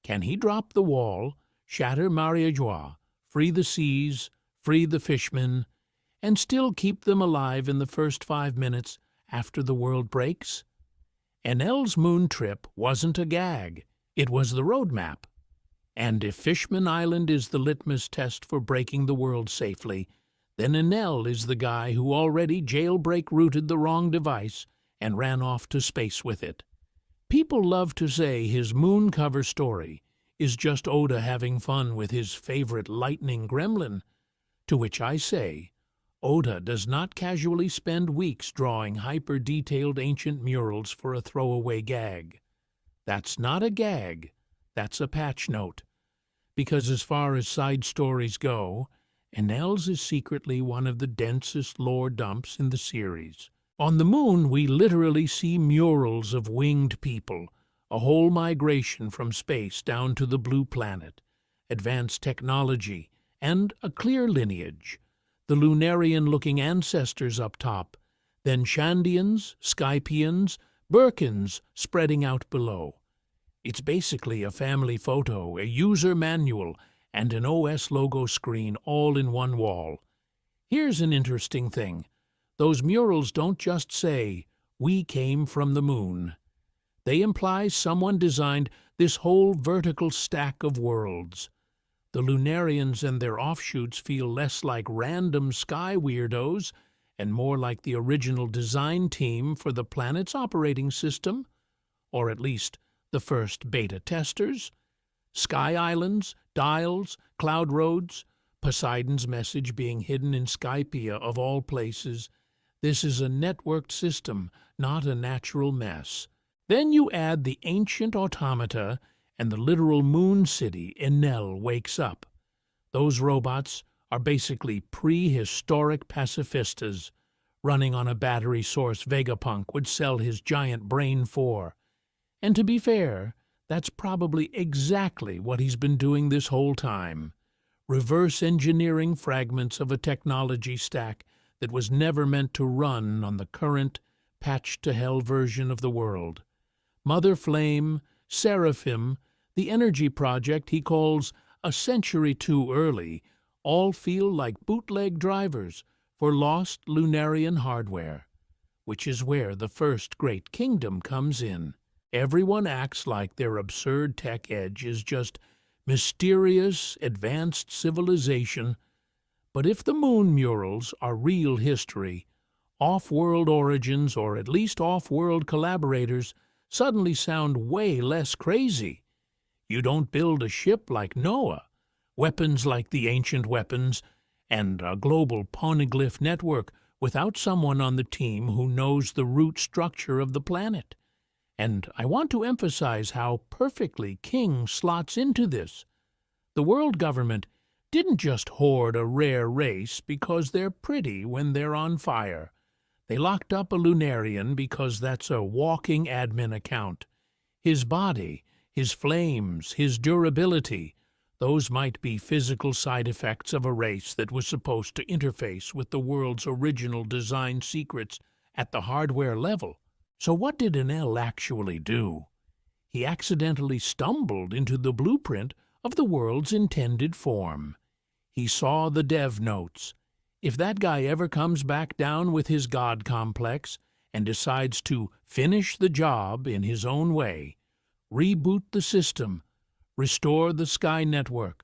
Can he drop the wall, shatter Mariajois, free the seas, free the fishmen, and still keep them alive in the first 5 minutes after the world breaks? Enel's moon trip wasn't a gag. It was the roadmap. And if Fishman Island is the litmus test for breaking the world safely, then Enel is the guy who already jailbreak-rooted the wrong device and ran off to space with it. People love to say his moon cover story is just Oda having fun with his favorite lightning gremlin, to which I say, Oda does not casually spend weeks drawing hyper-detailed ancient murals for a throwaway gag. That's not a gag, that's a patch note. Because as far as side stories go, Enel's is secretly one of the densest lore dumps in the series. On the moon, we literally see murals of winged people, a whole migration from space down to the blue planet, advanced technology, and a clear lineage. The Lunarian-looking ancestors up top, then Shandians, Skypians, Birkins spreading out below. It's basically a family photo, a user manual, and an OS logo screen all in one wall. Here's an interesting thing. Those murals don't just say, "We came from the moon." They imply someone designed this whole vertical stack of worlds. The Lunarians and their offshoots feel less like random sky weirdos and more like the original design team for the planet's operating system, or at least the first beta testers. Sky islands, dials, cloud roads, Poseidon's message being hidden in Skypiea of all places. This is a networked system, not a natural mess. Then you add the ancient automata and the literal moon city Enel wakes up. Those robots are basically prehistoric pacifistas, running on a battery source Vegapunk would sell his giant brain for. And to be fair, that's probably exactly what he's been doing this whole time. Reverse engineering fragments of a technology stack that was never meant to run on the current, patched-to-hell version of the world. Mother Flame, Seraphim, the energy project he calls a century too early, all feel like bootleg drivers for lost Lunarian hardware, which is where the first great kingdom comes in. Everyone acts like their absurd tech edge is just mysterious, advanced civilization. But if the moon murals are real history, off-world origins, or at least off-world collaborators, suddenly sound way less crazy. You don't build a ship like Noah, weapons like the ancient weapons, and a global poneglyph network without someone on the team who knows the root structure of the planet. And I want to emphasize how perfectly King slots into this. The world government didn't just hoard a rare race because they're pretty when they're on fire. They locked up a Lunarian because that's a walking admin account. His body, his flames, his durability, those might be physical side effects of a race that was supposed to interface with the world's original design secrets at the hardware level. So what did Enel actually do? He accidentally stumbled into the blueprint of the world's intended form. He saw the dev notes. If that guy ever comes back down with his god complex and decides to finish the job in his own way, reboot the system, restore the Sky Network,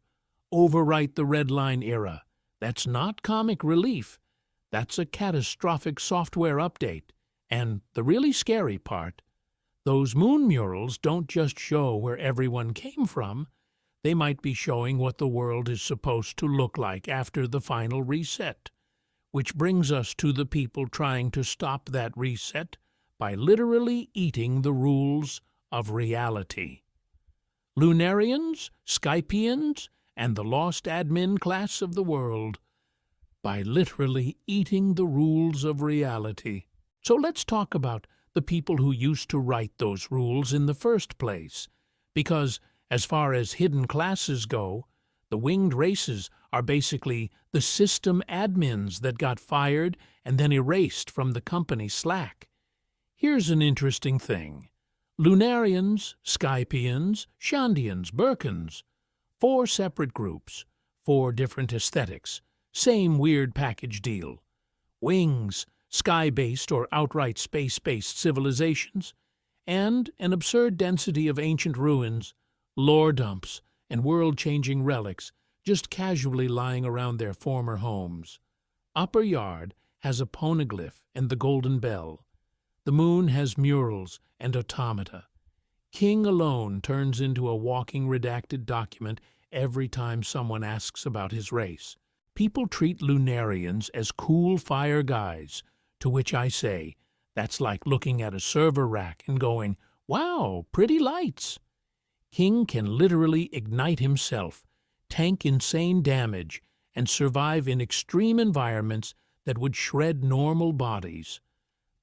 overwrite the Red Line era, that's not comic relief. That's a catastrophic software update. And the really scary part, those moon murals don't just show where everyone came from. They might be showing what the world is supposed to look like after the final reset. Which brings us to the people trying to stop that reset by literally eating the rules of reality. Lunarians, Skypians, and the lost admin class of the world, by literally eating the rules of reality. So let's talk about the people who used to write those rules in the first place, because as far as hidden classes go, the winged races are basically the system admins that got fired and then erased from the company Slack. Here's an interesting thing. Lunarians, Skypians, Shandians, Birkins. 4 separate groups, 4 different aesthetics, same weird package deal. Wings, sky-based or outright space-based civilizations, and an absurd density of ancient ruins, lore dumps, and world-changing relics just casually lying around their former homes. Upper Yard has a poneglyph and the Golden Bell. The moon has murals and automata. King alone turns into a walking redacted document every time someone asks about his race. People treat Lunarians as cool fire guys, to which I say, that's like looking at a server rack and going, wow, pretty lights. King can literally ignite himself, tank insane damage, and survive in extreme environments that would shred normal bodies.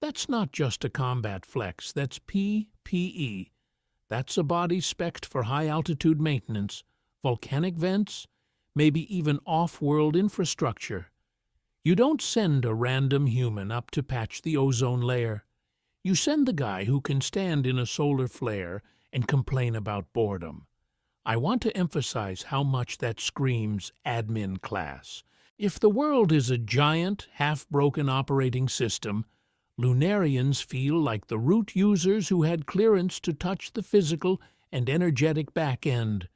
That's not just a combat flex, that's PPE. That's a body spec'd for high-altitude maintenance, volcanic vents, maybe even off-world infrastructure. You don't send a random human up to patch the ozone layer. You send the guy who can stand in a solar flare and complain about boredom. I want to emphasize how much that screams admin class. If the world is a giant, half-broken operating system, Lunarians feel like the root users who had clearance to touch the physical and energetic back end.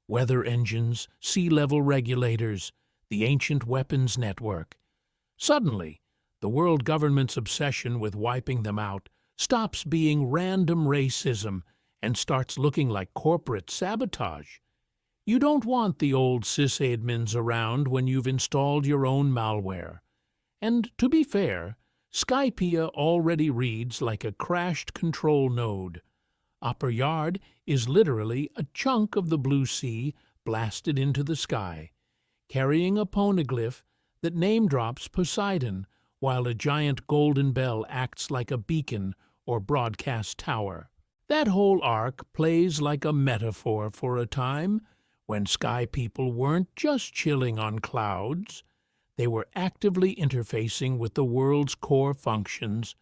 Weather engines, sea-level regulators, the ancient weapons network. Suddenly, the world government's obsession with wiping them out stops being random racism and starts looking like corporate sabotage. You don't want the old sysadmins around when you've installed your own malware. And to be fair, Skypia already reads like a crashed control node. Upper Yard is literally a chunk of the blue sea blasted into the sky, carrying a poneglyph that name-drops Poseidon, while a giant golden bell acts like a beacon or broadcast tower. That whole arc plays like a metaphor for a time when sky people weren't just chilling on clouds. They were actively interfacing with the world's core functions,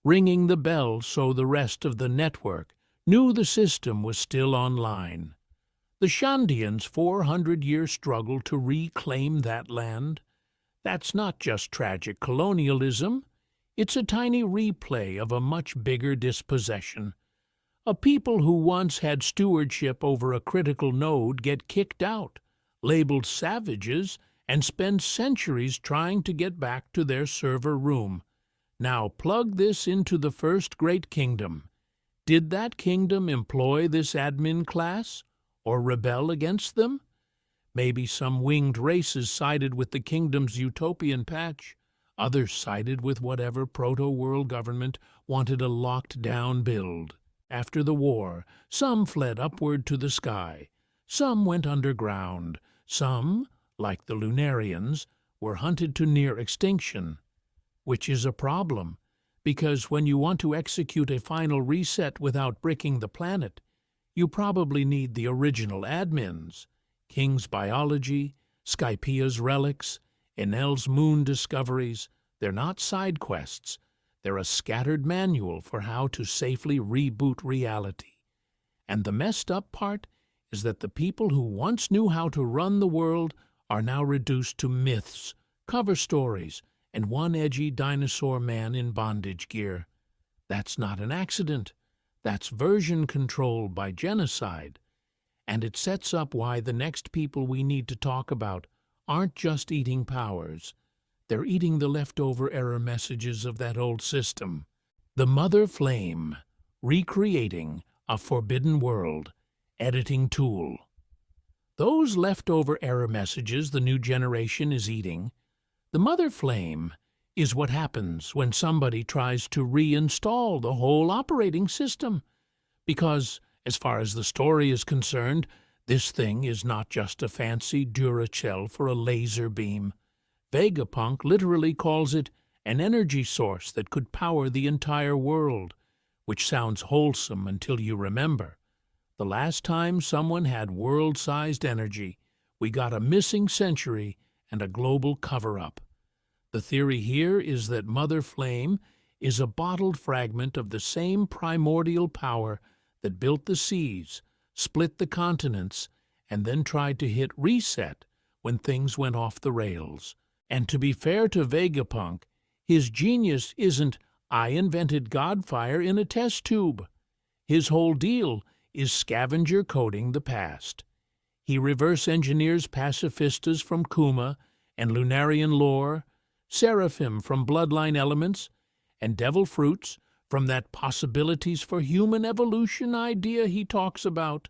ringing the bell so the rest of the network knew the system was still online. The Shandians' 400-year struggle to reclaim that land, that's not just tragic colonialism, it's a tiny replay of a much bigger dispossession. A people who once had stewardship over a critical node get kicked out, labeled savages, and spend centuries trying to get back to their server room. Now plug this into the first great kingdom. Did that kingdom employ this admin class, or rebel against them? Maybe some winged races sided with the kingdom's utopian patch. Others sided with whatever proto-world government wanted a locked-down build. After the war, some fled upward to the sky. Some went underground. Some, like the Lunarians, were hunted to near extinction. Which is a problem, because when you want to execute a final reset without bricking the planet, you probably need the original admins. King's biology, Skypia's relics, Enel's moon discoveries. They're not side quests. They're a scattered manual for how to safely reboot reality. And the messed up part is that the people who once knew how to run the world are now reduced to myths, cover stories, and one edgy dinosaur man in bondage gear. That's not an accident. That's version control by genocide. And it sets up why the next people we need to talk about aren't just eating powers. They're eating the leftover error messages of that old system. The Mother Flame, recreating a forbidden world, editing tool. Those leftover error messages the new generation is eating, the Mother Flame is what happens when somebody tries to reinstall the whole operating system. Because, as far as the story is concerned, this thing is not just a fancy Duracell for a laser beam. Vegapunk literally calls it an energy source that could power the entire world, which sounds wholesome until you remember. The last time someone had world-sized energy, we got a missing century and a global cover-up. The theory here is that Mother Flame is a bottled fragment of the same primordial power that built the seas, split the continents, and then tried to hit reset when things went off the rails. And to be fair to Vegapunk, his genius isn't, "I invented Godfire in a test tube." His whole deal is scavenger coding the past. He reverse engineers pacifistas from Kuma and Lunarian lore, seraphim from bloodline elements, and devil fruits from that possibilities for human evolution idea he talks about.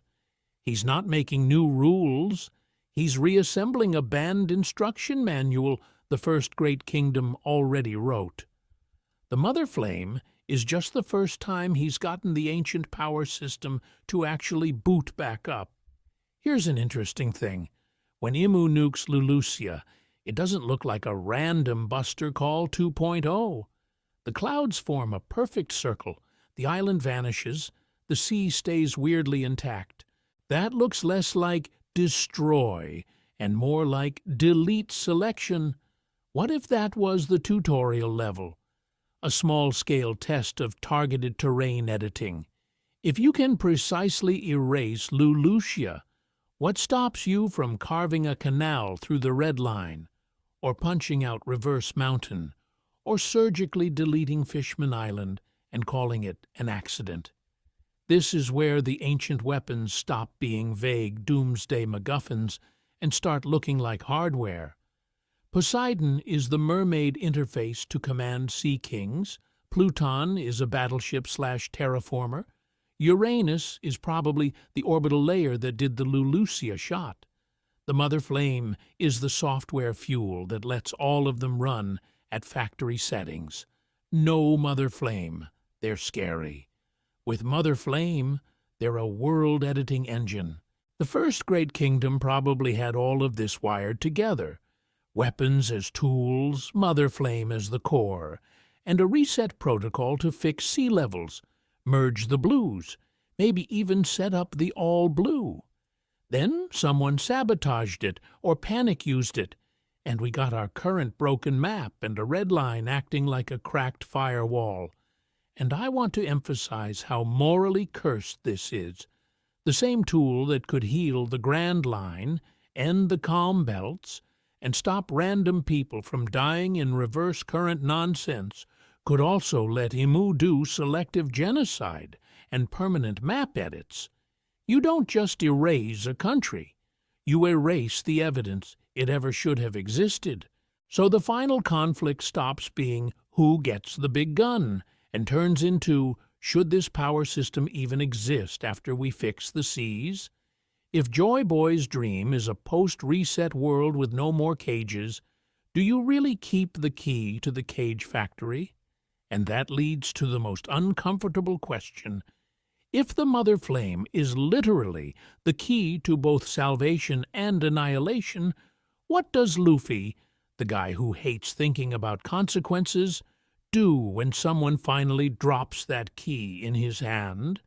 He's not making new rules. He's reassembling a banned instruction manual the first great kingdom already wrote. The Mother Flame is just the first time he's gotten the ancient power system to actually boot back up. Here's an interesting thing. When Imu nukes Lulusia, it doesn't look like a random Buster Call 2.0. The clouds form a perfect circle, the island vanishes, the sea stays weirdly intact. That looks less like destroy and more like delete selection. What if that was the tutorial level? A small-scale test of targeted terrain editing. If you can precisely erase Lulusia, what stops you from carving a canal through the red line, or punching out Reverse Mountain, or surgically deleting Fishman Island and calling it an accident? This is where the ancient weapons stop being vague doomsday MacGuffins and start looking like hardware. Poseidon is the mermaid interface to command sea kings. Pluton is a battleship/terraformer. Uranus is probably the orbital layer that did the Lulusia shot. The Mother Flame is the software fuel that lets all of them run at factory settings. No Mother Flame. They're scary. With Mother Flame, they're a world-editing engine. The first great kingdom probably had all of this wired together. Weapons as tools, Mother Flame as the core, and a reset protocol to fix sea levels, merge the blues, maybe even set up the all-blue. Then someone sabotaged it or panic-used it, and we got our current broken map and a red line acting like a cracked firewall. And I want to emphasize how morally cursed this is. The same tool that could heal the Grand Line, end the calm belts, and stop random people from dying in reverse current nonsense could also let Imu do selective genocide and permanent map edits, you don't just erase a country. You erase the evidence it ever should have existed. So the final conflict stops being who gets the big gun and turns into should this power system even exist after we fix the seas? If Joy Boy's dream is a post-reset world with no more cages, do you really keep the key to the cage factory? And that leads to the most uncomfortable question. If the Mother Flame is literally the key to both salvation and annihilation, what does Luffy, the guy who hates thinking about consequences, do when someone finally drops that key in his hand?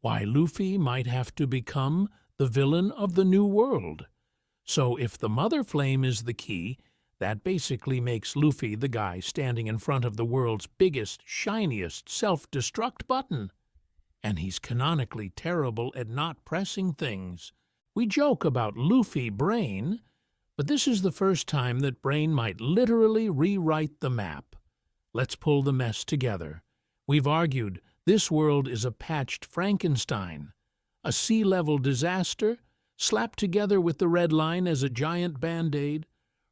Why, Luffy might have to become the villain of the New World. So if the Mother Flame is the key, that basically makes Luffy the guy standing in front of the world's biggest, shiniest self-destruct button. And he's canonically terrible at not pressing things. We joke about Luffy Brain, but this is the first time that Brain might literally rewrite the map. Let's pull the mess together. We've argued this world is a patched Frankenstein, a sea-level disaster slapped together with the Red Line as a giant Band-Aid,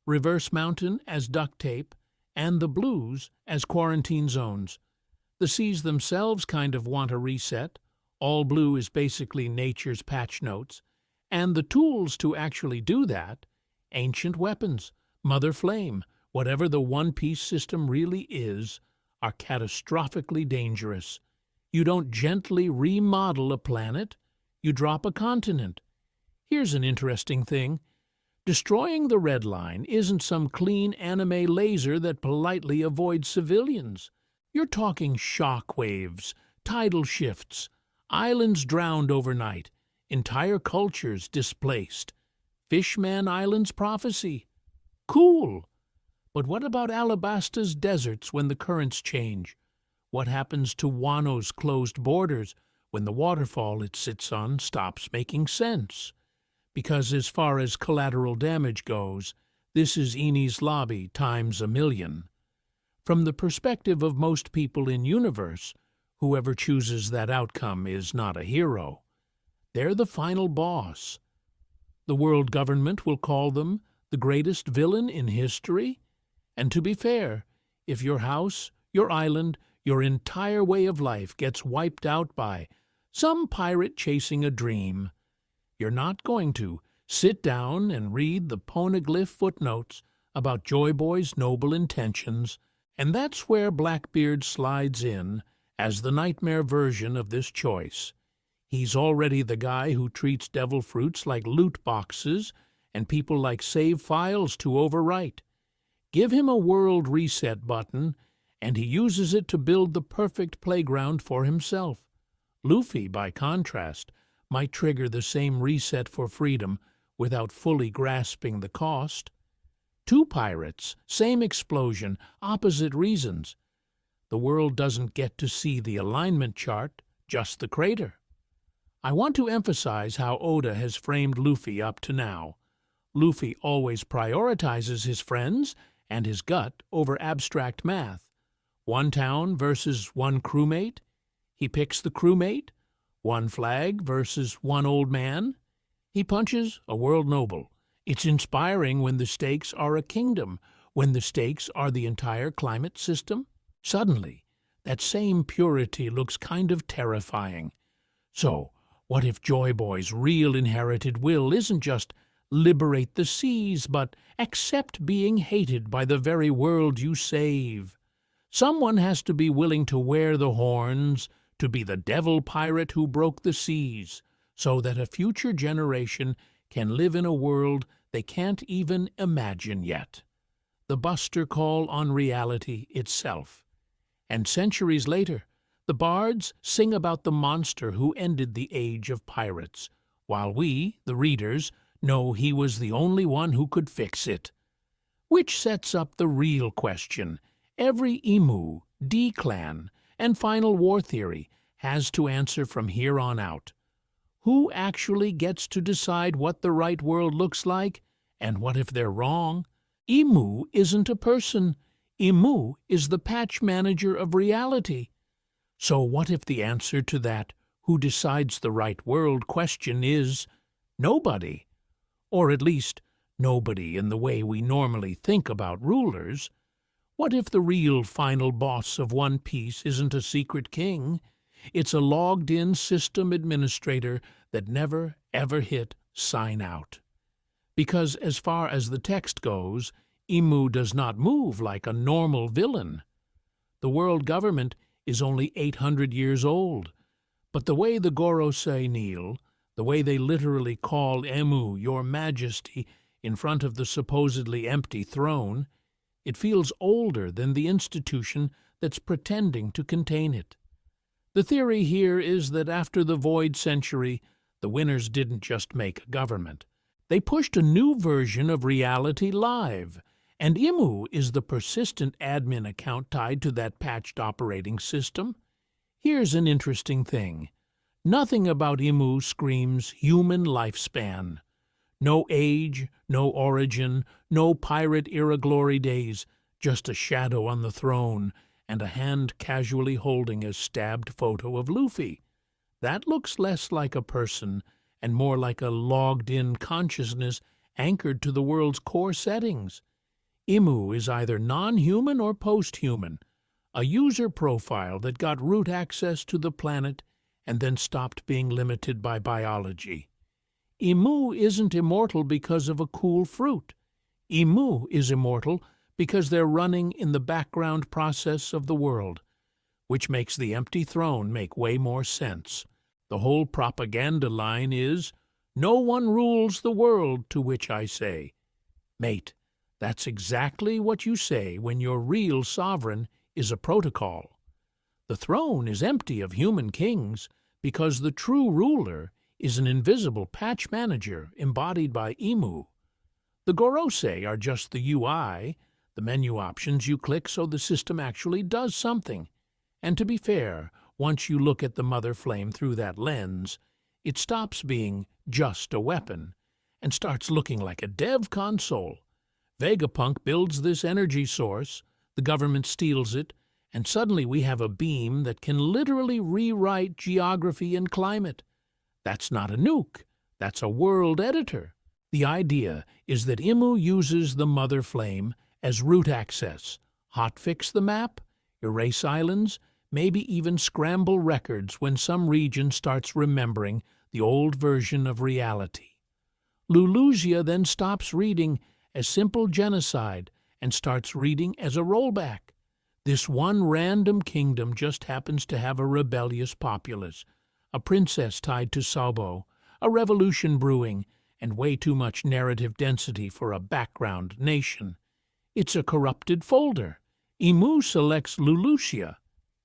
Reverse Mountain as duct tape, and the Blues as quarantine zones. The seas themselves kind of want a reset. All blue is basically nature's patch notes. And the tools to actually do that, ancient weapons, Mother Flame, whatever the one-piece system really is, are catastrophically dangerous. You don't gently remodel a planet, you drop a continent. Here's an interesting thing. Destroying the Red Line isn't some clean anime laser that politely avoids civilians. You're talking shock waves, tidal shifts, islands drowned overnight, entire cultures displaced. Fishman Island's prophecy. Cool. But what about Alabasta's deserts when the currents change? What happens to Wano's closed borders when the waterfall it sits on stops making sense? Because as far as collateral damage goes, this is Enies Lobby times a million. From the perspective of most people in universe, whoever chooses that outcome is not a hero. They're the final boss. The world government will call them the greatest villain in history. And to be fair, if your house, your island, your entire way of life gets wiped out by some pirate chasing a dream, you're not going to sit down and read the poneglyph footnotes about Joy Boy's noble intentions, and that's where Blackbeard slides in as the nightmare version of this choice. He's already the guy who treats devil fruits like loot boxes and people like save files to overwrite. Give him a world reset button, and he uses it to build the perfect playground for himself. Luffy, by contrast, might trigger the same reset for freedom without fully grasping the cost. Two pirates, same explosion, opposite reasons. The world doesn't get to see the alignment chart, just the crater. I want to emphasize how Oda has framed Luffy up to now. Luffy always prioritizes his friends and his gut over abstract math. One town versus one crewmate. He picks the crewmate. One flag versus one old man. He punches a world noble. It's inspiring when the stakes are a kingdom, when the stakes are the entire climate system. Suddenly, that same purity looks kind of terrifying. So, what if Joy Boy's real inherited will isn't just liberate the seas, but accept being hated by the very world you save? Someone has to be willing to wear the horns, to be the devil pirate who broke the seas, so that a future generation can live in a world they can't even imagine yet. The Buster call on reality itself. And centuries later, the bards sing about the monster who ended the age of pirates, while we, the readers, know he was the only one who could fix it. Which sets up the real question every Emu, D-Clan, and Final War Theory has to answer from here on out. Who actually gets to decide what the right world looks like, and what if they're wrong? Emu isn't a person. Emu is the patch manager of reality. So what if the answer to that "who decides the right world" question is nobody? Or at least, nobody in the way we normally think about rulers. What if the real final boss of One Piece isn't a secret king? It's a logged-in system administrator that never, ever hit sign out. Because as far as the text goes, Imu does not move like a normal villain. The world government is only 800 years old, but the way the Gorosei kneel, the way they literally call Emu "Your Majesty" in front of the supposedly empty throne, it feels older than the institution that's pretending to contain it. The theory here is that after the Void Century, the winners didn't just make a government. They pushed a new version of reality live, and Imu is the persistent admin account tied to that patched operating system. Here's an interesting thing. Nothing about Imu screams human lifespan. No age, no origin, no pirate-era glory days, just a shadow on the throne and a hand casually holding a stabbed photo of Luffy. That looks less like a person and more like a logged-in consciousness anchored to the world's core settings. Imu is either non-human or post-human, a user profile that got root access to the planet and then stopped being limited by biology. Imu isn't immortal because of a cool fruit. Imu is immortal because they're running in the background process of the world, which makes the empty throne make way more sense. The whole propaganda line is, "No one rules the world," to which I say, mate, that's exactly what you say when your real sovereign is a protocol. The throne is empty of human kings because the true ruler is an invisible patch manager embodied by Imu. The Gorosei are just the UI, the menu options you click so the system actually does something. And to be fair, once you look at the Mother Flame through that lens, it stops being just a weapon and starts looking like a dev console. Vegapunk builds this energy source, the government steals it, and suddenly we have a beam that can literally rewrite geography and climate. That's not a nuke, that's a world editor. The idea is that Imu uses the Mother Flame as root access, hotfix the map, erase islands, maybe even scramble records when some region starts remembering the old version of reality. Lulusia then stops reading as simple genocide and starts reading as a rollback. This one random kingdom just happens to have a rebellious populace, a princess tied to Sabo, a revolution brewing, and way too much narrative density for a background nation. It's a corrupted folder. Imu selects Lulusia,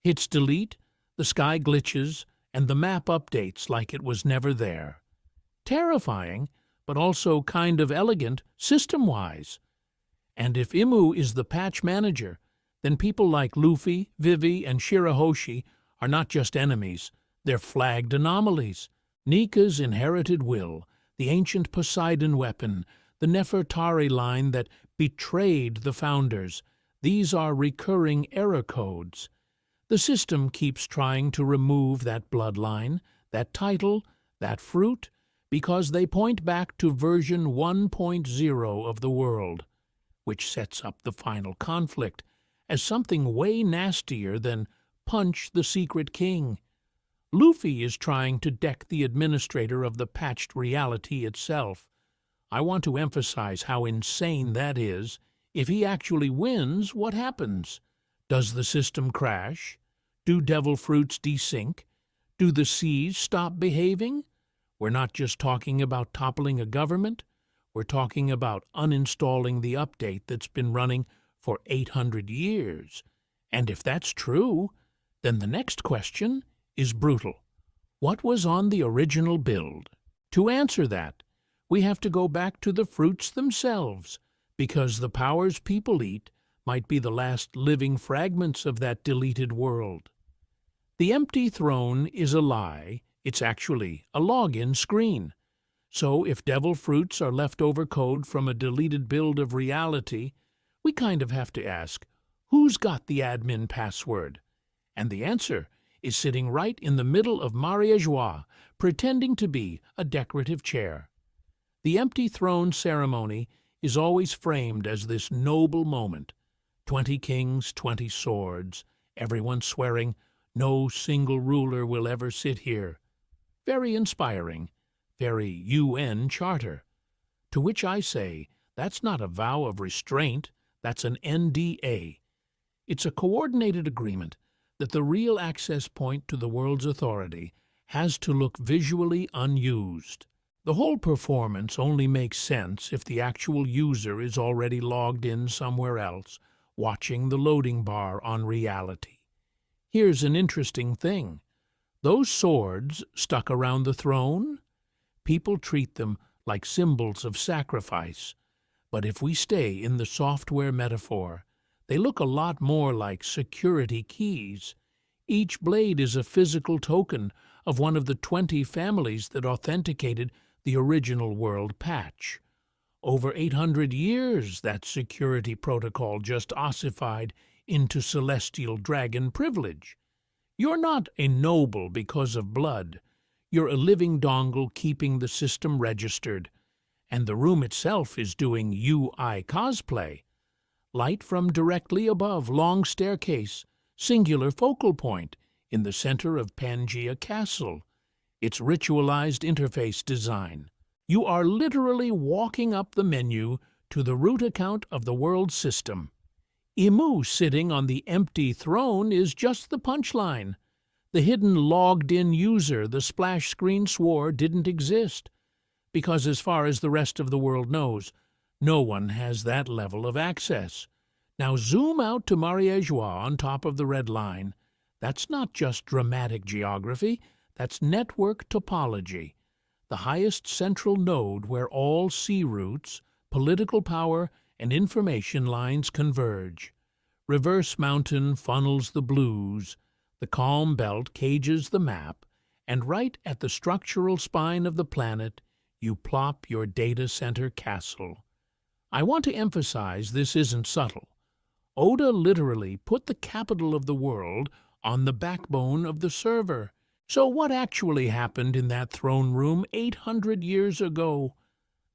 hits delete, the sky glitches, and the map updates like it was never there. Terrifying, but also kind of elegant system-wise. And if Imu is the patch manager, then people like Luffy, Vivi, and Shirahoshi are not just enemies, they're flagged anomalies. Nika's inherited will, the ancient Poseidon weapon, the Nefertari line that betrayed the founders, these are recurring error codes. The system keeps trying to remove that bloodline, that title, that fruit, because they point back to version 1.0 of the world, which sets up the final conflict as something way nastier than punch the secret king. Luffy is trying to deck the administrator of the patched reality itself. I want to emphasize how insane that is. If he actually wins, what happens? Does the system crash? Do devil fruits desync? Do the seas stop behaving? We're not just talking about toppling a government. We're talking about uninstalling the update that's been running for 800 years. And if that's true, then the next question is brutal. What was on the original build? To answer that, we have to go back to the fruits themselves, because the powers people eat might be the last living fragments of that deleted world. The empty throne is a lie. It's actually a login screen. So if devil fruits are leftover code from a deleted build of reality, we kind of have to ask, who's got the admin password? And the answer is sitting right in the middle of Maria Joie, pretending to be a decorative chair. The empty throne ceremony is always framed as this noble moment. 20 kings, 20 swords, everyone swearing, no single ruler will ever sit here. Very inspiring, very UN charter. To which I say, that's not a vow of restraint, that's an NDA. It's a coordinated agreement that the real access point to the world's authority has to look visually unused. The whole performance only makes sense if the actual user is already logged in somewhere else, watching the loading bar on reality. Here's an interesting thing. Those swords stuck around the throne? People treat them like symbols of sacrifice. But if we stay in the software metaphor, they look a lot more like security keys. Each blade is a physical token of one of the 20 families that authenticated the original world patch. Over 800 years, that security protocol just ossified into celestial dragon privilege. You're not a noble because of blood. You're a living dongle keeping the system registered. And the room itself is doing UI cosplay. Light from directly above, long staircase, singular focal point in the center of Pangea Castle. Its ritualized interface design. You are literally walking up the menu to the root account of the world system. Imu sitting on the empty throne is just the punchline. The hidden logged-in user the splash screen swore didn't exist. Because as far as the rest of the world knows, no one has that level of access. Now zoom out to Maria Joie on top of the red line. That's not just dramatic geography, that's network topology. The highest central node where all sea routes, political power, and information lines converge. Reverse Mountain funnels the blues, the calm belt cages the map, and right at the structural spine of the planet, you plop your data center castle. I want to emphasize this isn't subtle. Oda literally put the capital of the world on the backbone of the server. So what actually happened in that throne room 800 years ago?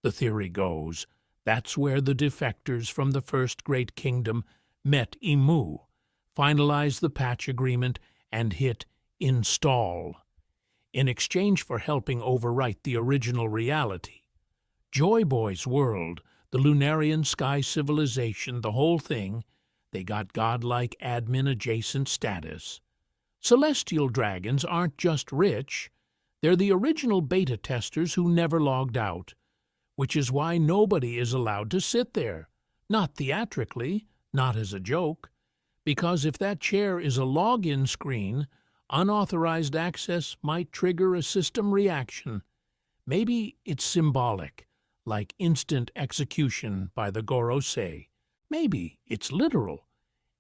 The theory goes, that's where the defectors from the First Great Kingdom met Imu, finalized the patch agreement, and hit install. In exchange for helping overwrite the original reality. Joy Boy's world, the Lunarian sky civilization, the whole thing, they got godlike admin-adjacent status. Celestial dragons aren't just rich, they're the original beta testers who never logged out, which is why nobody is allowed to sit there, not theatrically, not as a joke, because if that chair is a login screen, unauthorized access might trigger a system reaction. Maybe it's symbolic, like instant execution by the Gorosei. Maybe it's literal,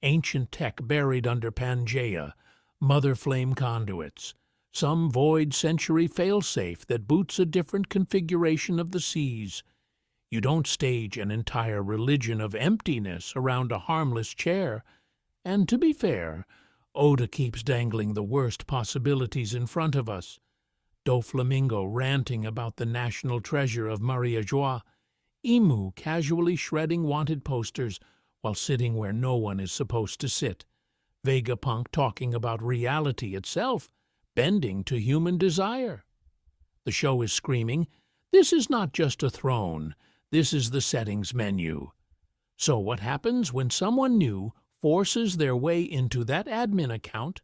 ancient tech buried under Pangea, mother flame conduits, some void century failsafe that boots a different configuration of the seas. You don't stage an entire religion of emptiness around a harmless chair. And to be fair, Oda keeps dangling the worst possibilities in front of us. Doflamingo ranting about the national treasure of Maria Joie, Imu casually shredding wanted posters while sitting where no one is supposed to sit, Vegapunk talking about reality itself, bending to human desire. The show is screaming, this is not just a throne, this is the settings menu. So what happens when someone new forces their way into that admin account?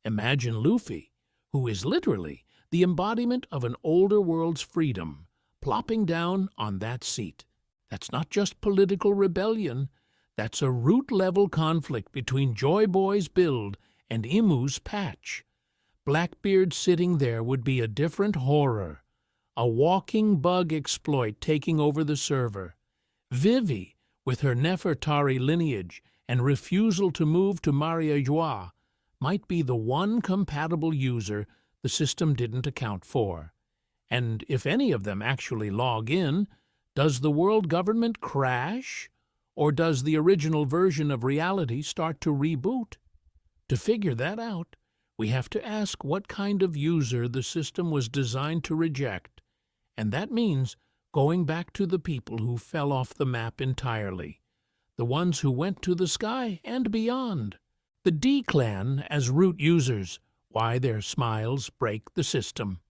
Imagine Luffy, who is literally the embodiment of an older world's freedom, plopping down on that seat. That's not just political rebellion. That's a root-level conflict between Joy Boy's build and Imu's patch. Blackbeard sitting there would be a different horror. A walking bug exploit taking over the server. Vivi, with her Nefertari lineage and refusal to move to Maria Joie, might be the one compatible user the system didn't account for. And if any of them actually log in, does the world government crash? Or does the original version of reality start to reboot? To figure that out, We have to ask what kind of user the system was designed to reject, and that means going back to the people who fell off the map entirely, the ones who went to the sky and beyond. The D clan as root users, why their smiles break the system.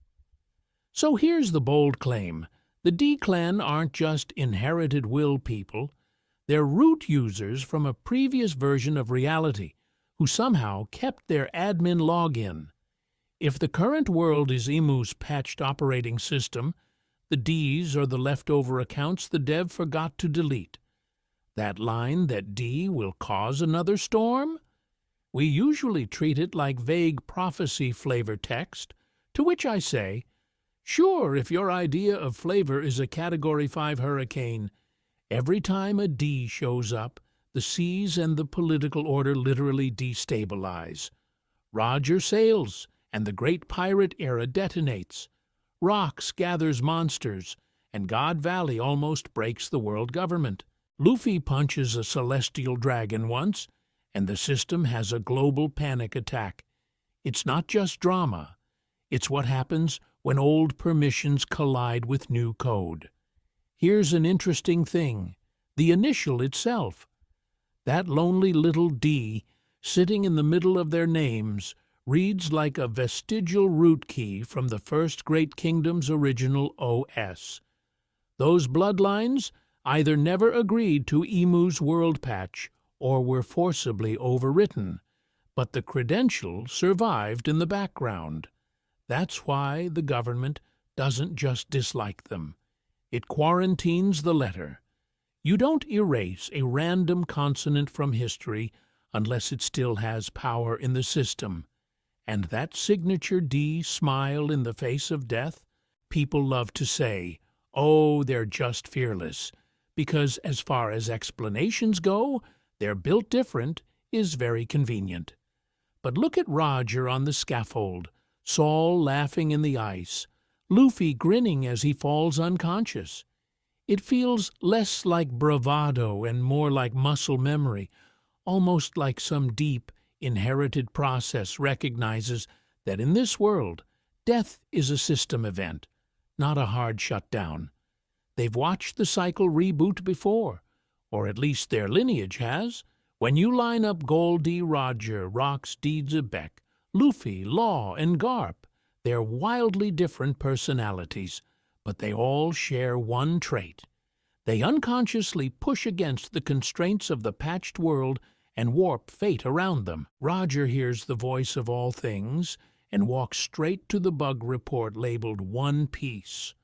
So here's the bold claim. The D clan aren't just inherited will people, they're root users from a previous version of reality who somehow kept their admin login. If the current world is Emu's patched operating system, the Ds are the leftover accounts the dev forgot to delete. That line that D will cause another storm? We usually treat it like vague prophecy flavor text, to which I say, sure, if your idea of flavor is a Category 5 hurricane, every time a D shows up, the seas and the political order literally destabilize. Roger sails, and the Great Pirate Era detonates. Rocks gathers monsters, and God Valley almost breaks the world government. Luffy punches a celestial dragon once, and the system has a global panic attack. It's not just drama. It's what happens when old permissions collide with new code. Here's an interesting thing. The initial itself. That lonely little D, sitting in the middle of their names, reads like a vestigial root key from the First Great Kingdom's original OS. Those bloodlines either never agreed to Emu's world patch or were forcibly overwritten, but the credential survived in the background. That's why the government doesn't just dislike them. It quarantines the letter. You don't erase a random consonant from history unless it still has power in the system. And that signature D smile in the face of death, people love to say, oh, they're just fearless, because as far as explanations go, they're built different is very convenient. But look at Roger on the scaffold, Saul laughing in the ice, Luffy grinning as he falls unconscious. It feels less like bravado and more like muscle memory, almost like some deep, inherited process recognizes that in this world, death is a system event, not a hard shutdown. They've watched the cycle reboot before, or at least their lineage has. When you line up Goldie, Roger, Rox, D. Zebek, Luffy, Law, and Garp, they're wildly different personalities, but they all share one trait. They unconsciously push against the constraints of the patched world and warp fate around them. Roger hears the voice of all things and walks straight to the bug report labeled One Piece.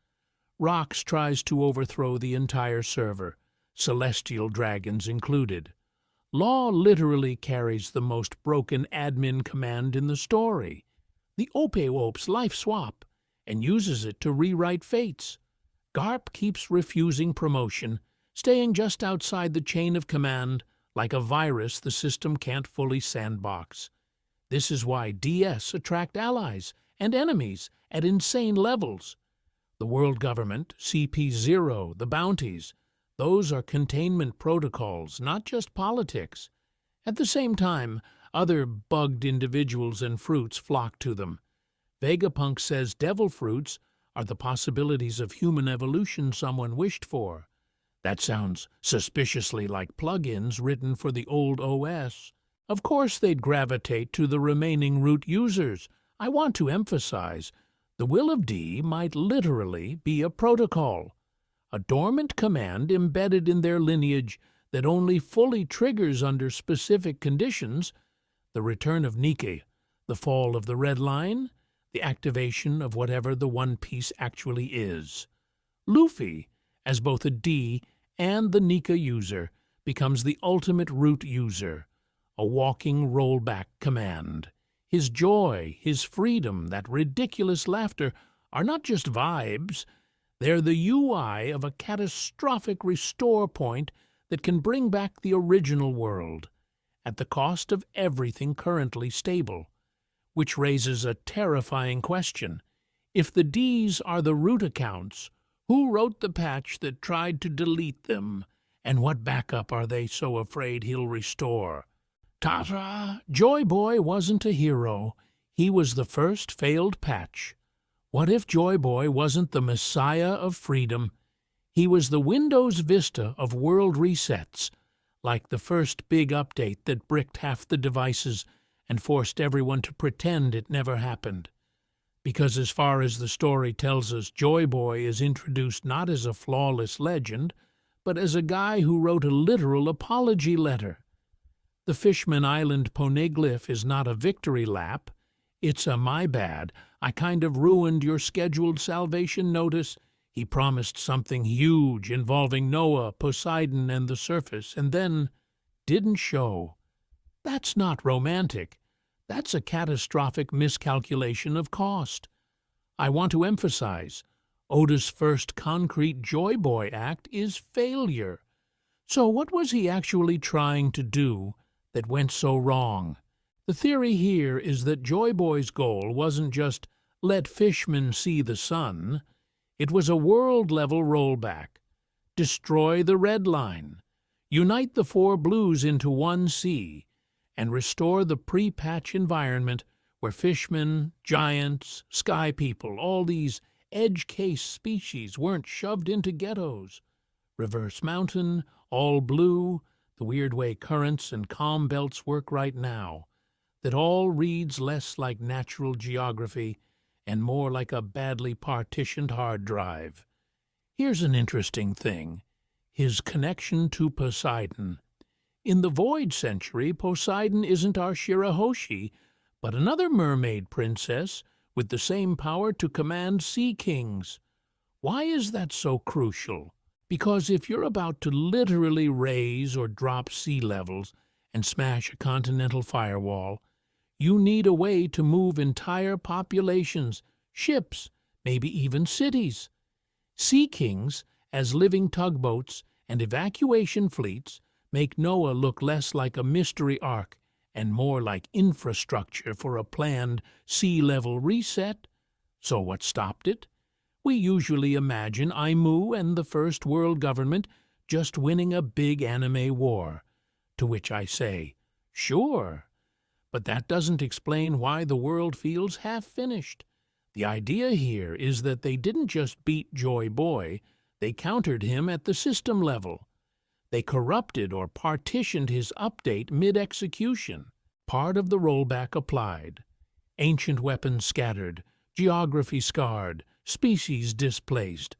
Rox tries to overthrow the entire server, celestial dragons included. Law literally carries the most broken admin command in the story, the Ope-Ope's life swap, and uses it to rewrite fates. Garp keeps refusing promotion, staying just outside the chain of command, like a virus the system can't fully sandbox. This is why DS attract allies and enemies at insane levels. The world government, CP0, the bounties, those are containment protocols, not just politics. At the same time, other bugged individuals and fruits flock to them. Vegapunk says devil fruits are the possibilities of human evolution someone wished for. That sounds suspiciously like plugins written for the old OS. Of course they'd gravitate to the remaining root users. I want to emphasize, the will of D might literally be a protocol, a dormant command embedded in their lineage that only fully triggers under specific conditions: the return of Nika, the fall of the Red Line, the activation of whatever the One Piece actually is. Luffy, as both a D and the Nika user, becomes the ultimate root user, a walking rollback command. His joy, his freedom, that ridiculous laughter are not just vibes, they're the UI of a catastrophic restore point that can bring back the original world, at the cost of everything currently stable. Which raises a terrifying question. If the Ds are the root accounts, who wrote the patch that tried to delete them, and what backup are they so afraid he'll restore? Ta-ta! Joy Boy wasn't a hero. He was the first failed patch. What if Joy Boy wasn't the messiah of freedom? He was the Windows Vista of world resets, like the first big update that bricked half the devices and forced everyone to pretend it never happened. Because as far as the story tells us, Joy Boy is introduced not as a flawless legend, but as a guy who wrote a literal apology letter. The Fishman Island poneglyph is not a victory lap. It's a "my bad, I kind of ruined your scheduled salvation notice. He promised something huge involving Noah, Poseidon, and the surface, and then didn't show." That's not romantic. That's a catastrophic miscalculation of cost. I want to emphasize, Oda's first concrete Joy Boy act is failure. So what was he actually trying to do that went so wrong? The theory here is that Joy Boy's goal wasn't just let fishmen see the sun. It was a world-level rollback. Destroy the red line. Unite the four blues into one sea, and restore the pre-patch environment where fishmen, giants, sky people, all these edge-case species weren't shoved into ghettos. Reverse mountain, all blue, the weird way currents and calm belts work right now. That all reads less like natural geography and more like a badly partitioned hard drive. Here's an interesting thing: his connection to Poseidon. In the Void Century, Poseidon isn't our Shirahoshi, but another mermaid princess with the same power to command sea kings. Why is that so crucial? Because if you're about to literally raise or drop sea levels and smash a continental firewall, you need a way to move entire populations, ships, maybe even cities. Sea kings, as living tugboats and evacuation fleets, make Noah look less like a mystery ark and more like infrastructure for a planned sea-level reset. So what stopped it? We usually imagine Aimu and the First World Government just winning a big anime war. To which I say, sure. But that doesn't explain why the world feels half-finished. The idea here is that they didn't just beat Joy Boy, they countered him at the system level. They corrupted or partitioned his update mid-execution. Part of the rollback applied. Ancient weapons scattered, geography scarred, species displaced.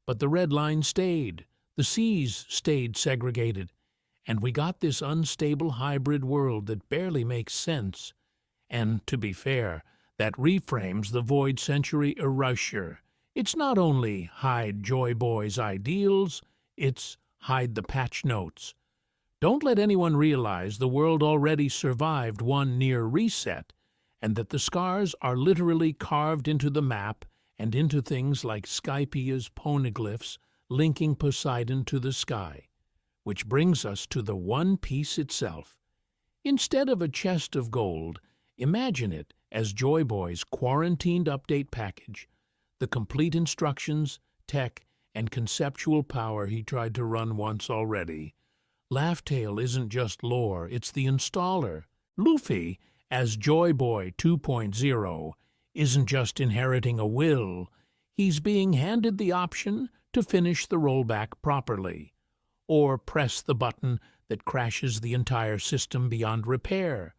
But the red line stayed, the seas stayed segregated, and we got this unstable hybrid world that barely makes sense. And, to be fair, that reframes the Void Century erasure. It's not only hide Joy Boy's ideals, it's hide the patch notes. Don't let anyone realize the world already survived one near reset, and that the scars are literally carved into the map and into things like Skypia's poneglyphs linking Poseidon to the sky. Which brings us to the One Piece itself. Instead of a chest of gold, imagine it as Joy Boy's quarantined update package, the complete instructions, tech, and conceptual power he tried to run once already. Laugh Tale isn't just lore, it's the installer. Luffy, as Joy Boy 2.0, isn't just inheriting a will, he's being handed the option to finish the rollback properly, or press the button that crashes the entire system beyond repair.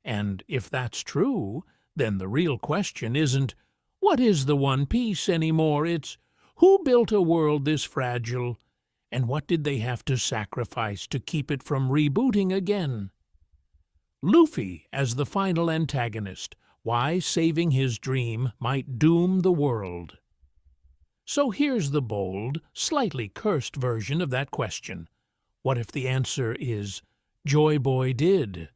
And if that's true, then the real question isn't, what is the One Piece anymore? It's, who built a world this fragile, and what did they have to sacrifice to keep it from rebooting again? Luffy as the final antagonist, why saving his dream might doom the world. So here's the bold, slightly cursed version of that question. What if the answer is, Joy Boy did,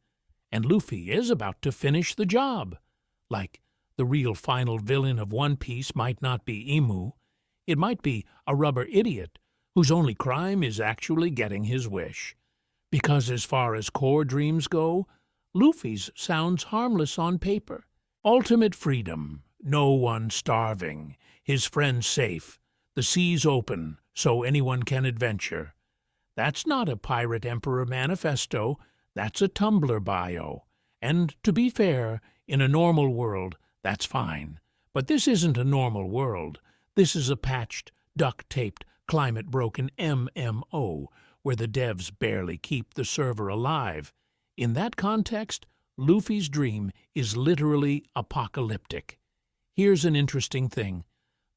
and Luffy is about to finish the job? Like, the real final villain of One Piece might not be Imu. It might be a rubber idiot whose only crime is actually getting his wish. Because as far as core dreams go, Luffy's sounds harmless on paper. Ultimate freedom, no one starving, his friends safe, the seas open so anyone can adventure. That's not a Pirate Emperor manifesto, that's a Tumblr bio. And to be fair, in a normal world, that's fine. But this isn't a normal world. This is a patched, duct-taped, climate-broken MMO, where the devs barely keep the server alive. In that context, Luffy's dream is literally apocalyptic. Here's an interesting thing.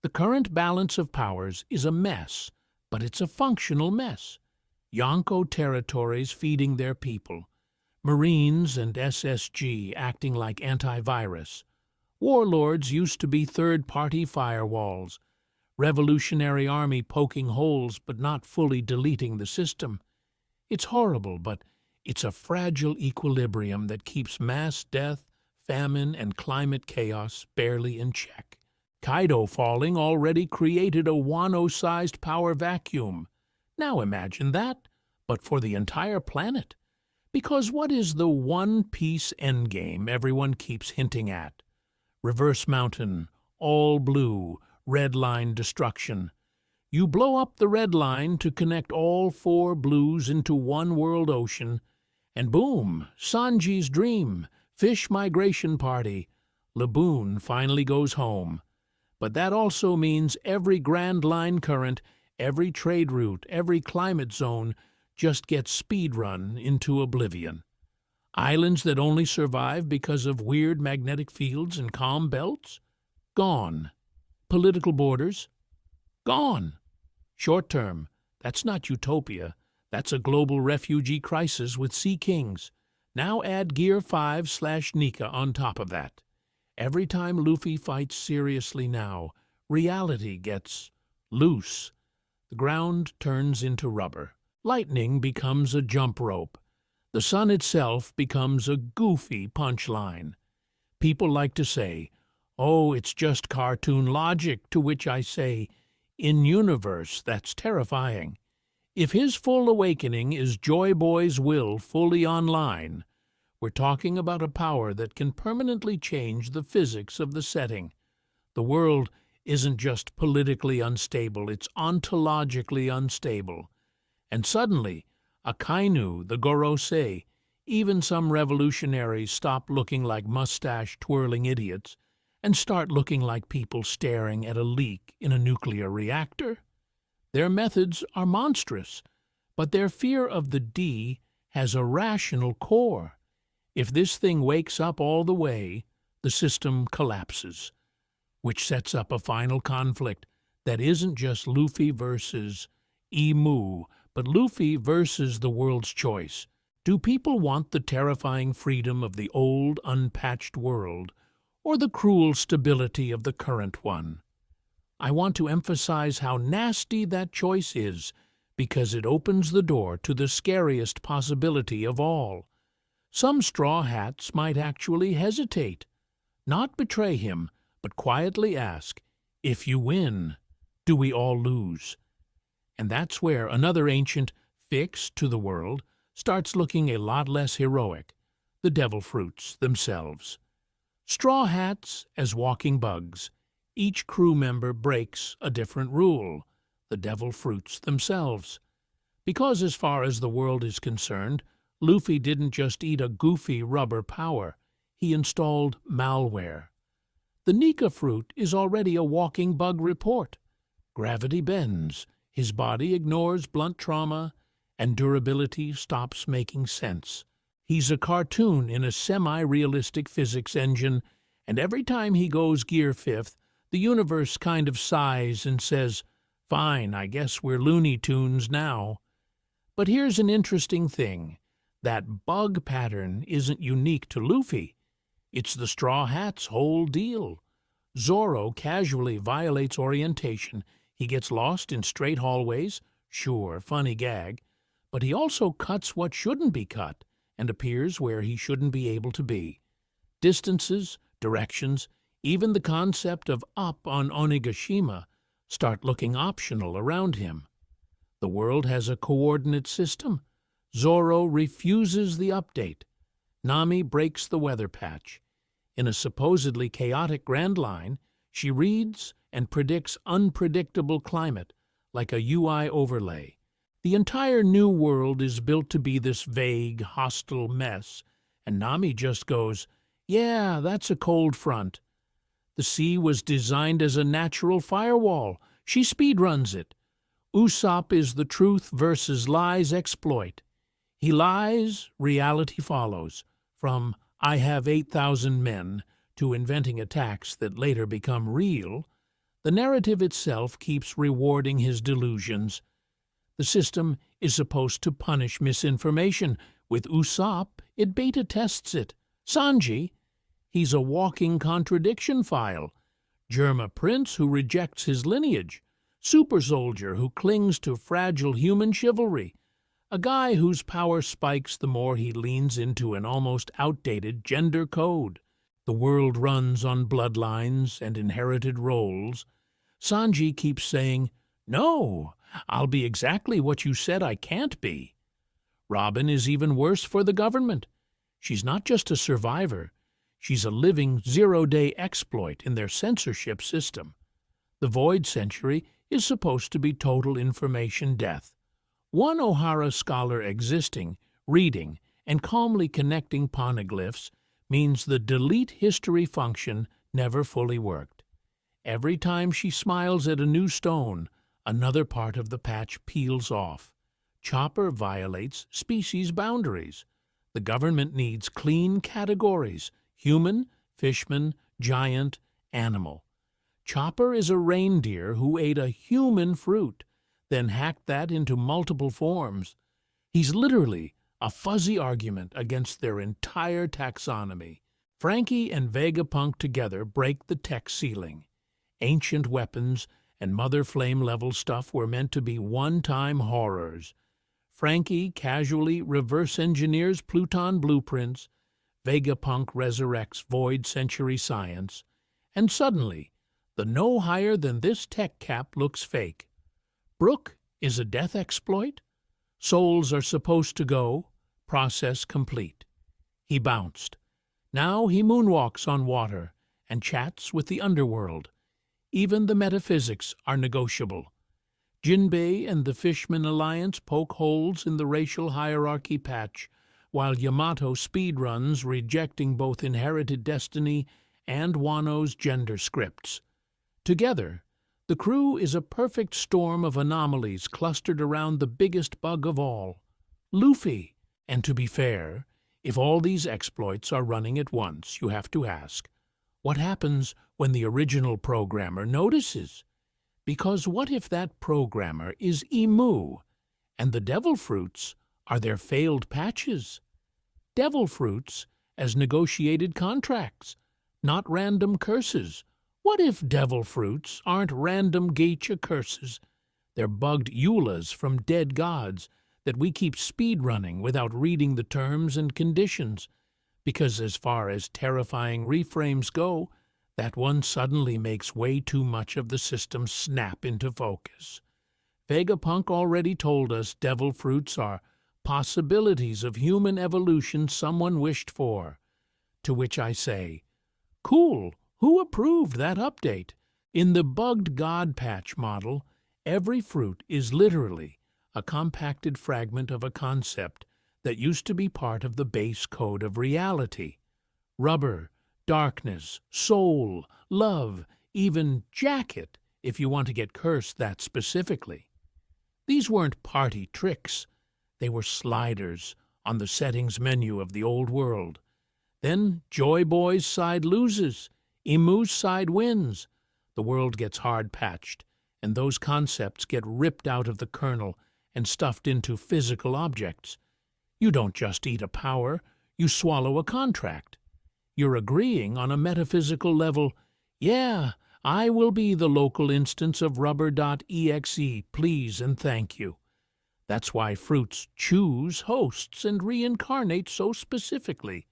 The current balance of powers is a mess, but it's a functional mess. Yonko territories feeding their people. Marines and SSG acting like antivirus. Warlords used to be third-party firewalls. Revolutionary Army poking holes but not fully deleting the system. It's horrible, but it's a fragile equilibrium that keeps mass death, famine, and climate chaos barely in check. Kaido falling already created a Wano-sized power vacuum. Now imagine that, but for the entire planet. Because what is the one-piece endgame everyone keeps hinting at? Reverse Mountain, all blue, red line destruction. You blow up the red line to connect all 4 blues into one world ocean, and boom, Sanji's dream, fish migration party. Laboon finally goes home. But that also means every Grand Line current, every trade route, every climate zone just gets speed-run into oblivion. Islands that only survive because of weird magnetic fields and calm belts? Gone. Political borders? Gone. Short-term, that's not utopia. That's a global refugee crisis with sea kings. Now add Gear 5/Nika on top of that. Every time Luffy fights seriously now, reality gets loose. The ground turns into rubber. Lightning becomes a jump rope. The sun itself becomes a goofy punchline. People like to say, "Oh, it's just cartoon logic," to which I say, in universe, that's terrifying. If his full awakening is Joy Boy's will fully online, we're talking about a power that can permanently change the physics of the setting. The world isn't just politically unstable, it's ontologically unstable. And suddenly, Akainu, the Gorosei, even some revolutionaries stop looking like mustache-twirling idiots and start looking like people staring at a leak in a nuclear reactor. Their methods are monstrous, but their fear of the D has a rational core. If this thing wakes up all the way, the system collapses, which sets up a final conflict that isn't just Luffy versus Emu, but Luffy versus the world's choice. Do people want the terrifying freedom of the old, unpatched world, or the cruel stability of the current one? I want to emphasize how nasty that choice is, because it opens the door to the scariest possibility of all. Some straw hats might actually hesitate, not betray him, but quietly ask, "If you win, do we all lose?" And that's where another ancient fix to the world starts looking a lot less heroic, the devil fruits themselves. Straw hats as walking bugs. Each crew member breaks a different rule, the devil fruits themselves. Because as far as the world is concerned, Luffy didn't just eat a goofy rubber power, he installed malware. The Nika fruit is already a walking bug report. Gravity bends, his body ignores blunt trauma, and durability stops making sense. He's a cartoon in a semi-realistic physics engine, and every time he goes Gear 5th, the universe kind of sighs and says, "Fine, I guess we're Looney Tunes now." But here's an interesting thing. That bug pattern isn't unique to Luffy. It's the Straw Hat's whole deal. Zoro casually violates orientation. He gets lost in straight hallways, sure, funny gag, but he also cuts what shouldn't be cut and appears where he shouldn't be able to be. Distances, directions, even the concept of up on Onigashima start looking optional around him. The world has a coordinate system. Zoro refuses the update. Nami breaks the weather patch. In a supposedly chaotic Grand Line, she reads and predicts unpredictable climate like a UI overlay. The entire new world is built to be this vague, hostile mess, And Nami just goes, "Yeah, that's a cold front." The sea was designed as a natural firewall. She speedruns it. Usopp is the truth versus lies exploit. He lies, reality follows. From "I have 8,000 men" to inventing attacks that later become real, the narrative itself keeps rewarding his delusions. The system is supposed to punish misinformation. With Usopp, it beta tests it. Sanji, he's a walking contradiction file. Germa Prince, who rejects his lineage. Super soldier who clings to fragile human chivalry. A guy whose power spikes the more he leans into an almost outdated gender code. The world runs on bloodlines and inherited roles. Sanji keeps saying, "No, I'll be exactly what you said I can't be." Robin is even worse for the government. She's not just a survivor. She's a living zero-day exploit in their censorship system. The Void Century is supposed to be total information death. One Ohara scholar existing, reading, and calmly connecting poneglyphs means the delete history function never fully worked. Every time she smiles at a new stone, another part of the patch peels off. Chopper violates species boundaries. The government needs clean categories: human, fishman, giant, animal. Chopper is a reindeer who ate a human fruit, then hacked that into multiple forms. He's literally a fuzzy argument against their entire taxonomy. Frankie and Vegapunk together break the tech ceiling. Ancient weapons and Mother Flame-level stuff were meant to be one-time horrors. Frankie casually reverse-engineers Pluton blueprints, Vegapunk resurrects Void Century science, and suddenly, the no higher than this tech cap looks fake. Brook is a death exploit? Souls are supposed to go, process complete. He bounced. Now he moonwalks on water and chats with the underworld. Even the metaphysics are negotiable. Jinbei and the Fishman Alliance poke holes in the racial hierarchy patch, while Yamato speedruns rejecting both inherited destiny and Wano's gender scripts. Together, the crew is a perfect storm of anomalies clustered around the biggest bug of all, Luffy. And to be fair, if all these exploits are running at once, you have to ask, what happens when the original programmer notices? Because what if that programmer is Emu, and the devil fruits are their failed patches? Devil fruits as negotiated contracts, not random curses. What if devil fruits aren't random geisha curses? They're bugged eulas from dead gods that we keep speedrunning without reading the terms and conditions, because as far as terrifying reframes go, that one suddenly makes way too much of the system snap into focus. Vegapunk already told us devil fruits are possibilities of human evolution someone wished for. To which I say, cool, who approved that update? In the bugged God patch model, every fruit is literally a compacted fragment of a concept that used to be part of the base code of reality. Rubber, darkness, soul, love, even jacket, if you want to get cursed that specifically. These weren't party tricks. They were sliders on the settings menu of the old world. Then Joy Boy's side loses, Emu's side wins. The world gets hard-patched, and those concepts get ripped out of the kernel and stuffed into physical objects. You don't just eat a power, you swallow a contract. You're agreeing on a metaphysical level, yeah, I will be the local instance of rubber.exe, please and thank you. That's why fruits choose hosts and reincarnate so specifically.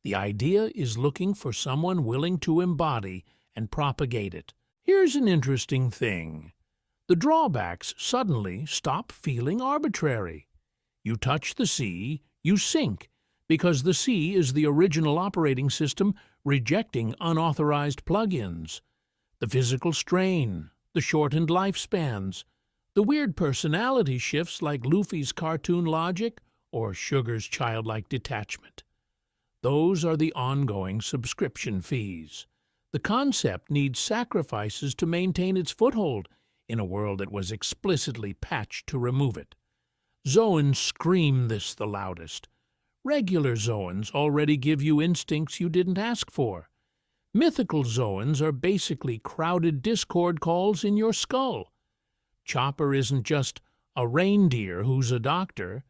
The idea is looking for someone willing to embody and propagate it. Here's an interesting thing. The drawbacks suddenly stop feeling arbitrary. You touch the sea, you sink, because the sea is the original operating system rejecting unauthorized plugins. The physical strain, the shortened lifespans, the weird personality shifts like Luffy's cartoon logic or Sugar's childlike detachment. Those are the ongoing subscription fees. The concept needs sacrifices to maintain its foothold in a world that was explicitly patched to remove it. Zoans scream this the loudest. Regular Zoans already give you instincts you didn't ask for. Mythical Zoans are basically crowded discord calls in your skull. Chopper isn't just a reindeer who's a doctor.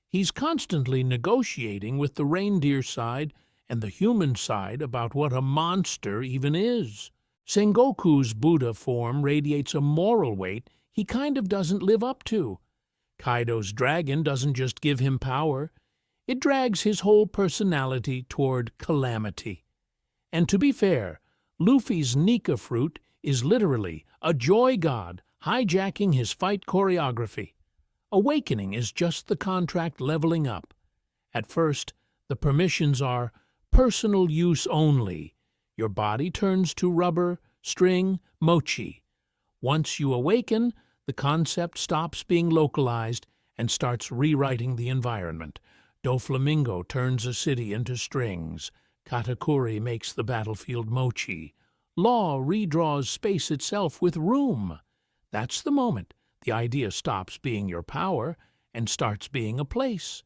He's constantly negotiating with the reindeer side and the human side about what a monster even is. Sengoku's Buddha form radiates a moral weight he kind of doesn't live up to. Kaido's dragon doesn't just give him power, it drags his whole personality toward calamity. And to be fair, Luffy's Nika fruit is literally a joy god hijacking his fight choreography. Awakening is just the contract leveling up. At first, the permissions are personal use only. Your body turns to rubber, string, mochi. Once you awaken, the concept stops being localized and starts rewriting the environment. Doflamingo turns a city into strings. Katakuri makes the battlefield mochi. Law redraws space itself with room. That's the moment the idea stops being your power and starts being a place.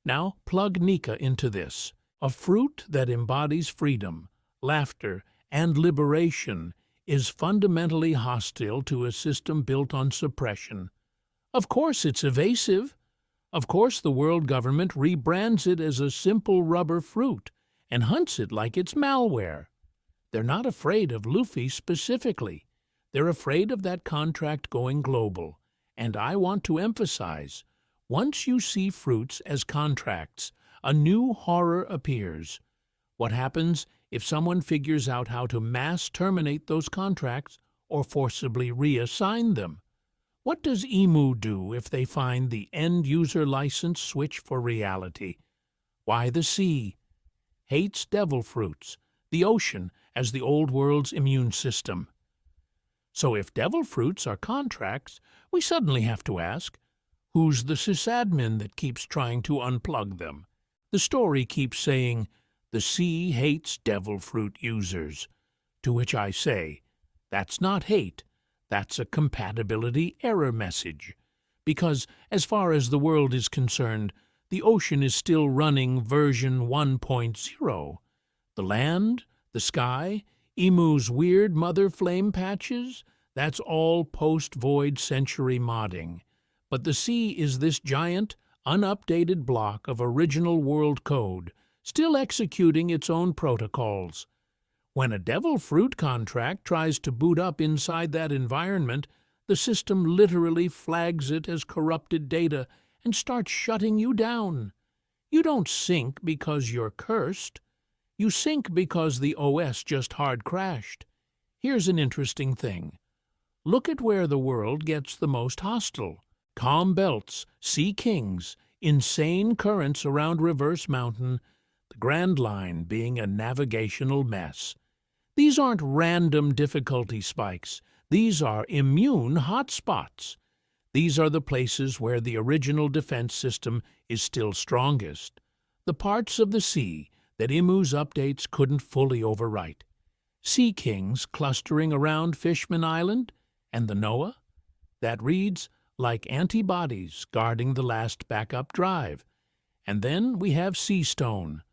Now plug Nika into this. A fruit that embodies freedom, laughter, and liberation is fundamentally hostile to a system built on suppression. Of course it's evasive. Of course the world government rebrands it as a simple rubber fruit and hunts it like it's malware. They're not afraid of Luffy specifically. They're afraid of that contract going global. And I want to emphasize, once you see fruits as contracts, a new horror appears. What happens if someone figures out how to mass terminate those contracts or forcibly reassign them? What does Emu do if they find the end-user license switch for reality? Why, the sea hates devil fruits, the ocean as the old world's immune system. So if devil fruits are contracts, we suddenly have to ask, who's the sysadmin that keeps trying to unplug them? The story keeps saying, the sea hates devil fruit users, to which I say, that's not hate. That's a compatibility error message. Because, as far as the world is concerned, the ocean is still running version 1.0. The land, the sky, Emu's weird mother flame patches, that's all post-void century modding. But the sea is this giant, unupdated block of original world code, still executing its own protocols. When a devil fruit contract tries to boot up inside that environment, the system literally flags it as corrupted data and starts shutting you down. You don't sink because you're cursed. You sink because the OS just hard crashed. Here's an interesting thing. Look at where the world gets the most hostile. Calm belts, sea kings, insane currents around Reverse Mountain, the Grand Line being a navigational mess. These aren't random difficulty spikes. These are immune hotspots. These are the places where the original defense system is still strongest. The parts of the sea that Emu's updates couldn't fully overwrite. Sea kings clustering around Fishman Island and the Noah. That reads like antibodies guarding the last backup drive. And then we have Sea Stone.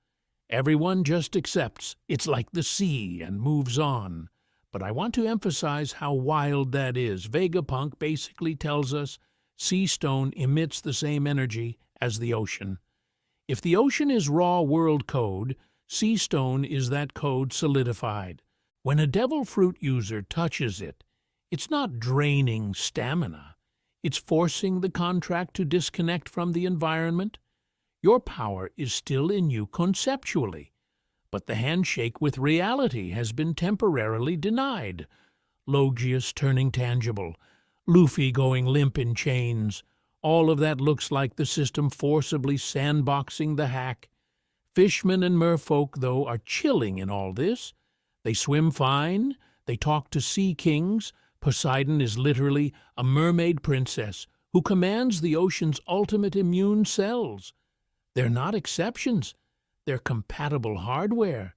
Everyone just accepts it's like the sea and moves on. But I want to emphasize how wild that is. Vegapunk basically tells us Sea Stone emits the same energy as the ocean. If the ocean is raw world code, Sea Stone is that code solidified. When a devil fruit user touches it, it's not draining stamina. It's forcing the contract to disconnect from the environment. Your power is still in you conceptually, but the handshake with reality has been temporarily denied. Logius turning tangible, Luffy going limp in chains. All of that looks like the system forcibly sandboxing the hack. Fishmen and merfolk, though, are chilling in all this. They swim fine. They talk to sea kings. Poseidon is literally a mermaid princess who commands the ocean's ultimate immune cells. They're not exceptions. They're compatible hardware.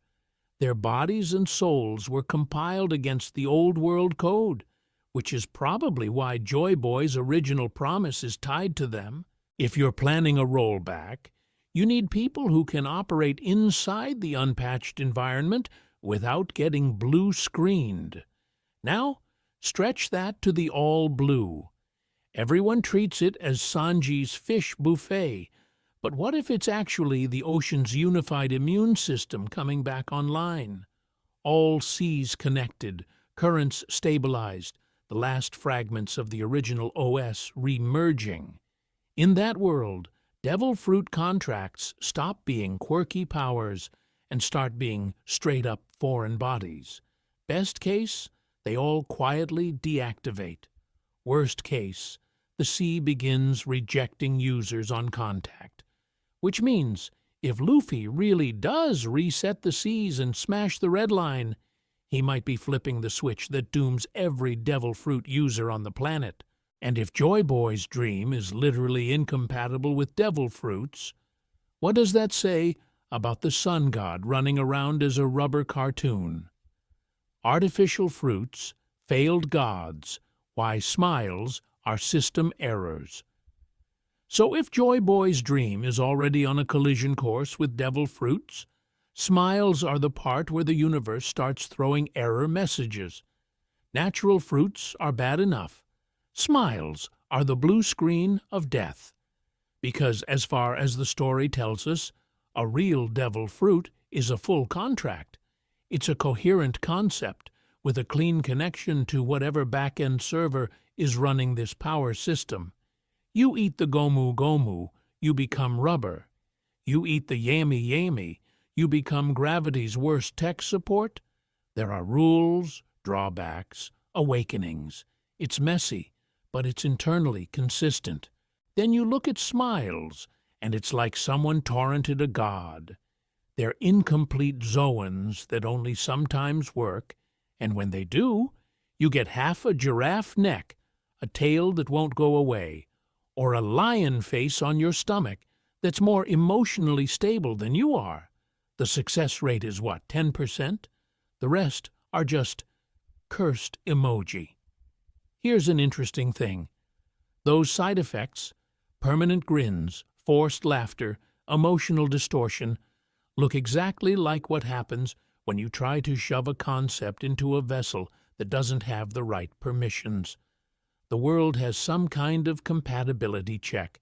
Their bodies and souls were compiled against the old world code, which is probably why Joy Boy's original promise is tied to them. If you're planning a rollback, you need people who can operate inside the unpatched environment without getting blue-screened. Now, stretch that to the all-blue. Everyone treats it as Sanji's fish buffet, but what if it's actually the ocean's unified immune system coming back online? All seas connected, currents stabilized, the last fragments of the original OS re-merging. In that world, devil fruit contracts stop being quirky powers and start being straight-up foreign bodies. Best case, they all quietly deactivate. Worst case, the sea begins rejecting users on contact. Which means, if Luffy really does reset the seas and smash the red line, he might be flipping the switch that dooms every devil fruit user on the planet. And if Joy Boy's dream is literally incompatible with devil fruits, what does that say about the sun god running around as a rubber cartoon? Artificial fruits, failed gods, why smiles are system errors. So if Joy Boy's dream is already on a collision course with devil fruits, smiles are the part where the universe starts throwing error messages. Natural fruits are bad enough. Smiles are the blue screen of death. Because as far as the story tells us, a real devil fruit is a full contract. It's a coherent concept with a clean connection to whatever back-end server is running this power system. You eat the Gomu Gomu, you become rubber. You eat the Yami Yami, you become gravity's worst tech support. There are rules, drawbacks, awakenings. It's messy, but it's internally consistent. Then you look at smiles, and it's like someone torrented a god. They're incomplete zoans that only sometimes work, and when they do, you get half a giraffe neck, a tail that won't go away, or a lion face on your stomach that's more emotionally stable than you are. The success rate is what, 10%? The rest are just cursed emoji. Here's an interesting thing. Those side effects, permanent grins, forced laughter, emotional distortion, look exactly like what happens when you try to shove a concept into a vessel that doesn't have the right permissions. The world has some kind of compatibility check.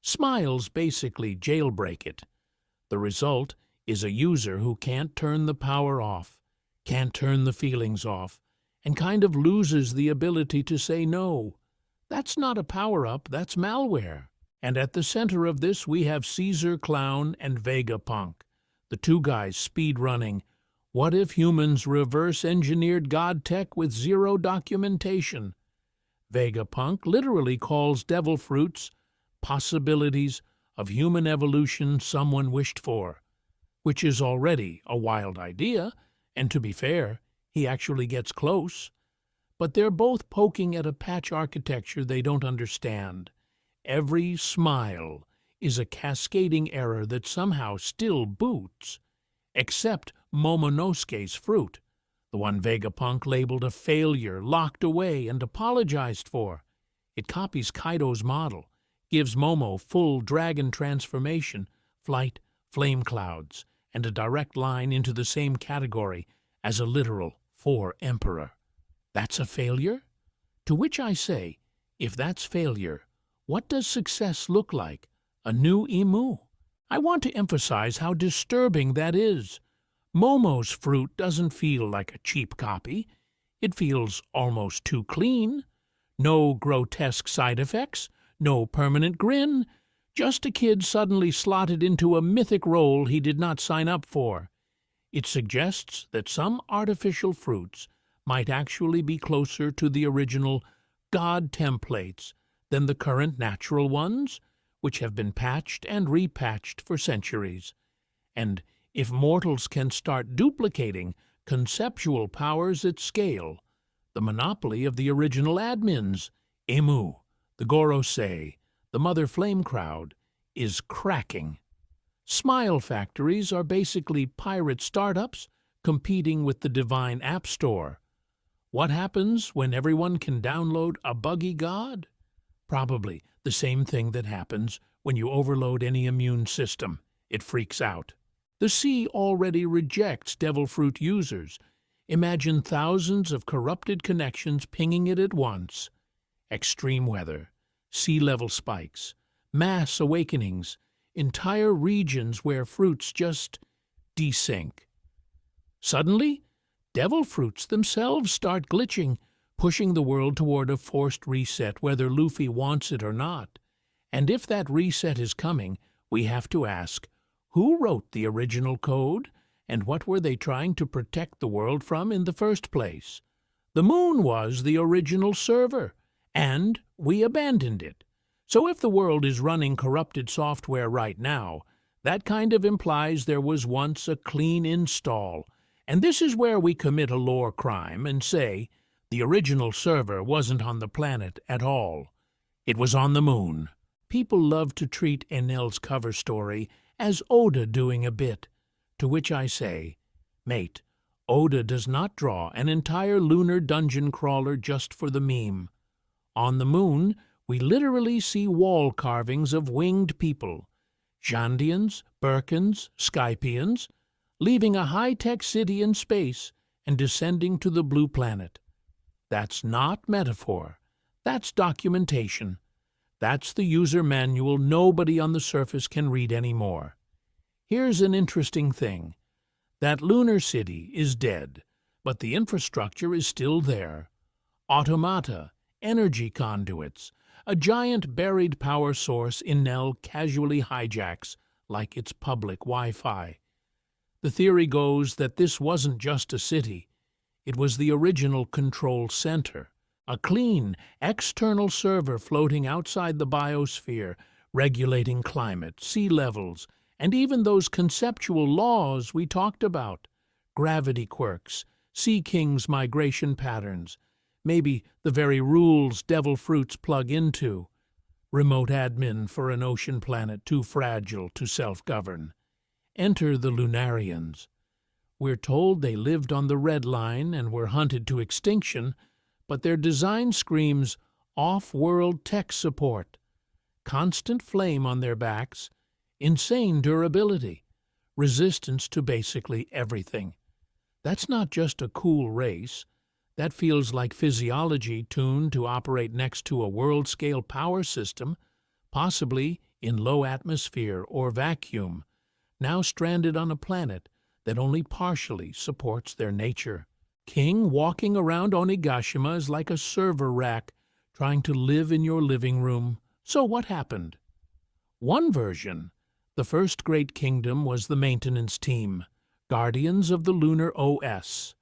Smiles basically jailbreak it. The result is a user who can't turn the power off, can't turn the feelings off, and kind of loses the ability to say no. That's not a power-up, that's malware. And at the center of this we have Caesar Clown and Vegapunk, the two guys speed-running. What if humans reverse-engineered God tech with zero documentation? Vegapunk literally calls devil fruits possibilities of human evolution someone wished for, which is already a wild idea, and to be fair, he actually gets close. But they're both poking at a patch architecture they don't understand. Every smile is a cascading error that somehow still boots, except Momonosuke's fruit, the one Vegapunk labeled a failure, locked away, and apologized for. It copies Kaido's model, gives Momo full dragon transformation, flight, flame clouds, and a direct line into the same category as a literal emperor. That's a failure? To which I say, if that's failure, what does success look like? A new emu? I want to emphasize how disturbing that is. Momo's fruit doesn't feel like a cheap copy. It feels almost too clean. No grotesque side effects, no permanent grin, just a kid suddenly slotted into a mythic role he did not sign up for. It suggests that some artificial fruits might actually be closer to the original God templates than the current natural ones, which have been patched and repatched for centuries. And if mortals can start duplicating conceptual powers at scale, the monopoly of the original admins, Emu, the Gorosei, the Mother Flame crowd, is cracking. Smile factories are basically pirate startups competing with the divine App Store. What happens when everyone can download a buggy god? Probably the same thing that happens when you overload any immune system. It freaks out. The sea already rejects devil fruit users. Imagine thousands of corrupted connections pinging it at once. Extreme weather, sea level spikes, mass awakenings, entire regions where fruits just desync. Suddenly, devil fruits themselves start glitching, pushing the world toward a forced reset whether Luffy wants it or not. And if that reset is coming, we have to ask, who wrote the original code, and what were they trying to protect the world from in the first place? The moon was the original server, and we abandoned it. So if the world is running corrupted software right now, that kind of implies there was once a clean install. And this is where we commit a lore crime and say, the original server wasn't on the planet at all. It was on the moon. People love to treat Enel's cover story as Oda doing a bit, to which I say, mate, Oda does not draw an entire lunar dungeon crawler just for the meme. On the moon, we literally see wall carvings of winged people, Jandians, Birkins, Skypians, leaving a high-tech city in space and descending to the blue planet. That's not metaphor. That's documentation. That's the user manual nobody on the surface can read anymore. Here's an interesting thing. That lunar city is dead, but the infrastructure is still there. Automata, energy conduits, a giant buried power source Enel casually hijacks like it's public Wi-Fi. The theory goes that this wasn't just a city. It was the original control center, a clean, external server floating outside the biosphere, regulating climate, sea levels, and even those conceptual laws we talked about. Gravity quirks, sea kings' migration patterns, maybe the very rules devil fruits plug into. Remote admin for an ocean planet too fragile to self-govern. Enter the Lunarians. We're told they lived on the Red Line and were hunted to extinction, but their design screams off-world tech support. Constant flame on their backs, insane durability, resistance to basically everything. That's not just a cool race. That feels like physiology tuned to operate next to a world-scale power system, possibly in low atmosphere or vacuum, now stranded on a planet that only partially supports their nature. King walking around Onigashima is like a server rack trying to live in your living room. So what happened? One version, the first great kingdom was the maintenance team, guardians of the lunar OS.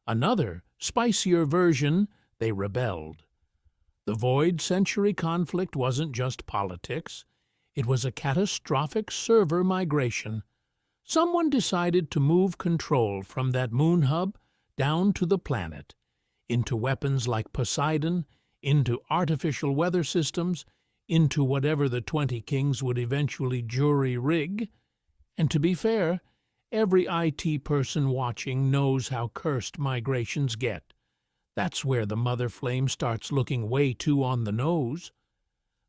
Another, spicier version, they rebelled. The Void Century conflict wasn't just politics. It was a catastrophic server migration. Someone decided to move control from that moon hub down to the planet, into weapons like Poseidon, into artificial weather systems, into whatever the 20 kings would eventually jury-rig. And to be fair, every IT person watching knows how cursed migrations get. That's where the mother flame starts looking way too on the nose.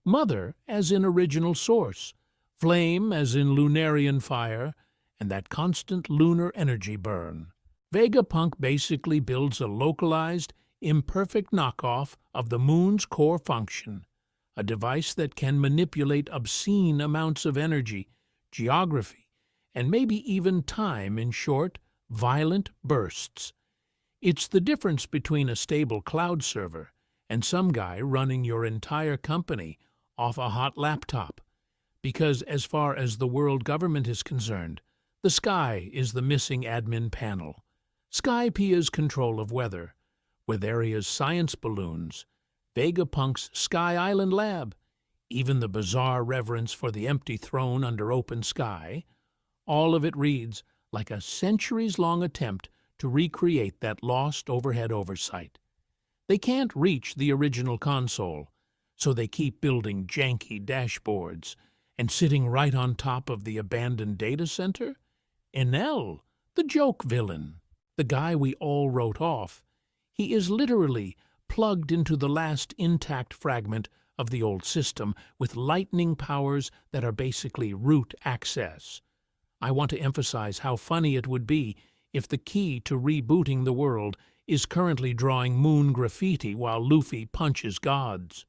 Mother as in original source, flame as in Lunarian fire, and that constant lunar energy burn. Vegapunk basically builds a localized, imperfect knockoff of the moon's core function, a device that can manipulate obscene amounts of energy, geography, and maybe even time in short, violent bursts. It's the difference between a stable cloud server and some guy running your entire company off a hot laptop. Because as far as the world government is concerned, the sky is the missing admin panel. Skypia's control of weather, Witheria's science balloons, Vegapunk's Sky Island lab, even the bizarre reverence for the empty throne under open sky, all of it reads like a centuries-long attempt to recreate that lost overhead oversight. They can't reach the original console, so they keep building janky dashboards And sitting right on top of the abandoned data center? Enel, the joke villain, the guy we all wrote off. He is literally plugged into the last intact fragment of the old system with lightning powers that are basically root access. I want to emphasize how funny it would be if the key to rebooting the world is currently drawing moon graffiti while Luffy punches gods.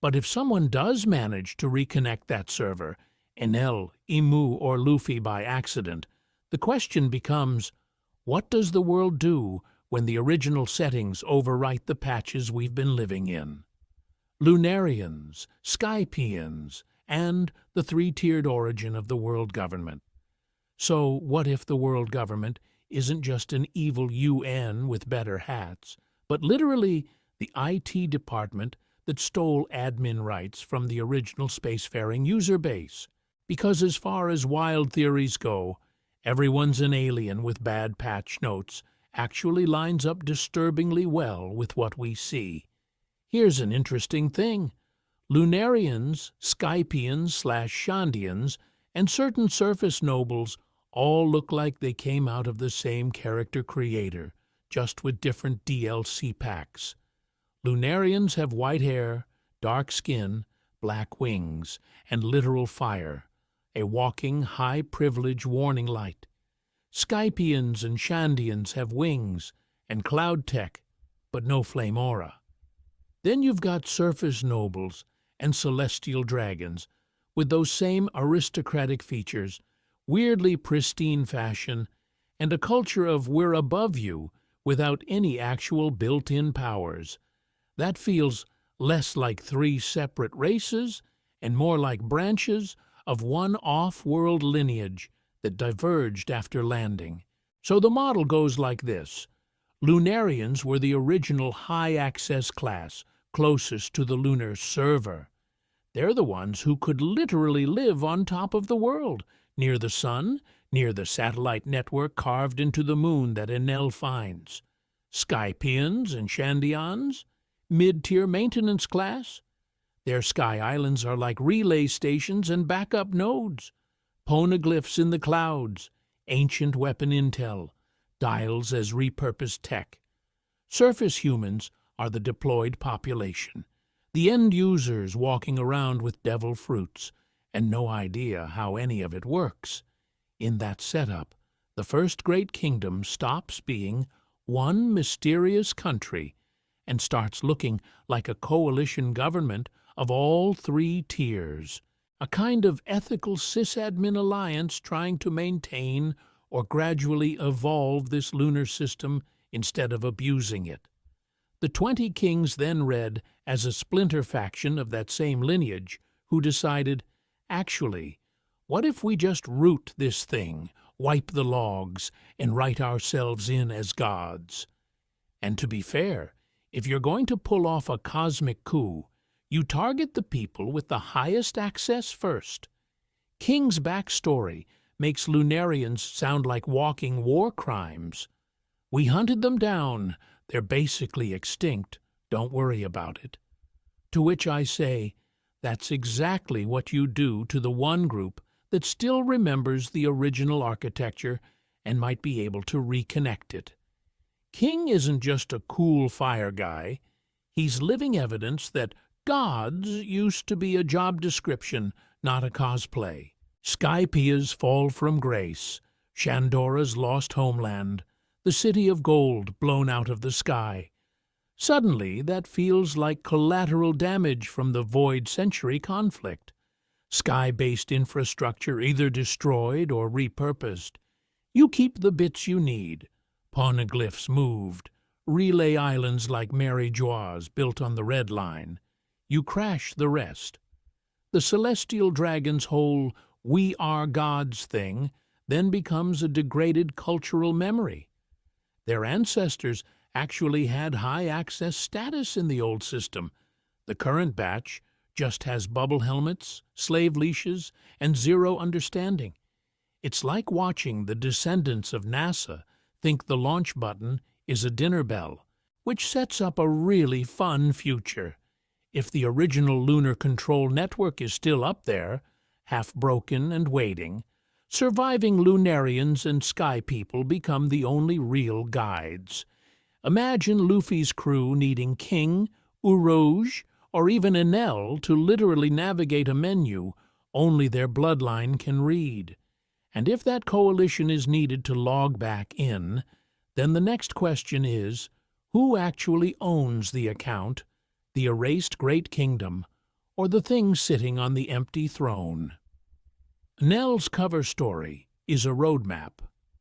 But if someone does manage to reconnect that server, Enel, Imu, or Luffy by accident, the question becomes, what does the world do when the original settings overwrite the patches we've been living in? Lunarians, Skypeans, and the three-tiered origin of the world government. So what if the world government isn't just an evil UN with better hats, but literally the IT department that stole admin rights from the original spacefaring user base? Because as far as wild theories go, everyone's an alien with bad patch notes actually lines up disturbingly well with what we see. Here's an interesting thing. Lunarians, Skypians/Shandians, and certain surface nobles all look like they came out of the same character creator, just with different DLC packs. Lunarians have white hair, dark skin, black wings, and literal fire, a walking high-privilege warning light. Skypians and Shandians have wings and cloud tech, but no flame aura. Then you've got surface nobles and celestial dragons, with those same aristocratic features, weirdly pristine fashion, and a culture of we're above you without any actual built-in powers. That feels less like three separate races and more like branches of one off-world lineage that diverged after landing. So the model goes like this. Lunarians were the original high-access class closest to the lunar server. They're the ones who could literally live on top of the world, near the sun, near the satellite network carved into the moon that Enel finds. Skypians and Shandians? Mid-tier maintenance class? Their sky islands are like relay stations and backup nodes. Poneglyphs in the clouds, ancient weapon intel, dials as repurposed tech. Surface humans are the deployed population, the end users walking around with devil fruits, and no idea how any of it works. In that setup, the first great kingdom stops being one mysterious country and starts looking like a coalition government of all three tiers, a kind of ethical sysadmin alliance trying to maintain or gradually evolve this lunar system instead of abusing it. The 20 kings then read as a splinter faction of that same lineage who decided, actually, what if we just root this thing, wipe the logs, and write ourselves in as gods? And to be fair, if you're going to pull off a cosmic coup, you target the people with the highest access first. King's backstory makes Lunarians sound like walking war crimes. We hunted them down. They're basically extinct. Don't worry about it. To which I say, that's exactly what you do to the one group that still remembers the original architecture and might be able to reconnect it. King isn't just a cool fire guy. He's living evidence that gods used to be a job description, not a cosplay. Skypia's fall from grace, Shandora's lost homeland, the city of gold blown out of the sky. Suddenly, that feels like collateral damage from the Void Century conflict. Sky-based infrastructure either destroyed or repurposed. You keep the bits you need. Poneglyphs moved. Relay islands like Mary Joie's built on the Red Line. You crash the rest. The celestial dragon's whole "we are gods" thing then becomes a degraded cultural memory. Their ancestors actually had high access status in the old system. The current batch just has bubble helmets, slave leashes, and zero understanding. It's like watching the descendants of NASA think the launch button is a dinner bell, which sets up a really fun future. If the original lunar control network is still up there, half-broken and waiting, surviving Lunarians and Sky People become the only real guides. Imagine Luffy's crew needing King, Urouge, or even Enel to literally navigate a menu only their bloodline can read. And if that coalition is needed to log back in, then the next question is, who actually owns the account, the erased Great Kingdom, or the thing sitting on the empty throne? Enel's cover story is a roadmap,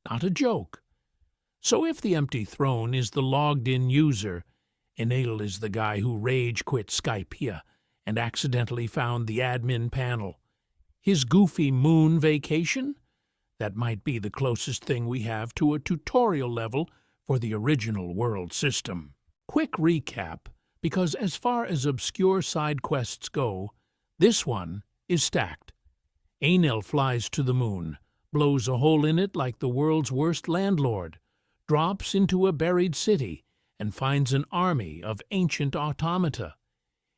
not a joke. So if the empty throne is the logged-in user, Enel is the guy who rage-quit Skypiea and accidentally found the admin panel. His goofy moon vacation? That might be the closest thing we have to a tutorial level for the original world system. Quick recap, because as far as obscure side quests go, this one is stacked. Enel flies to the moon, blows a hole in it like the world's worst landlord, drops into a buried city, and finds an army of ancient automata.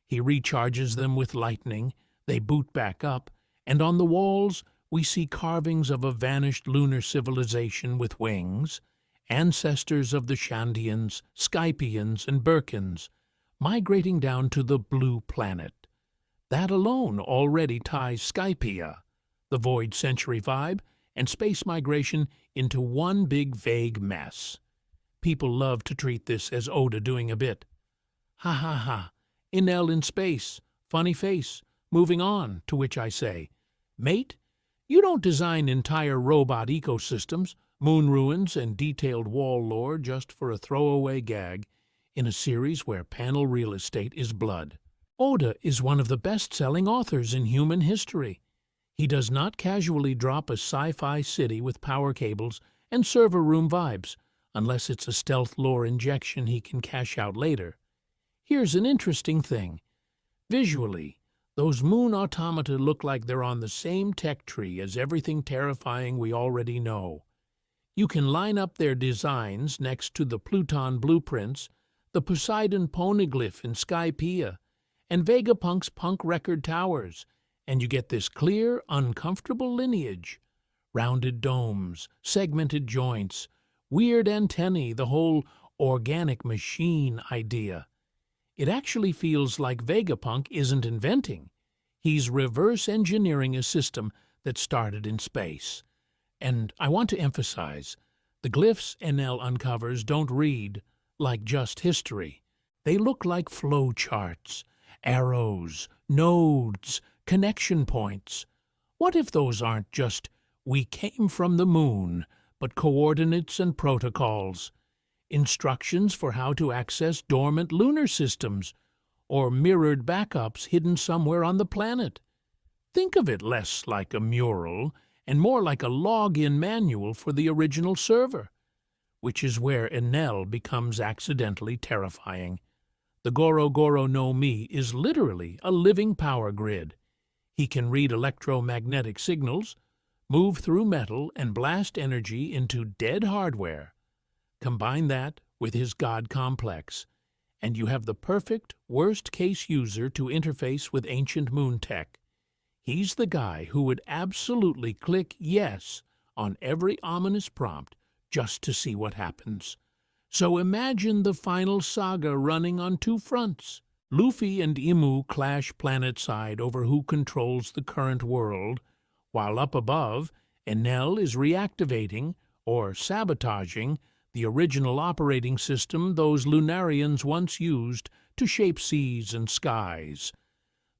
He recharges them with lightning, they boot back up, and on the walls we see carvings of a vanished lunar civilization with wings, ancestors of the Shandians, Skypians, and Birkins, migrating down to the blue planet. That alone already ties Skypiea, the Void Century vibe, and space migration into one big vague mess. People love to treat this as Oda doing a bit. Ha ha ha, Enel in space, funny face, moving on, to which I say, mate, you don't design entire robot ecosystems, moon ruins, and detailed wall lore just for a throwaway gag in a series where panel real estate is blood. Oda is one of the best-selling authors in human history. He does not casually drop a sci-fi city with power cables and server room vibes, unless it's a stealth lore injection he can cash out later. Here's an interesting thing. Visually, those moon automata look like they're on the same tech tree as everything terrifying we already know. You can line up their designs next to the Pluton blueprints, the Poseidon poneglyph in Skypiea, and Vegapunk's punk record towers, and you get this clear, uncomfortable lineage. Rounded domes, segmented joints, weird antennae, the whole organic machine idea. It actually feels like Vegapunk isn't inventing. He's reverse engineering a system that started in space. And I want to emphasize, the glyphs Enel uncovers don't read like just history. They look like flow charts, arrows, nodes, connection points. What if those aren't just "we came from the moon," but coordinates and protocols, instructions for how to access dormant lunar systems, or mirrored backups hidden somewhere on the planet? Think of it less like a mural and more like a login manual for the original server, which is where Enel becomes accidentally terrifying. The Goro Goro no Mi is literally a living power grid. He can read electromagnetic signals, move through metal, and blast energy into dead hardware. Combine that with his God complex, and you have the perfect worst-case user to interface with ancient moon tech. He's the guy who would absolutely click yes on every ominous prompt just to see what happens. So imagine the final saga running on two fronts. Luffy and Imu clash planet-side over who controls the current world, while up above, Enel is reactivating, or sabotaging, the original operating system those Lunarians once used to shape seas and skies.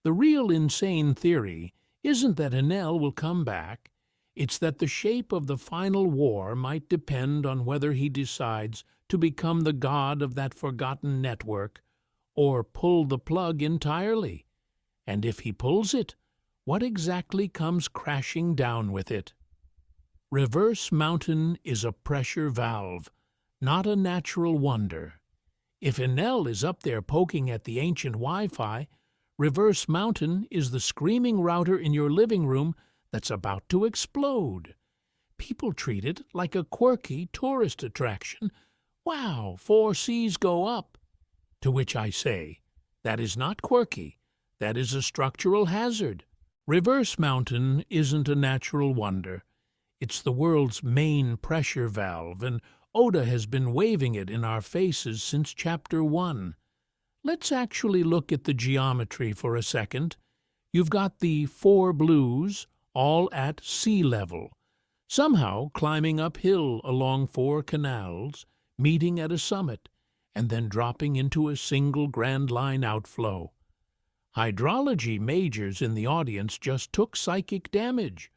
The real insane theory isn't that Enel will come back, it's that the shape of the final war might depend on whether he decides to become the god of that forgotten network, or pull the plug entirely. And if he pulls it, what exactly comes crashing down with it? Reverse Mountain is a pressure valve, not a natural wonder. If Enel is up there poking at the ancient Wi-Fi, Reverse Mountain is the screaming router in your living room that's about to explode. People treat it like a quirky tourist attraction. Wow, 4 Cs go up. To which I say, that is not quirky, that is a structural hazard. Reverse Mountain isn't a natural wonder. It's the world's main pressure valve, and Oda has been waving it in our faces since Chapter 1. Let's actually look at the geometry for a second. You've got the 4 blues, all at sea level, somehow climbing uphill along 4 canals, meeting at a summit, and then dropping into a single Grand Line outflow. Hydrology majors in the audience just took psychic damage.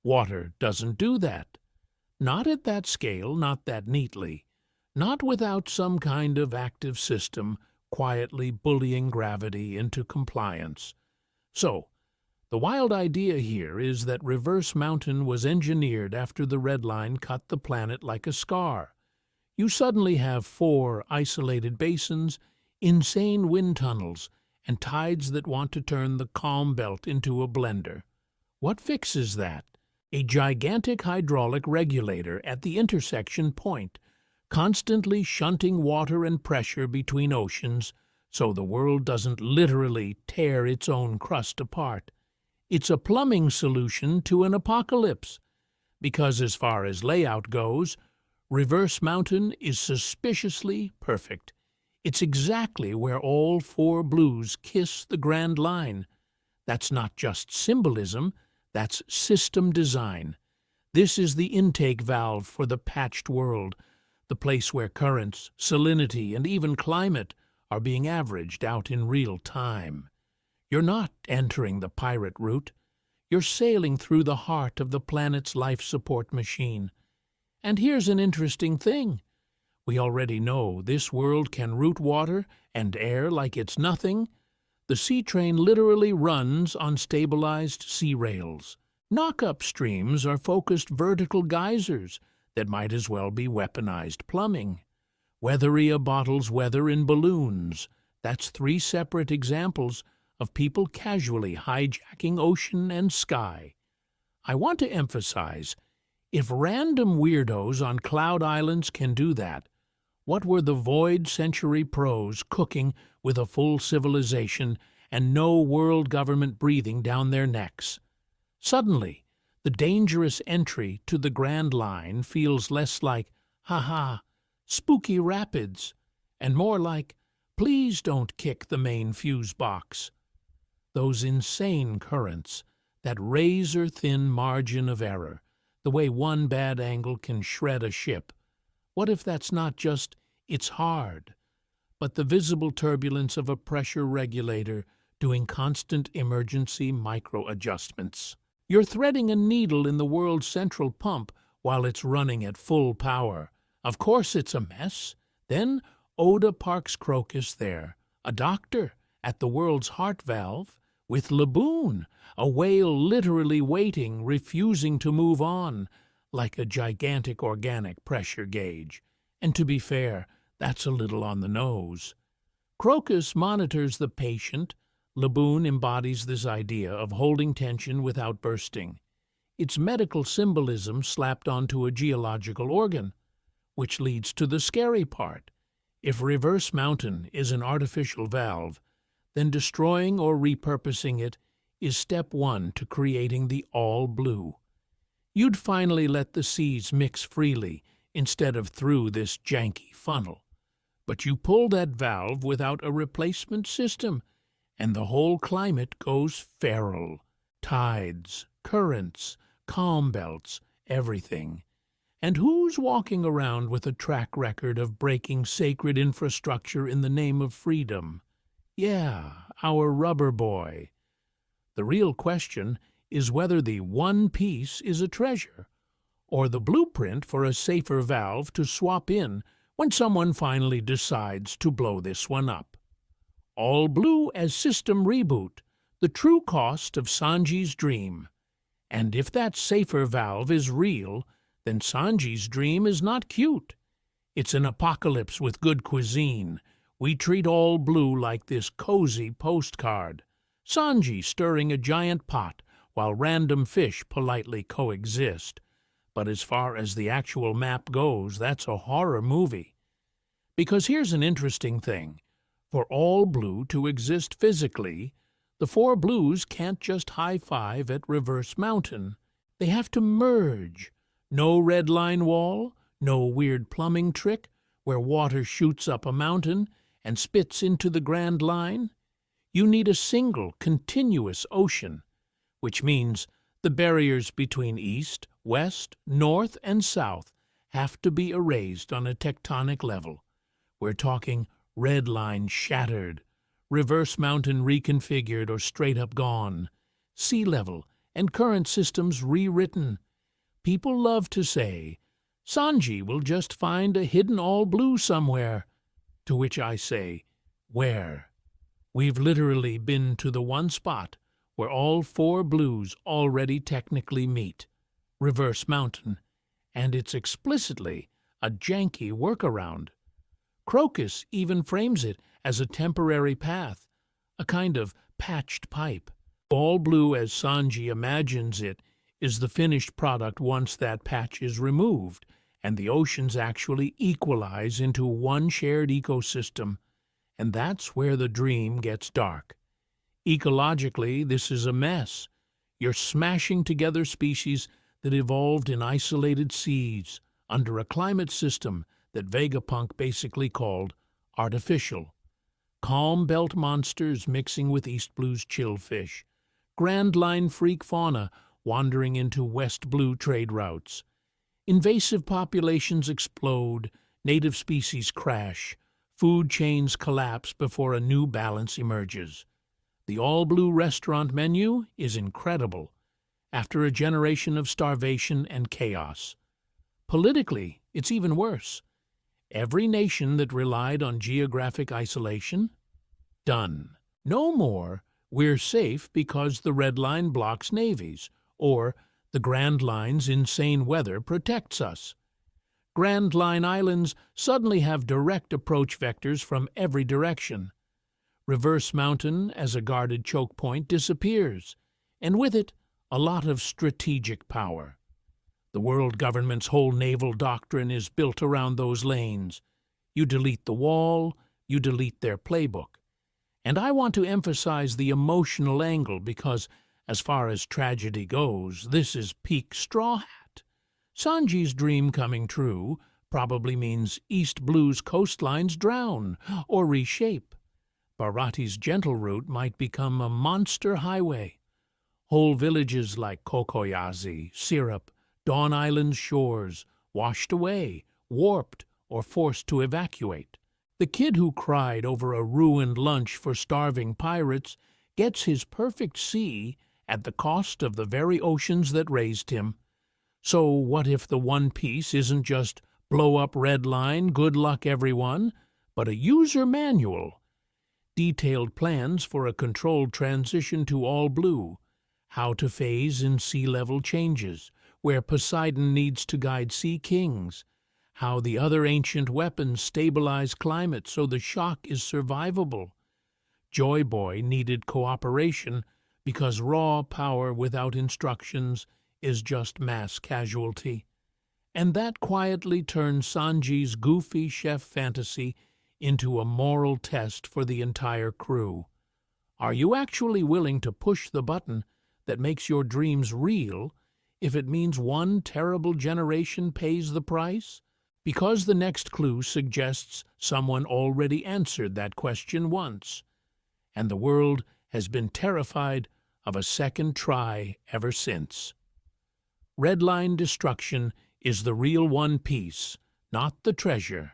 Water doesn't do that. Not at that scale, not that neatly. Not without some kind of active system quietly bullying gravity into compliance. So, the wild idea here is that Reverse Mountain was engineered after the Red Line cut the planet like a scar. You suddenly have 4 isolated basins, insane wind tunnels, and tides that want to turn the calm belt into a blender. What fixes that? A gigantic hydraulic regulator at the intersection point, constantly shunting water and pressure between oceans so the world doesn't literally tear its own crust apart. It's a plumbing solution to an apocalypse, because as far as layout goes, Reverse Mountain is suspiciously perfect. It's exactly where all 4 blues kiss the Grand Line. That's not just symbolism, that's system design. This is the intake valve for the patched world, the place where currents, salinity, and even climate are being averaged out in real time. You're not entering the pirate route. You're sailing through the heart of the planet's life support machine. And here's an interesting thing. We already know this world can route water and air like it's nothing. The sea train literally runs on stabilized sea rails. Knock-up streams are focused vertical geysers that might as well be weaponized plumbing. Weatheria bottles weather in balloons. That's 3 separate examples of people casually hijacking ocean and sky. I want to emphasize, if random weirdos on cloud islands can do that, what were the Void Century pros cooking with a full civilization and no world government breathing down their necks? Suddenly, the dangerous entry to the Grand Line feels less like, ha-ha, spooky rapids, and more like, please don't kick the main fuse box. Those insane currents, that razor-thin margin of error, the way one bad angle can shred a ship. What if that's not just, it's hard, but the visible turbulence of a pressure regulator doing constant emergency micro-adjustments? You're threading a needle in the world's central pump while it's running at full power. Of course it's a mess. Then Oda parks Crocus there, a doctor at the world's heart valve, with Laboon, a whale literally waiting, refusing to move on, like a gigantic organic pressure gauge. And to be fair, that's a little on the nose. Crocus monitors the patient. Laboon embodies this idea of holding tension without bursting. It's medical symbolism slapped onto a geological organ, which leads to the scary part. If Reverse Mountain is an artificial valve, then destroying or repurposing it is step 1 to creating the all-blue. You'd finally let the seas mix freely instead of through this janky funnel. But you pull that valve without a replacement system, and the whole climate goes feral. Tides, currents, calm belts, everything. And who's walking around with a track record of breaking sacred infrastructure in the name of freedom? Yeah, our rubber boy. The real question is whether the one piece is a treasure, or the blueprint for a safer valve to swap in when someone finally decides to blow this one up. All blue as system reboot, the true cost of Sanji's dream. And if that safer valve is real, then Sanji's dream is not cute. It's an apocalypse with good cuisine. We treat all blue like this cozy postcard. Sanji stirring a giant pot while random fish politely coexist. But as far as the actual map goes, that's a horror movie. Because here's an interesting thing. For all blue to exist physically, The four blues can't just high-five at Reverse Mountain. They have to merge. No red line wall, no weird plumbing trick where water shoots up a mountain and spits into the Grand Line. You need a single, continuous ocean, which means the barriers between east, west, north, and south have to be erased on a tectonic level. We're talking red line shattered, Reverse Mountain reconfigured or straight up gone, sea level and current systems rewritten. People love to say, Sanji will just find a hidden all blue somewhere. To which I say, where? We've literally been to the one spot where all four blues already technically meet, Reverse Mountain, and it's explicitly a janky workaround. Crocus even frames it as a temporary path, a kind of patched pipe. All blue as Sanji imagines it is the finished product once that patch is removed, and the oceans actually equalize into one shared ecosystem, and that's where the dream gets dark. Ecologically, this is a mess. You're smashing together species that evolved in isolated seas under a climate system that Vegapunk basically called artificial. Calm belt monsters mixing with East Blue's chillfish, Grand Line freak fauna wandering into West Blue trade routes. Invasive populations explode, native species crash, food chains collapse before a new balance emerges. The all-blue restaurant menu is incredible, after a generation of starvation and chaos. Politically, it's even worse. Every nation that relied on geographic isolation, done. No more, we're safe because the Red Line blocks navies, or the Grand Line's insane weather protects us. Grand Line islands suddenly have direct approach vectors from every direction. Reverse Mountain as a guarded choke point disappears, and with it, a lot of strategic power. The world government's whole naval doctrine is built around those lanes. You delete the wall, you delete their playbook. And I want to emphasize the emotional angle because, as far as tragedy goes, this is peak Straw Hat. Sanji's dream coming true probably means East Blue's coastlines drown or reshape. Barati's gentle route might become a monster highway. Whole villages like Kokoyazi, Syrup, Dawn Island's shores, washed away, warped, or forced to evacuate. The kid who cried over a ruined lunch for starving pirates gets his perfect sea at the cost of the very oceans that raised him. So what if the One Piece isn't just blow up Red Line, good luck everyone, but a user manual? Detailed plans for a controlled transition to all blue, how to phase in sea level changes, where Poseidon needs to guide sea kings, how the other ancient weapons stabilize climate so the shock is survivable. Joy Boy needed cooperation because raw power without instructions is just mass casualty. And that quietly turned Sanji's goofy chef fantasy into a moral test for the entire crew. Are you actually willing to push the button that makes your dreams real if it means one terrible generation pays the price? Because the next clue suggests someone already answered that question once, and the world has been terrified of a second try ever since. Red Line destruction is the real One Piece, not the treasure.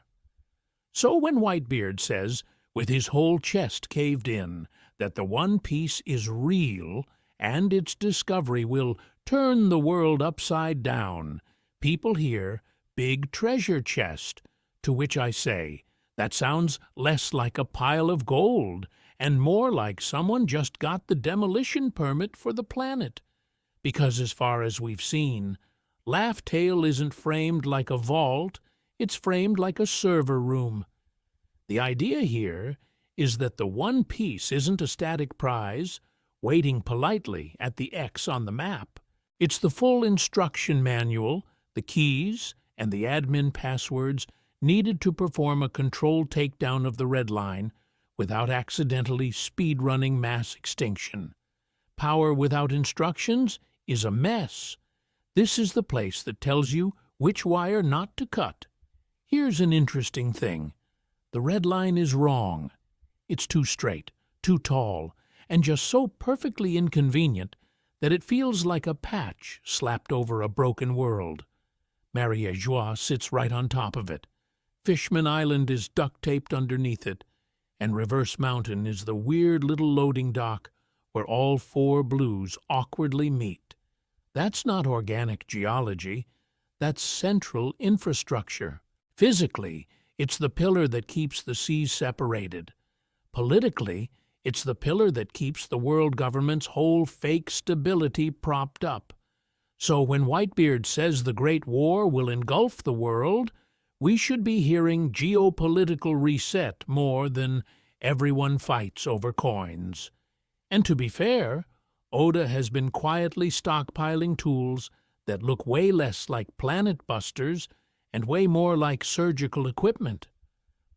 So when Whitebeard says, with his whole chest caved in, that the One Piece is real and its discovery will turn the world upside down, people hear big treasure chest, to which I say, that sounds less like a pile of gold and more like someone just got the demolition permit for the planet. Because as far as we've seen, Laugh Tale isn't framed like a vault, it's framed like a server room. The idea here is that the One Piece isn't a static prize, waiting politely at the X on the map. It's the full instruction manual, the keys, and the admin passwords needed to perform a controlled takedown of the Red Line without accidentally speed-running mass extinction. Power without instructions is a mess. This is the place that tells you which wire not to cut. Here's an interesting thing. The red line is wrong. It's too straight, too tall, and just so perfectly inconvenient that it feels like a patch slapped over a broken world. Marie-Joie sits right on top of it. Fishman Island is duct-taped underneath it, and Reverse Mountain is the weird little loading dock where all four blues awkwardly meet. That's not organic geology. That's central infrastructure. Physically, it's the pillar that keeps the seas separated. Politically, it's the pillar that keeps the world government's whole fake stability propped up. So when Whitebeard says the Great War will engulf the world, we should be hearing geopolitical reset more than everyone fights over coins. And to be fair, Oda has been quietly stockpiling tools that look way less like planet busters and way more like surgical equipment.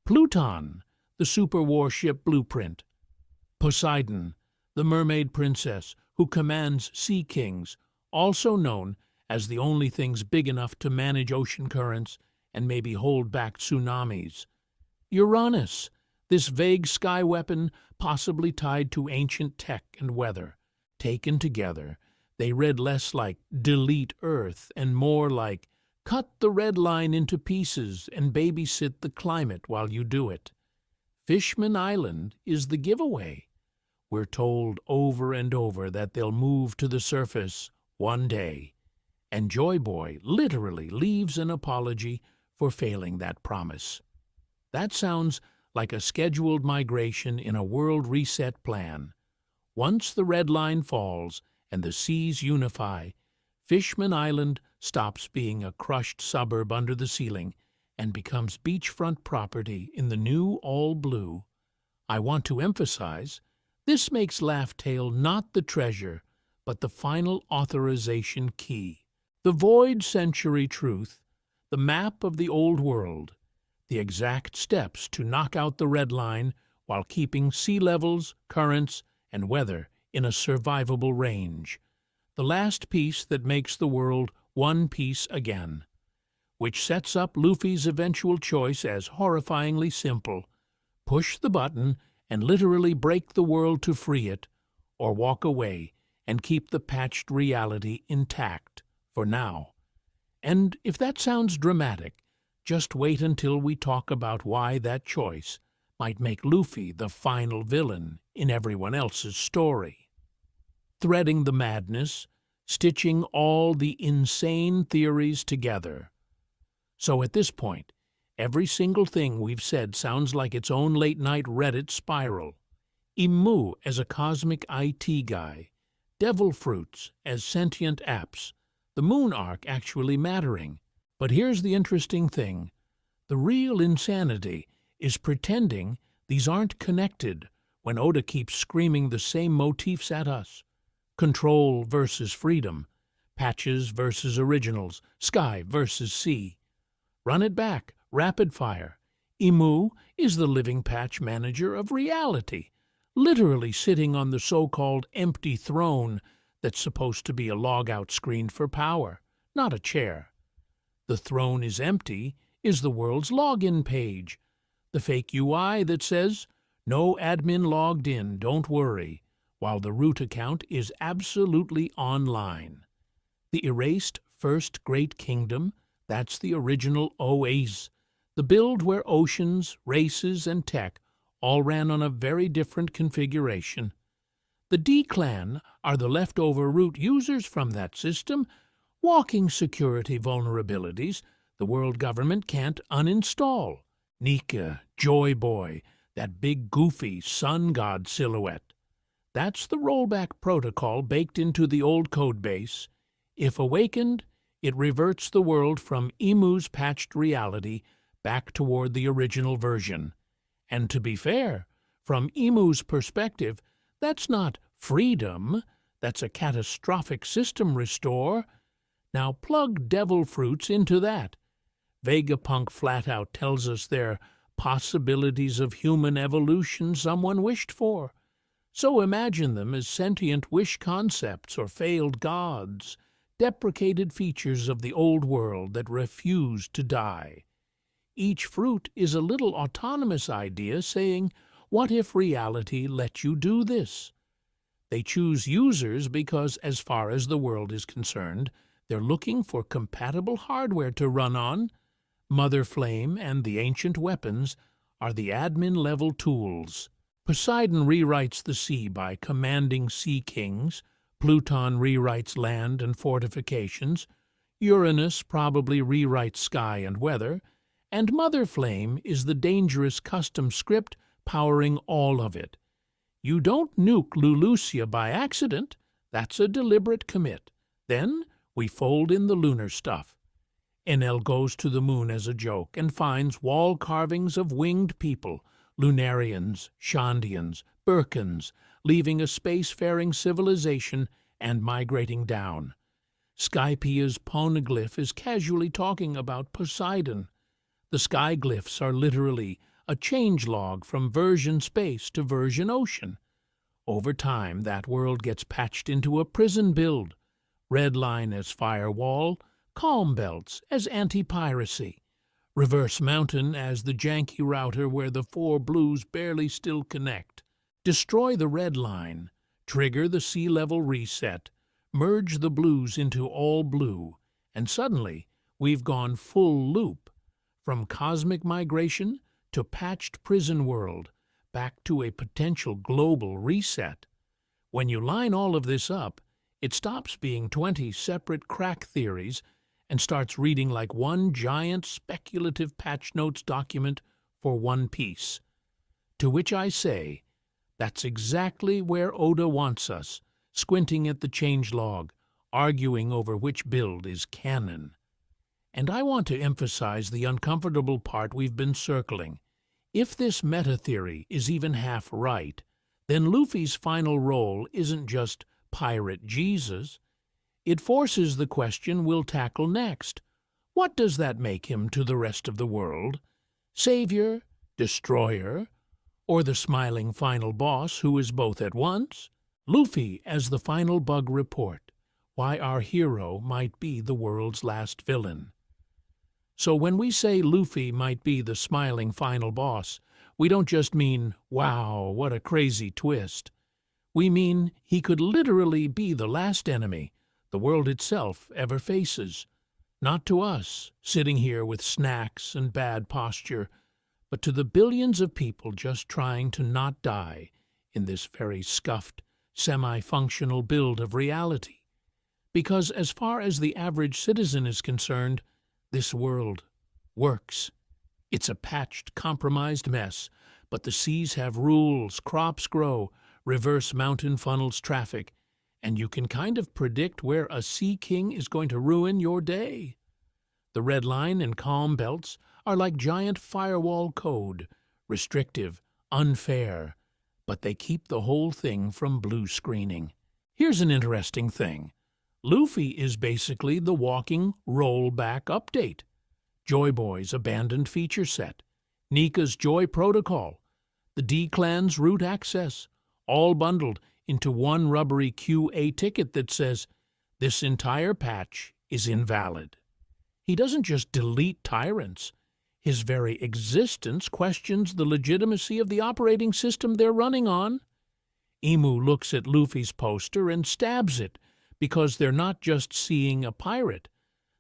Pluton, the super warship blueprint. Poseidon, the mermaid princess who commands sea kings, also known as the only things big enough to manage ocean currents and maybe hold back tsunamis. Uranus, this vague sky weapon possibly tied to ancient tech and weather. Taken together, they read less like delete Earth and more like cut the red line into pieces and babysit the climate while you do it. Fishman Island is the giveaway. We're told over and over that they'll move to the surface one day, and Joy Boy literally leaves an apology for failing that promise. That sounds like a scheduled migration in a world reset plan. Once the red line falls and the seas unify, Fishman Island stops being a crushed suburb under the ceiling and becomes beachfront property in the new all-blue. I want to emphasize, this makes Laugh Tale not the treasure, but the final authorization key. The void century truth, the map of the old world, the exact steps to knock out the red line while keeping sea levels, currents, and weather in a survivable range. The last piece that makes the world one piece again, which sets up Luffy's eventual choice as horrifyingly simple: push the button and literally break the world to free it, or walk away and keep the patched reality intact for now. And if that sounds dramatic, just wait until we talk about why that choice might make Luffy the final villain in everyone else's story. Threading the madness, stitching all the insane theories together. So at this point, every single thing we've said sounds like its own late-night Reddit spiral. Imu as a cosmic IT guy, devil fruits as sentient apps, the moon arc actually mattering. But here's the interesting thing. The real insanity is pretending these aren't connected when Oda keeps screaming the same motifs at us. Control versus freedom, patches versus originals, sky versus sea. Run it back, rapid fire. Imu is the living patch manager of reality, literally sitting on the so-called empty throne that's supposed to be a log-out screen for power, not a chair. The throne is empty is the world's login page, the fake UI that says, "No admin logged in, don't worry," while the root account is absolutely online. The erased First Great Kingdom, that's the original OAS, the build where oceans, races, and tech all ran on a very different configuration. The D-Clan are the leftover root users from that system, walking security vulnerabilities the world government can't uninstall. Nika, Joy Boy, that big goofy sun god silhouette. That's the rollback protocol baked into the old codebase. If awakened, it reverts the world from Imu's patched reality back toward the original version. And to be fair, from Imu's perspective, that's not freedom, that's a catastrophic system restore. Now plug devil fruits into that. Vegapunk flat out tells us they're possibilities of human evolution someone wished for. So imagine them as sentient wish concepts or failed gods, deprecated features of the old world that refuse to die. Each fruit is a little autonomous idea saying, "What if reality let you do this?" They choose users because, as far as the world is concerned, they're looking for compatible hardware to run on. Mother Flame and the ancient weapons are the admin-level tools. Poseidon rewrites the sea by commanding sea kings. Pluton rewrites land and fortifications. Uranus probably rewrites sky and weather. And Mother Flame is the dangerous custom script powering all of it. You don't nuke Lulusia by accident. That's a deliberate commit. Then we fold in the lunar stuff. Enel goes to the moon as a joke and finds wall carvings of winged people, Lunarians, Shandians, Birkans, leaving a spacefaring civilization and migrating down. Skypia's poneglyph is casually talking about Poseidon. The skyglyphs are literally a changelog from version space to version ocean. Over time, that world gets patched into a prison build. Red line as firewall, calm belts as anti-piracy, reverse mountain as the janky router where the four blues barely still connect. Destroy the red line, trigger the sea level reset, merge the blues into all blue, and suddenly we've gone full loop. From cosmic migration to patched prison world, back to a potential global reset. When you line all of this up, it stops being 20 separate crack theories and starts reading like one giant speculative patch notes document for One Piece. To which I say, that's exactly where Oda wants us, squinting at the changelog, arguing over which build is canon. And I want to emphasize the uncomfortable part we've been circling. If this meta-theory is even half right, then Luffy's final role isn't just Pirate Jesus. It forces the question we'll tackle next. What does that make him to the rest of the world? Savior? Destroyer? Or the smiling final boss who is both at once? Luffy as the final bug report. Why our hero might be the world's last villain. So when we say Luffy might be the smiling final boss, we don't just mean, wow, what a crazy twist. We mean he could literally be the last enemy the world itself ever faces. Not to us, sitting here with snacks and bad posture, but to the billions of people just trying to not die in this very scuffed, semi-functional build of reality. Because as far as the average citizen is concerned, this world works. It's a patched, compromised mess, but the seas have rules, crops grow, reverse mountain funnels traffic, and you can kind of predict where a sea king is going to ruin your day. The red line and calm belts are like giant firewall code, restrictive, unfair, but they keep the whole thing from blue screening. Here's an interesting thing. Luffy is basically the walking rollback update. Joy Boy's abandoned feature set, Nika's Joy Protocol, the D-Clan's root access, all bundled into one rubbery QA ticket that says, "This entire patch is invalid." He doesn't just delete tyrants. His very existence questions the legitimacy of the operating system they're running on. Imu looks at Luffy's poster and stabs it, because they're not just seeing a pirate,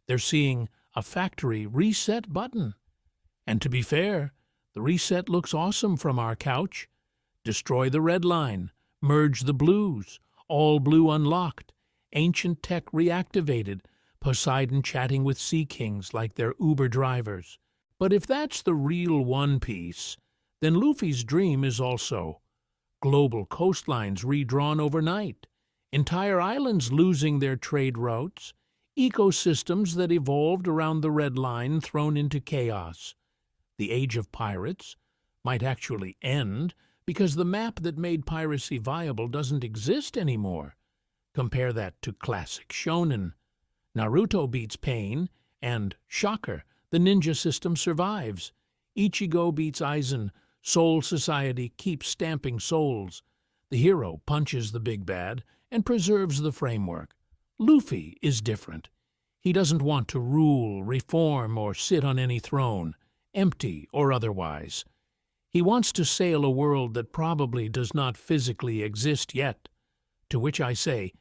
they're seeing a factory reset button. And to be fair, the reset looks awesome from our couch. Destroy the red line, merge the blues, all blue unlocked, ancient tech reactivated, Poseidon chatting with sea kings like they're Uber drivers. But if that's the real One Piece, then Luffy's dream is also global coastlines redrawn overnight, entire islands losing their trade routes, ecosystems that evolved around the red line thrown into chaos. The age of pirates might actually end because the map that made piracy viable doesn't exist anymore. Compare that to classic shonen. Naruto beats Pain, and, shocker, the ninja system survives. Ichigo beats Aizen. Soul Society keeps stamping souls. The hero punches the big bad and preserves the framework. Luffy is different. He doesn't want to rule, reform, or sit on any throne, empty or otherwise. He wants to sail a world that probably does not physically exist yet. To which I say,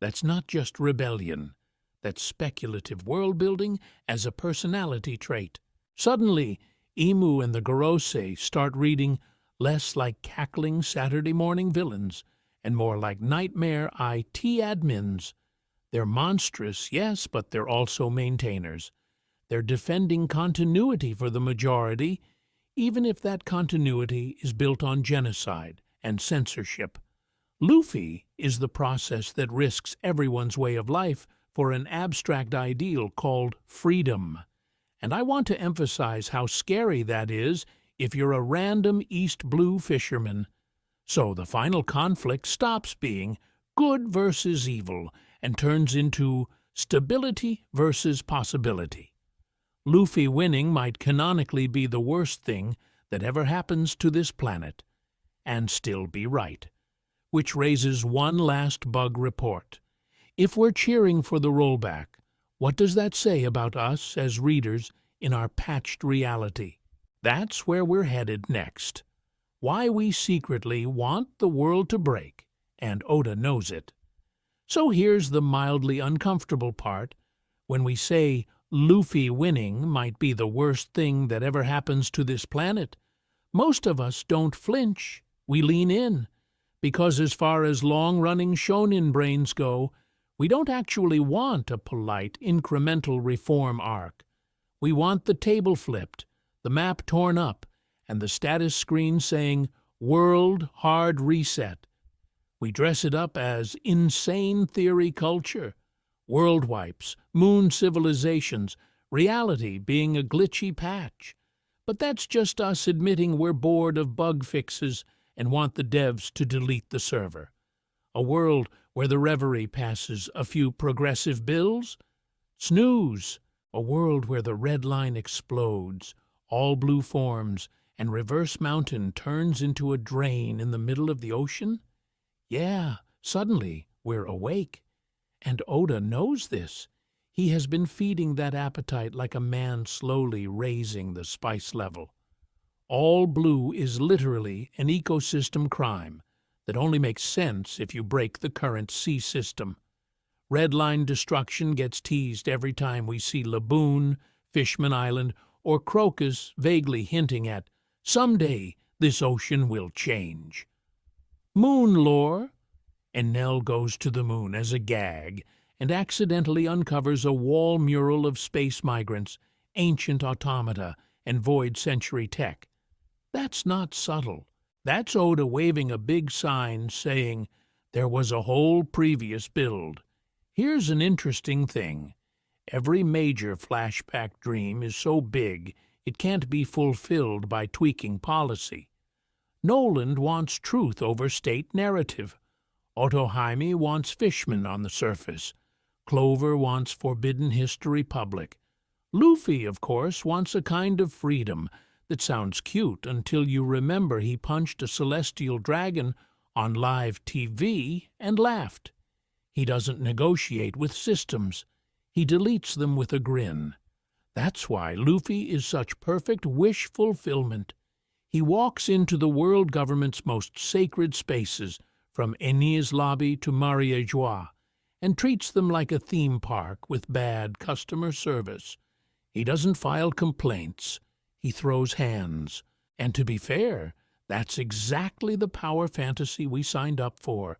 that's not just rebellion. That's speculative world-building as a personality trait. Suddenly, Imu and the Gorosei start reading less like cackling Saturday morning villains and more like nightmare IT admins. They're monstrous, yes, but they're also maintainers. They're defending continuity for the majority, even if that continuity is built on genocide and censorship. Luffy is the process that risks everyone's way of life for an abstract ideal called freedom. And I want to emphasize how scary that is if you're a random East Blue fisherman. So the final conflict stops being good versus evil and turns into stability versus possibility. Luffy winning might canonically be the worst thing that ever happens to this planet, and still be right. Which raises one last bug report. If we're cheering for the rollback, what does that say about us as readers in our patched reality? That's where we're headed next. Why we secretly want the world to break, and Oda knows it. So here's the mildly uncomfortable part. When we say Luffy winning might be the worst thing that ever happens to this planet, most of us don't flinch. We lean in. Because as far as long-running shonen brains go, we don't actually want a polite, incremental reform arc. We want the table flipped, the map torn up, and the status screen saying, "World Hard Reset." We dress it up as insane theory culture, world wipes, moon civilizations, reality being a glitchy patch. But that's just us admitting we're bored of bug fixes and want the devs to delete the server. A world where the reverie passes a few progressive bills? Snooze! A world where the red line explodes, all blue forms, and Reverse Mountain turns into a drain in the middle of the ocean? Yeah, suddenly we're awake. And Oda knows this. He has been feeding that appetite like a man slowly raising the spice level. All blue is literally an ecosystem crime that only makes sense if you break the current sea system. Red line destruction gets teased every time we see Laboon, Fishman Island, or Crocus vaguely hinting at, someday this ocean will change. Moon lore, and Nell goes to the moon as a gag and accidentally uncovers a wall mural of space migrants, ancient automata, and void-century tech. That's not subtle. That's Oda waving a big sign saying, there was a whole previous build. Here's an interesting thing. Every major flashback dream is so big it can't be fulfilled by tweaking policy. Noland wants truth over state narrative. Otohime wants Fishman on the surface. Clover wants forbidden history public. Luffy, of course, wants a kind of freedom that sounds cute until you remember he punched a celestial dragon on live TV and laughed. He doesn't negotiate with systems. He deletes them with a grin. That's why Luffy is such perfect wish fulfillment. He walks into the world government's most sacred spaces, from Enies Lobby to Maria Joie, and treats them like a theme park with bad customer service. He doesn't file complaints. He throws hands. And to be fair, that's exactly the power fantasy we signed up for.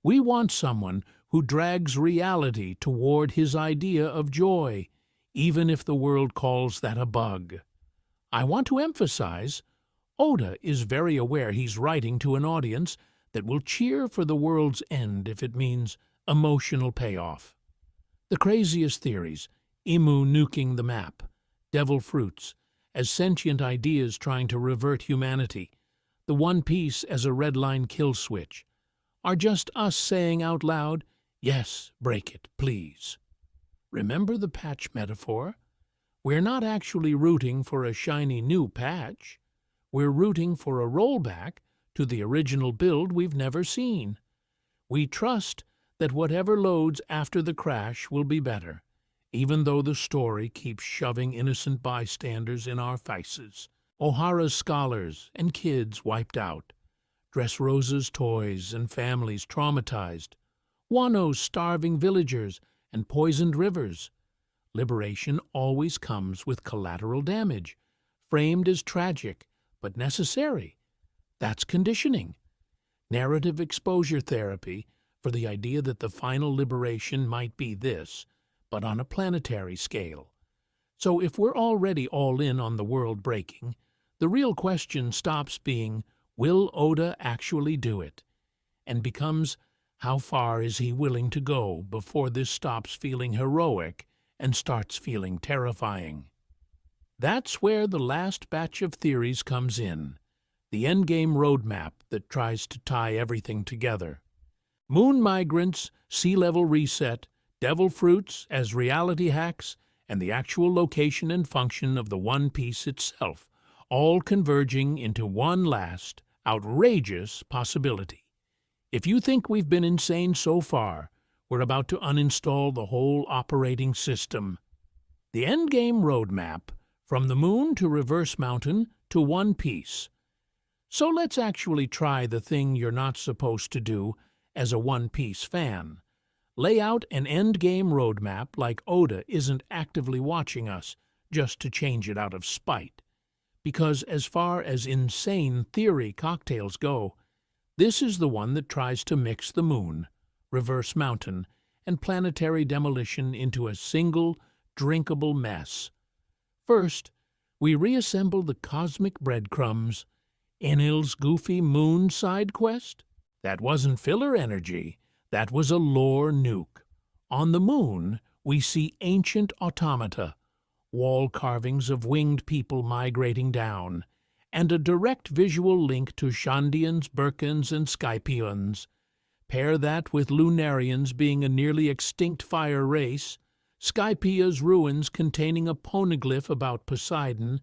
We want someone who drags reality toward his idea of joy, even if the world calls that a bug. I want to emphasize, Oda is very aware he's writing to an audience that will cheer for the world's end if it means emotional payoff. The craziest theories, Imu nuking the map, devil fruits, as sentient ideas trying to revert humanity, the One Piece as a red line kill switch, are just us saying out loud, yes, break it, please. Remember the patch metaphor? We're not actually rooting for a shiny new patch. We're rooting for a rollback to the original build we've never seen. We trust that whatever loads after the crash will be better, even though the story keeps shoving innocent bystanders in our faces. Ohara's scholars and kids wiped out. Dressrosa's toys and families traumatized. Wano's starving villagers and poisoned rivers. Liberation always comes with collateral damage, framed as tragic but necessary. That's conditioning. Narrative exposure therapy for the idea that the final liberation might be this, but on a planetary scale. So if we're already all in on the world breaking, the real question stops being, will Oda actually do it? And becomes, how far is he willing to go before this stops feeling heroic and starts feeling terrifying? That's where the last batch of theories comes in, the endgame roadmap that tries to tie everything together. Moon migrants, sea level reset, devil fruits as reality hacks, and the actual location and function of the One Piece itself, all converging into one last, outrageous possibility. If you think we've been insane so far, we're about to uninstall the whole operating system. The endgame roadmap, from the moon to Reverse Mountain to One Piece. So let's actually try the thing you're not supposed to do as a One Piece fan. Lay out an endgame roadmap like Oda isn't actively watching us just to change it out of spite. Because as far as insane theory cocktails go, this is the one that tries to mix the moon, Reverse Mountain, and planetary demolition into a single, drinkable mess. First, we reassemble the cosmic breadcrumbs. Enel's goofy moon side quest? That wasn't filler energy. That was a lore nuke. On the moon, we see ancient automata, wall carvings of winged people migrating down, and a direct visual link to Shandians, Birkans, and Skypians. Pair that with Lunarians being a nearly extinct fire race, Skypia's ruins containing a poneglyph about Poseidon,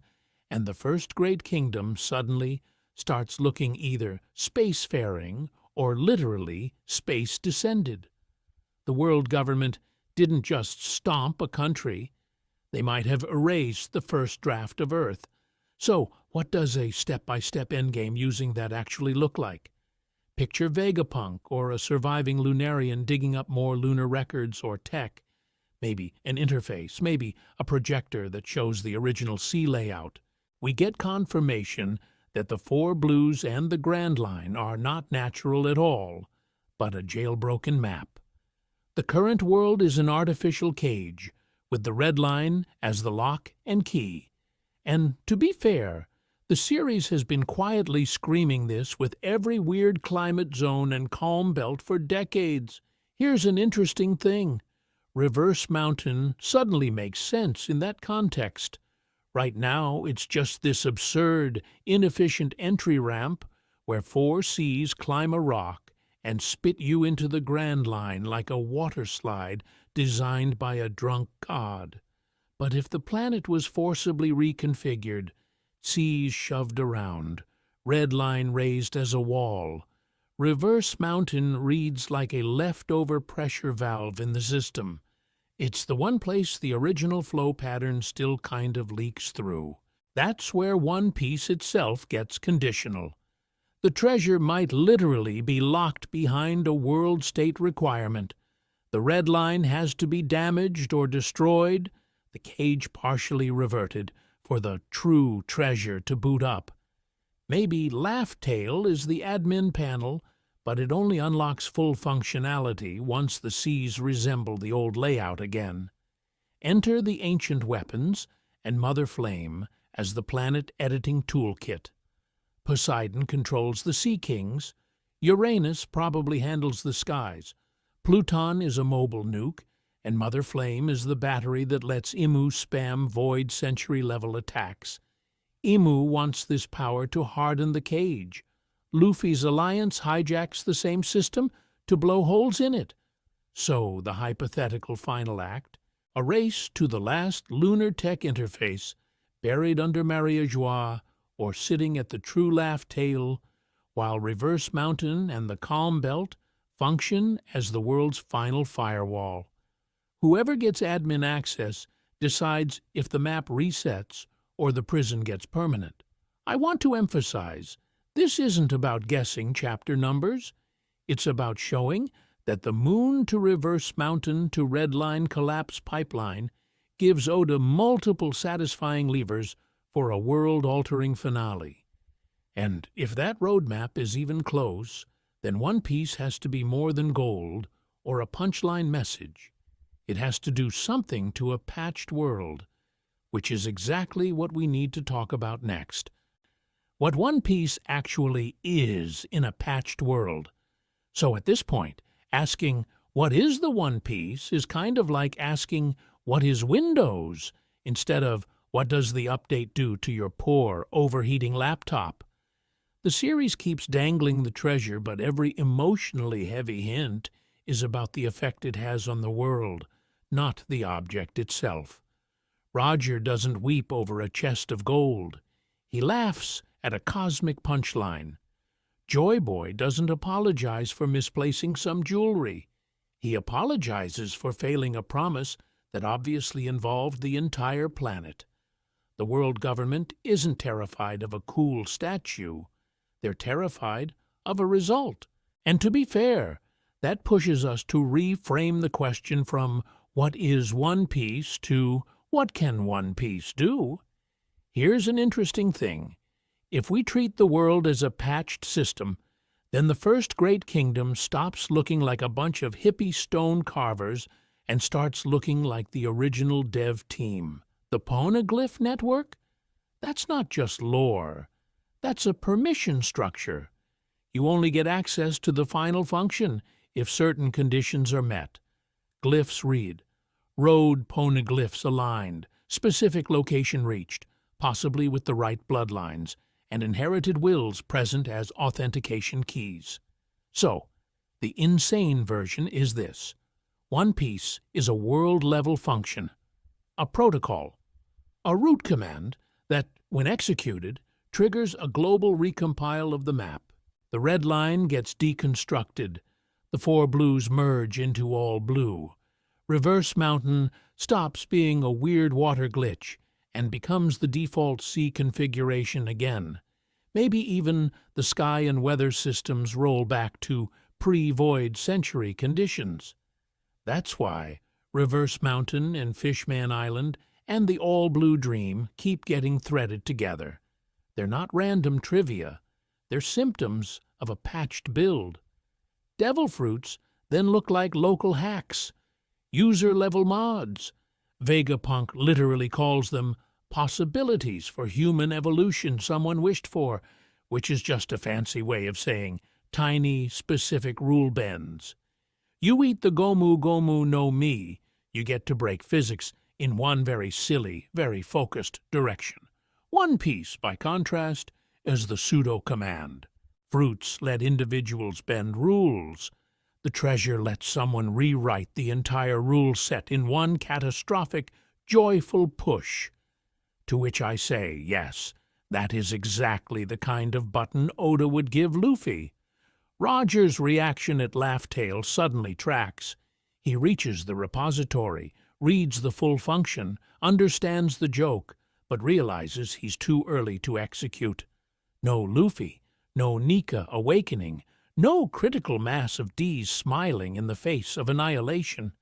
and the first great kingdom suddenly starts looking either spacefaring or literally space-descended. The world government didn't just stomp a country. They might have erased the first draft of Earth. So what does a step-by-step endgame using that actually look like? Picture Vegapunk or a surviving Lunarian digging up more lunar records or tech. Maybe an interface, maybe a projector that shows the original sea layout. We get confirmation that the Four Blues and the Grand Line are not natural at all, but a jailbroken map. The current world is an artificial cage, with the Red Line as the lock and key. And to be fair, the series has been quietly screaming this with every weird climate zone and calm belt for decades. Here's an interesting thing. Reverse Mountain suddenly makes sense in that context. Right now, it's just this absurd, inefficient entry ramp where four seas climb a rock and spit you into the Grand Line like a water slide designed by a drunk god. But if the planet was forcibly reconfigured, seas shoved around, Red Line raised as a wall, Reverse Mountain reads like a leftover pressure valve in the system. It's the one place the original flow pattern still kind of leaks through. That's where One Piece itself gets conditional. The treasure might literally be locked behind a world state requirement. The Red Line has to be damaged or destroyed, the cage partially reverted, for the true treasure to boot up. Maybe Laugh Tale is the admin panel, but it only unlocks full functionality once the seas resemble the old layout again. Enter the ancient weapons and Mother Flame as the planet editing toolkit. Poseidon controls the Sea Kings. Uranus probably handles the skies. Pluton is a mobile nuke, and Mother Flame is the battery that lets Imu spam void century-level attacks. Imu wants this power to harden the cage. Luffy's alliance hijacks the same system to blow holes in it. So the hypothetical final act, A race to the last lunar tech interface, buried under Maria Joie, or sitting at the True Laugh tail, while Reverse Mountain and the Calm Belt function as the world's final firewall. Whoever gets admin access decides if the map resets or the prison gets permanent. I want to emphasize, this isn't about guessing chapter numbers. It's about showing that the Moon to Reverse Mountain to Redline Collapse pipeline gives Oda multiple satisfying levers for a world-altering finale. And if that roadmap is even close, then One Piece has to be more than gold or a punchline message. It has to do something to a patched world, which is exactly what we need to talk about next. What One Piece actually is in a patched world. So at this point, asking, what is the One Piece, is kind of like asking, what is Windows, instead of, what does the update do to your poor, overheating laptop? The series keeps dangling the treasure, but every emotionally heavy hint is about the effect it has on the world, not the object itself. Roger doesn't weep over a chest of gold. He laughs at a cosmic punchline. Joy Boy doesn't apologize for misplacing some jewelry. He apologizes for failing a promise that obviously involved the entire planet. The world government isn't terrified of a cool statue. They're terrified of a result. And to be fair, that pushes us to reframe the question from what is One Piece to what can One Piece do? Here's an interesting thing. If we treat the world as a patched system, then the first great kingdom stops looking like a bunch of hippie stone carvers and starts looking like the original dev team. The Poneglyph Network? That's not just lore. That's a permission structure. You only get access to the final function if certain conditions are met. Glyphs read, road poneglyphs aligned, specific location reached, possibly with the right bloodlines, and inherited wills present as authentication keys. So, the insane version is this. One Piece is a world-level function, a protocol, a root command that, when executed, triggers a global recompile of the map. The red line gets deconstructed. The four blues merge into all blue. Reverse Mountain stops being a weird water glitch and becomes the default sea configuration again. Maybe even the sky and weather systems roll back to pre-Void Century conditions. That's why Reverse Mountain and Fishman Island and the All-Blue Dream keep getting threaded together. They're not random trivia. They're symptoms of a patched build. Devil Fruits then look like local hacks, user-level mods. Vegapunk literally calls them possibilities for human evolution someone wished for, which is just a fancy way of saying tiny, specific rule bends. You eat the Gomu Gomu no Mi, you get to break physics in one very silly, very focused direction. One Piece, by contrast, is the pseudo-command. Fruits let individuals bend rules. The treasure lets someone rewrite the entire rule set in one catastrophic, joyful push. To which I say, yes, that is exactly the kind of button Oda would give Luffy. Roger's reaction at Laugh Tale suddenly tracks. He reaches the repository, reads the full function, understands the joke, but realizes he's too early to execute. No Luffy, no Nika awakening, no critical mass of D's smiling in the face of annihilation.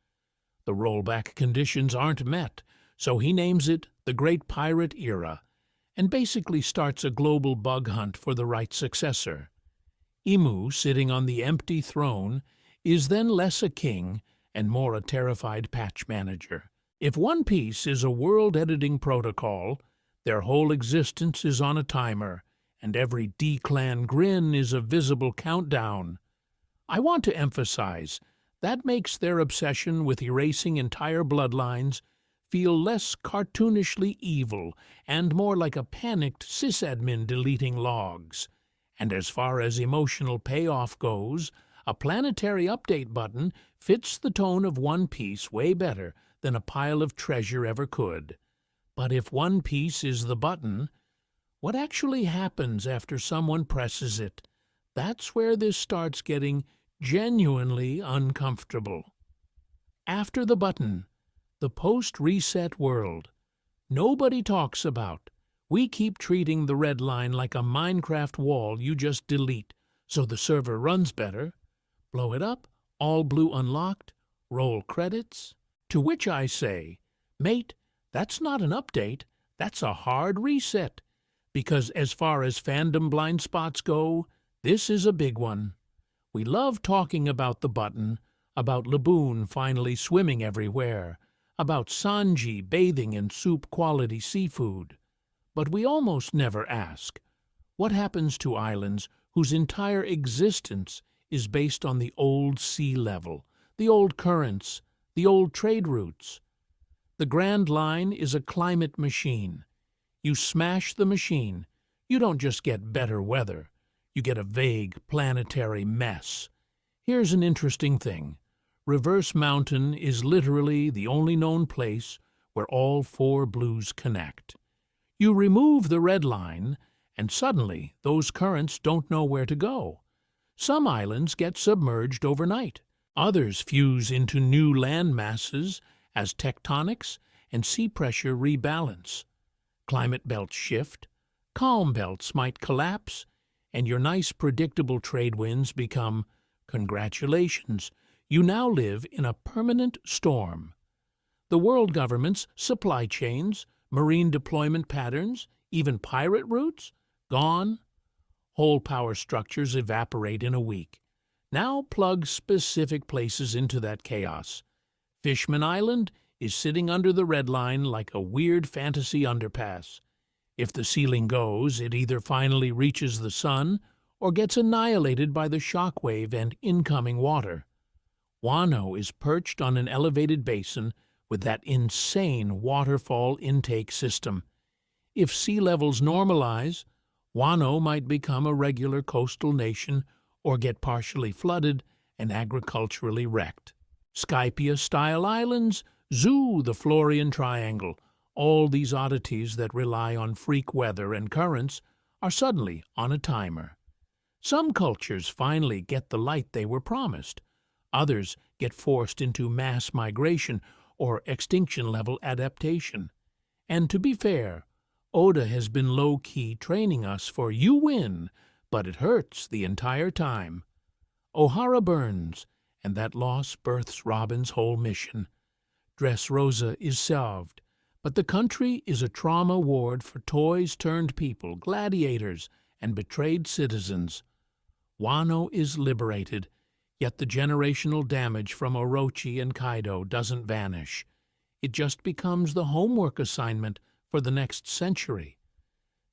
The rollback conditions aren't met, so he names it the Great Pirate Era, and basically starts a global bug hunt for the right successor. Imu, sitting on the empty throne, is then less a king and more a terrified patch manager. If One Piece is a world-editing protocol, their whole existence is on a timer, and every D-Clan grin is a visible countdown. I want to emphasize that makes their obsession with erasing entire bloodlines feel less cartoonishly evil and more like a panicked sysadmin deleting logs. And as far as emotional payoff goes, a planetary update button fits the tone of One Piece way better than a pile of treasure ever could. But if One Piece is the button, what actually happens after someone presses it? That's where this starts getting genuinely uncomfortable. After the button, the post-reset world. Nobody talks about. We keep treating the red line like a Minecraft wall you just delete so the server runs better. Blow it up, all blue unlocked, roll credits. To which I say, mate, that's not an update, that's a hard reset. Because as far as fandom blind spots go, this is a big one. We love talking about the button, about Laboon finally swimming everywhere, about Sanji bathing in soup-quality seafood. But we almost never ask, what happens to islands whose entire existence is based on the old sea level, the old currents, the old trade routes? The Grand Line is a climate machine. You smash the machine, you don't just get better weather, you get a vague planetary mess. Here's an interesting thing. Reverse Mountain is literally the only known place where all four blues connect. You remove the red line, and suddenly those currents don't know where to go. Some islands get submerged overnight. Others fuse into new land masses as tectonics and sea pressure rebalance. Climate belts shift, calm belts might collapse, and your nice predictable trade winds become, congratulations, you now live in a permanent storm. The world governments, supply chains, marine deployment patterns, even pirate routes, gone. Whole power structures evaporate in a week. Now plug specific places into that chaos. Fishman Island is sitting under the red line like a weird fantasy underpass. If the ceiling goes, it either finally reaches the sun or gets annihilated by the shockwave and incoming water. Wano is perched on an elevated basin with that insane waterfall intake system. If sea levels normalize, Wano might become a regular coastal nation or get partially flooded and agriculturally wrecked. Skypia-style islands, Zoo, the Florian Triangle, all these oddities that rely on freak weather and currents are suddenly on a timer. Some cultures finally get the light they were promised. Others get forced into mass migration or extinction-level adaptation. And to be fair, Oda has been low-key training us for you win, but it hurts the entire time. O'Hara burns, and that loss births Robin's whole mission. Dressrosa is solved, but the country is a trauma ward for toys-turned-people, gladiators, and betrayed citizens. Wano is liberated, yet the generational damage from Orochi and Kaido doesn't vanish. It just becomes the homework assignment for the next century.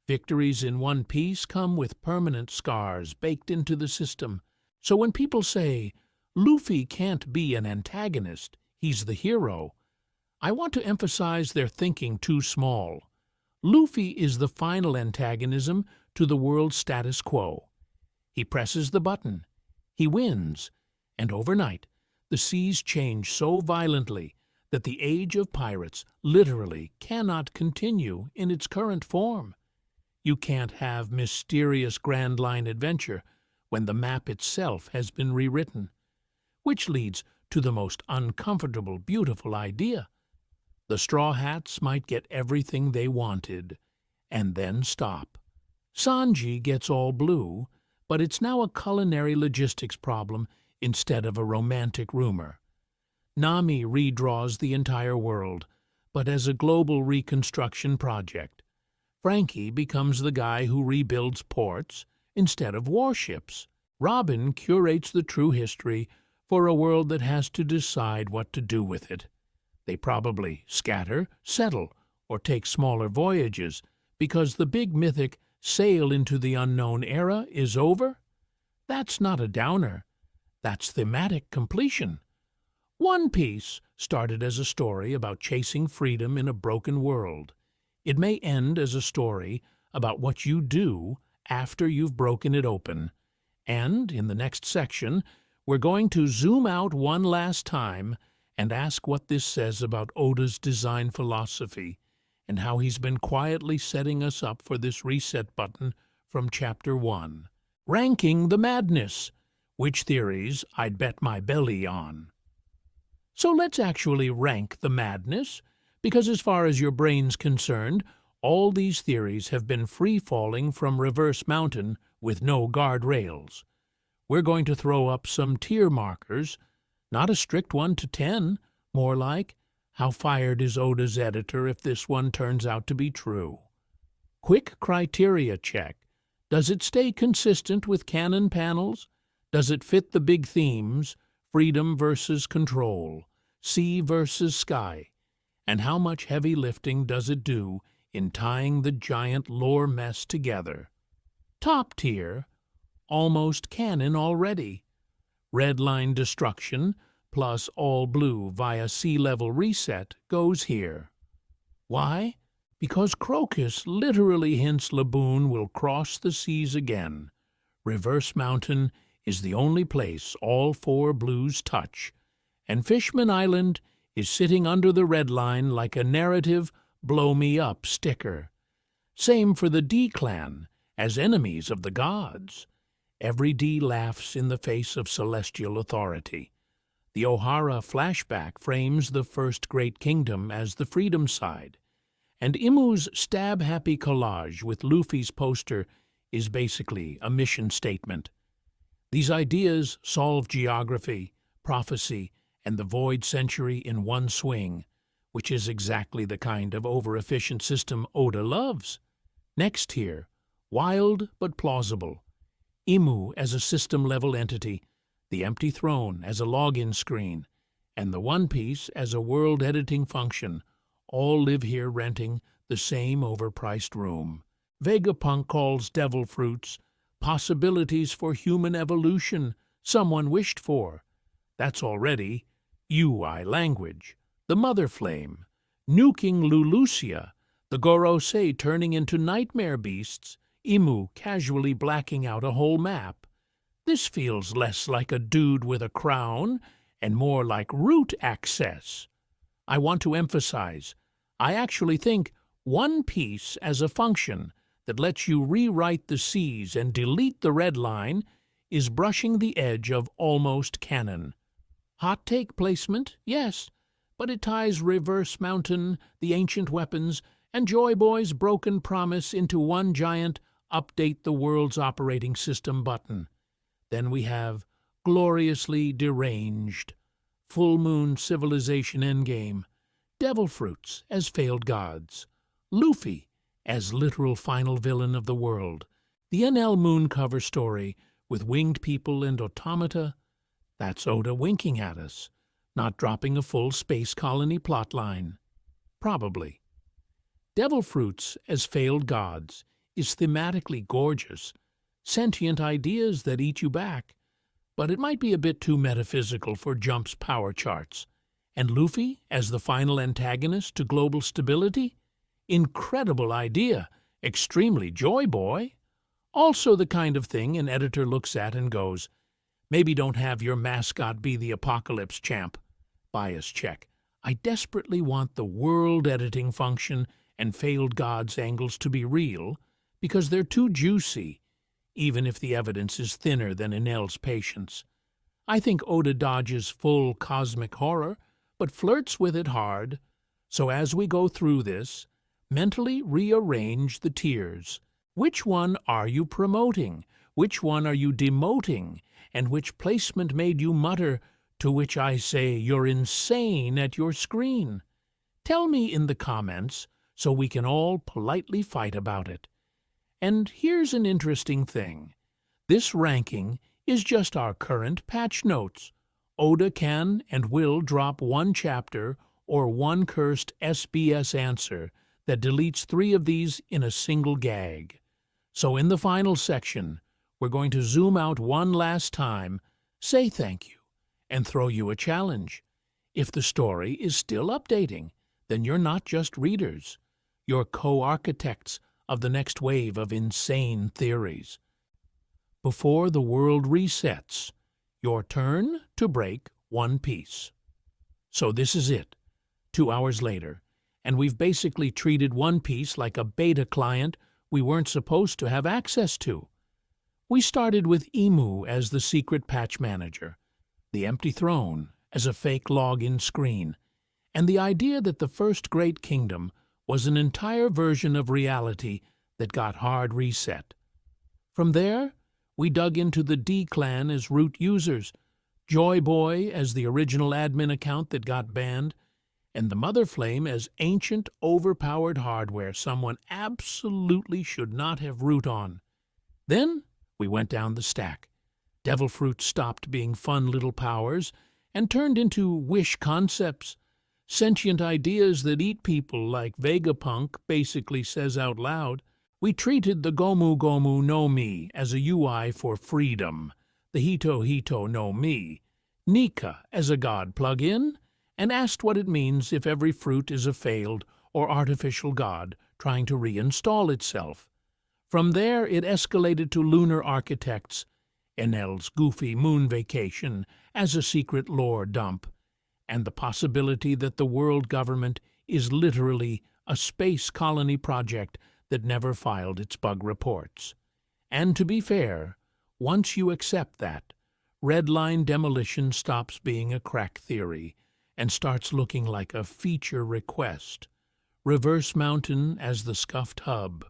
Victories in One Piece come with permanent scars baked into the system. So when people say, Luffy can't be an antagonist, he's the hero, I want to emphasize they're thinking too small. Luffy is the final antagonism to the world's status quo. He presses the button. He wins. And overnight, the seas change so violently that the age of pirates literally cannot continue in its current form. You can't have mysterious Grand Line adventure when the map itself has been rewritten. Which leads to the most uncomfortable, beautiful idea. The Straw Hats might get everything they wanted, and then stop. Sanji gets all blue, but it's now a culinary logistics problem instead of a romantic rumor. Nami redraws the entire world, but as a global reconstruction project. Frankie becomes the guy who rebuilds ports instead of warships. Robin curates the true history for a world that has to decide what to do with it. They probably scatter, settle, or take smaller voyages because the big mythic sail into the unknown era is over. That's not a downer. That's thematic completion. One Piece started as a story about chasing freedom in a broken world. It may end as a story about what you do after you've broken it open. And in the next section, we're going to zoom out one last time and ask what this says about Oda's design philosophy and how he's been quietly setting us up for this reset button from Chapter 1. Ranking the madness, which theories I'd bet my belly on. So let's actually rank the madness, because as far as your brain's concerned, all these theories have been free-falling from Reverse Mountain with no guardrails. We're going to throw up some tier markers, not a strict 1 to 10, more like, how fired is Oda's editor if this one turns out to be true? Quick criteria check. Does it stay consistent with canon panels? Does it fit the big themes, freedom versus control, sea versus sky? And how much heavy lifting does it do in tying the giant lore mess together? Top tier, almost canon already. Red line destruction plus all blue via sea level reset goes here. Why? Because Crocus literally hints Laboon will cross the seas again. Reverse Mountain is the only place all 4 blues touch, and Fishman Island is sitting under the red line like a narrative blow-me-up sticker. Same for the D-Clan, as enemies of the gods. Every D laughs in the face of celestial authority. The O'Hara flashback frames the first great kingdom as the freedom side, and Imu's stab-happy collage with Luffy's poster is basically a mission statement. These ideas solve geography, prophecy, and the Void Century in one swing, which is exactly the kind of over-efficient system Oda loves. Next here, wild but plausible. Imu as a system-level entity, the empty throne as a login screen, and the One Piece as a world editing function all live here renting the same overpriced room. Vegapunk calls devil fruits possibilities for human evolution someone wished for. That's already UI language. The Mother Flame, nuking Lulusia, the Gorosei turning into nightmare beasts, Imu casually blacking out a whole map. This feels less like a dude with a crown and more like root access. I want to emphasize, I actually think One Piece as a function that lets you rewrite the C's and delete the red line is brushing the edge of almost canon. Hot take placement, yes, but it ties Reverse Mountain, the ancient weapons, and Joy Boy's broken promise into one giant update the world's operating system button. Then we have gloriously deranged, full moon civilization endgame, devil fruits as failed gods, Luffy as literal final villain of the world, the NL Moon cover story with winged people and automata. That's Oda winking at us, not dropping a full space colony plotline. Probably. Devil fruits as failed gods is thematically gorgeous, sentient ideas that eat you back, but it might be a bit too metaphysical for Jump's power charts. And Luffy as the final antagonist to global stability? Incredible idea, extremely Joy Boy. Also the kind of thing an editor looks at and goes, maybe don't have your mascot be the apocalypse champ. Bias check. I desperately want the world editing function and failed gods angles to be real, because they're too juicy, even if the evidence is thinner than Enel's patience. I think Oda dodges full cosmic horror, but flirts with it hard. So as we go through this, mentally rearrange the tiers. Which one are you promoting? Which one are you demoting? And which placement made you mutter, to which I say you're insane at your screen? Tell me in the comments so we can all politely fight about it. And here's an interesting thing. This ranking is just our current patch notes. Oda can and will drop one chapter or one cursed SBS answer that deletes 3 of these in a single gag. So in the final section, we're going to zoom out one last time, say thank you, and throw you a challenge. If the story is still updating, then you're not just readers. You're co-architects of the next wave of insane theories. Before the world resets, your turn to break One Piece. So this is it, 2 hours later, and we've basically treated One Piece like a beta client we weren't supposed to have access to. We started with Emu as the secret patch manager, the empty throne as a fake login screen, and the idea that the first Great Kingdom was an entire version of reality that got hard reset. From there, we dug into the D-Clan as root users, Joy Boy as the original admin account that got banned, and the Mother Flame as ancient, overpowered hardware someone absolutely should not have root on. Then we went down the stack. Devil Fruit stopped being fun little powers and turned into wish concepts, sentient ideas that eat people like Vegapunk basically says out loud. We treated the Gomu Gomu no Mi as a UI for freedom, the Hito Hito no Mi, Nika as a god plug-in, and asked what it means if every fruit is a failed or artificial god trying to reinstall itself. From there it escalated to lunar architects, Enel's goofy moon vacation as a secret lore dump, and the possibility that the world government is literally a space colony project that never filed its bug reports. And to be fair, once you accept that, red line demolition stops being a crack theory and starts looking like a feature request. Reverse Mountain as the scuffed hub,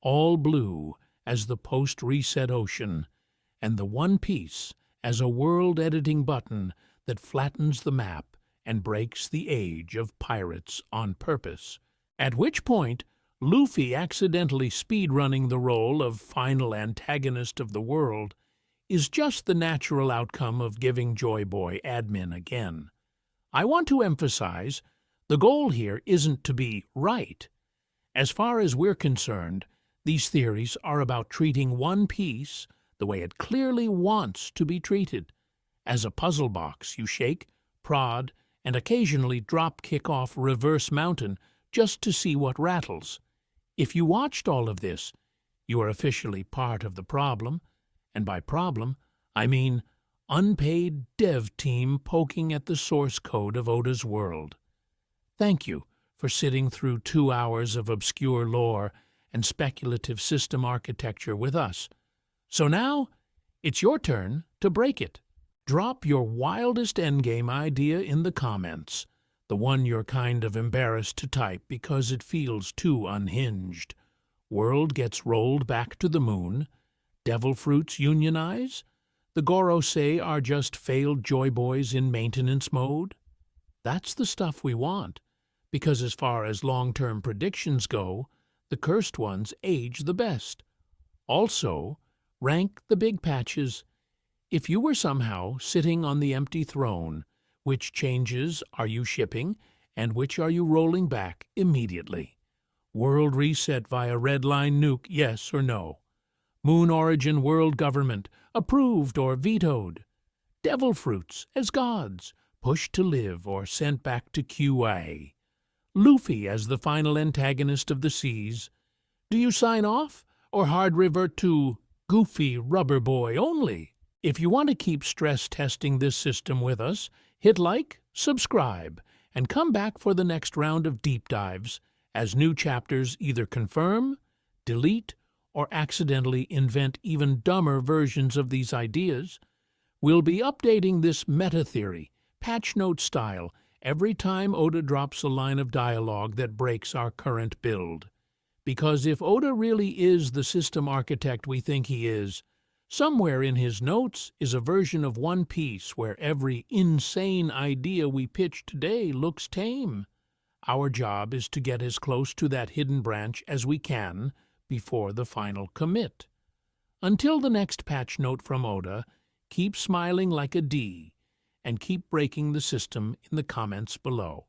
all blue as the post-reset ocean, and the One Piece as a world-editing button that flattens the map and breaks the age of pirates on purpose. At which point, Luffy accidentally speedrunning the role of final antagonist of the world is just the natural outcome of giving Joy Boy admin again. I want to emphasize, the goal here isn't to be right. As far as we're concerned, these theories are about treating One Piece the way it clearly wants to be treated, as a puzzle box you shake, prod, and occasionally drop-kick off Reverse Mountain just to see what rattles. If you watched all of this, you are officially part of the problem, and by problem, I mean unpaid dev team poking at the source code of Oda's world. Thank you for sitting through 2 hours of obscure lore and speculative system architecture with us. So now, it's your turn to break it. Drop your wildest endgame idea in the comments, the one you're kind of embarrassed to type because it feels too unhinged. World gets rolled back to the moon, devil fruits unionize, the Gorosei are just failed Joy Boys in maintenance mode. That's the stuff we want, because as far as long-term predictions go, the cursed ones age the best. Also, rank the big patches. If you were somehow sitting on the empty throne, which changes are you shipping and which are you rolling back immediately? World reset via red line nuke, yes or no? Moon origin world government, approved or vetoed? Devil fruits as gods, pushed to live or sent back to QA? Luffy as the final antagonist of the seas? Do you sign off or hard revert to goofy rubber boy only? If you want to keep stress testing this system with us, hit like, subscribe, and come back for the next round of deep dives as new chapters either confirm, delete, or accidentally invent even dumber versions of these ideas. We'll be updating this meta-theory, patch note style, every time Oda drops a line of dialogue that breaks our current build. Because if Oda really is the system architect we think he is, somewhere in his notes is a version of One Piece where every insane idea we pitch today looks tame. Our job is to get as close to that hidden branch as we can before the final commit. Until the next patch note from Oda, keep smiling like a D and keep breaking the system in the comments below.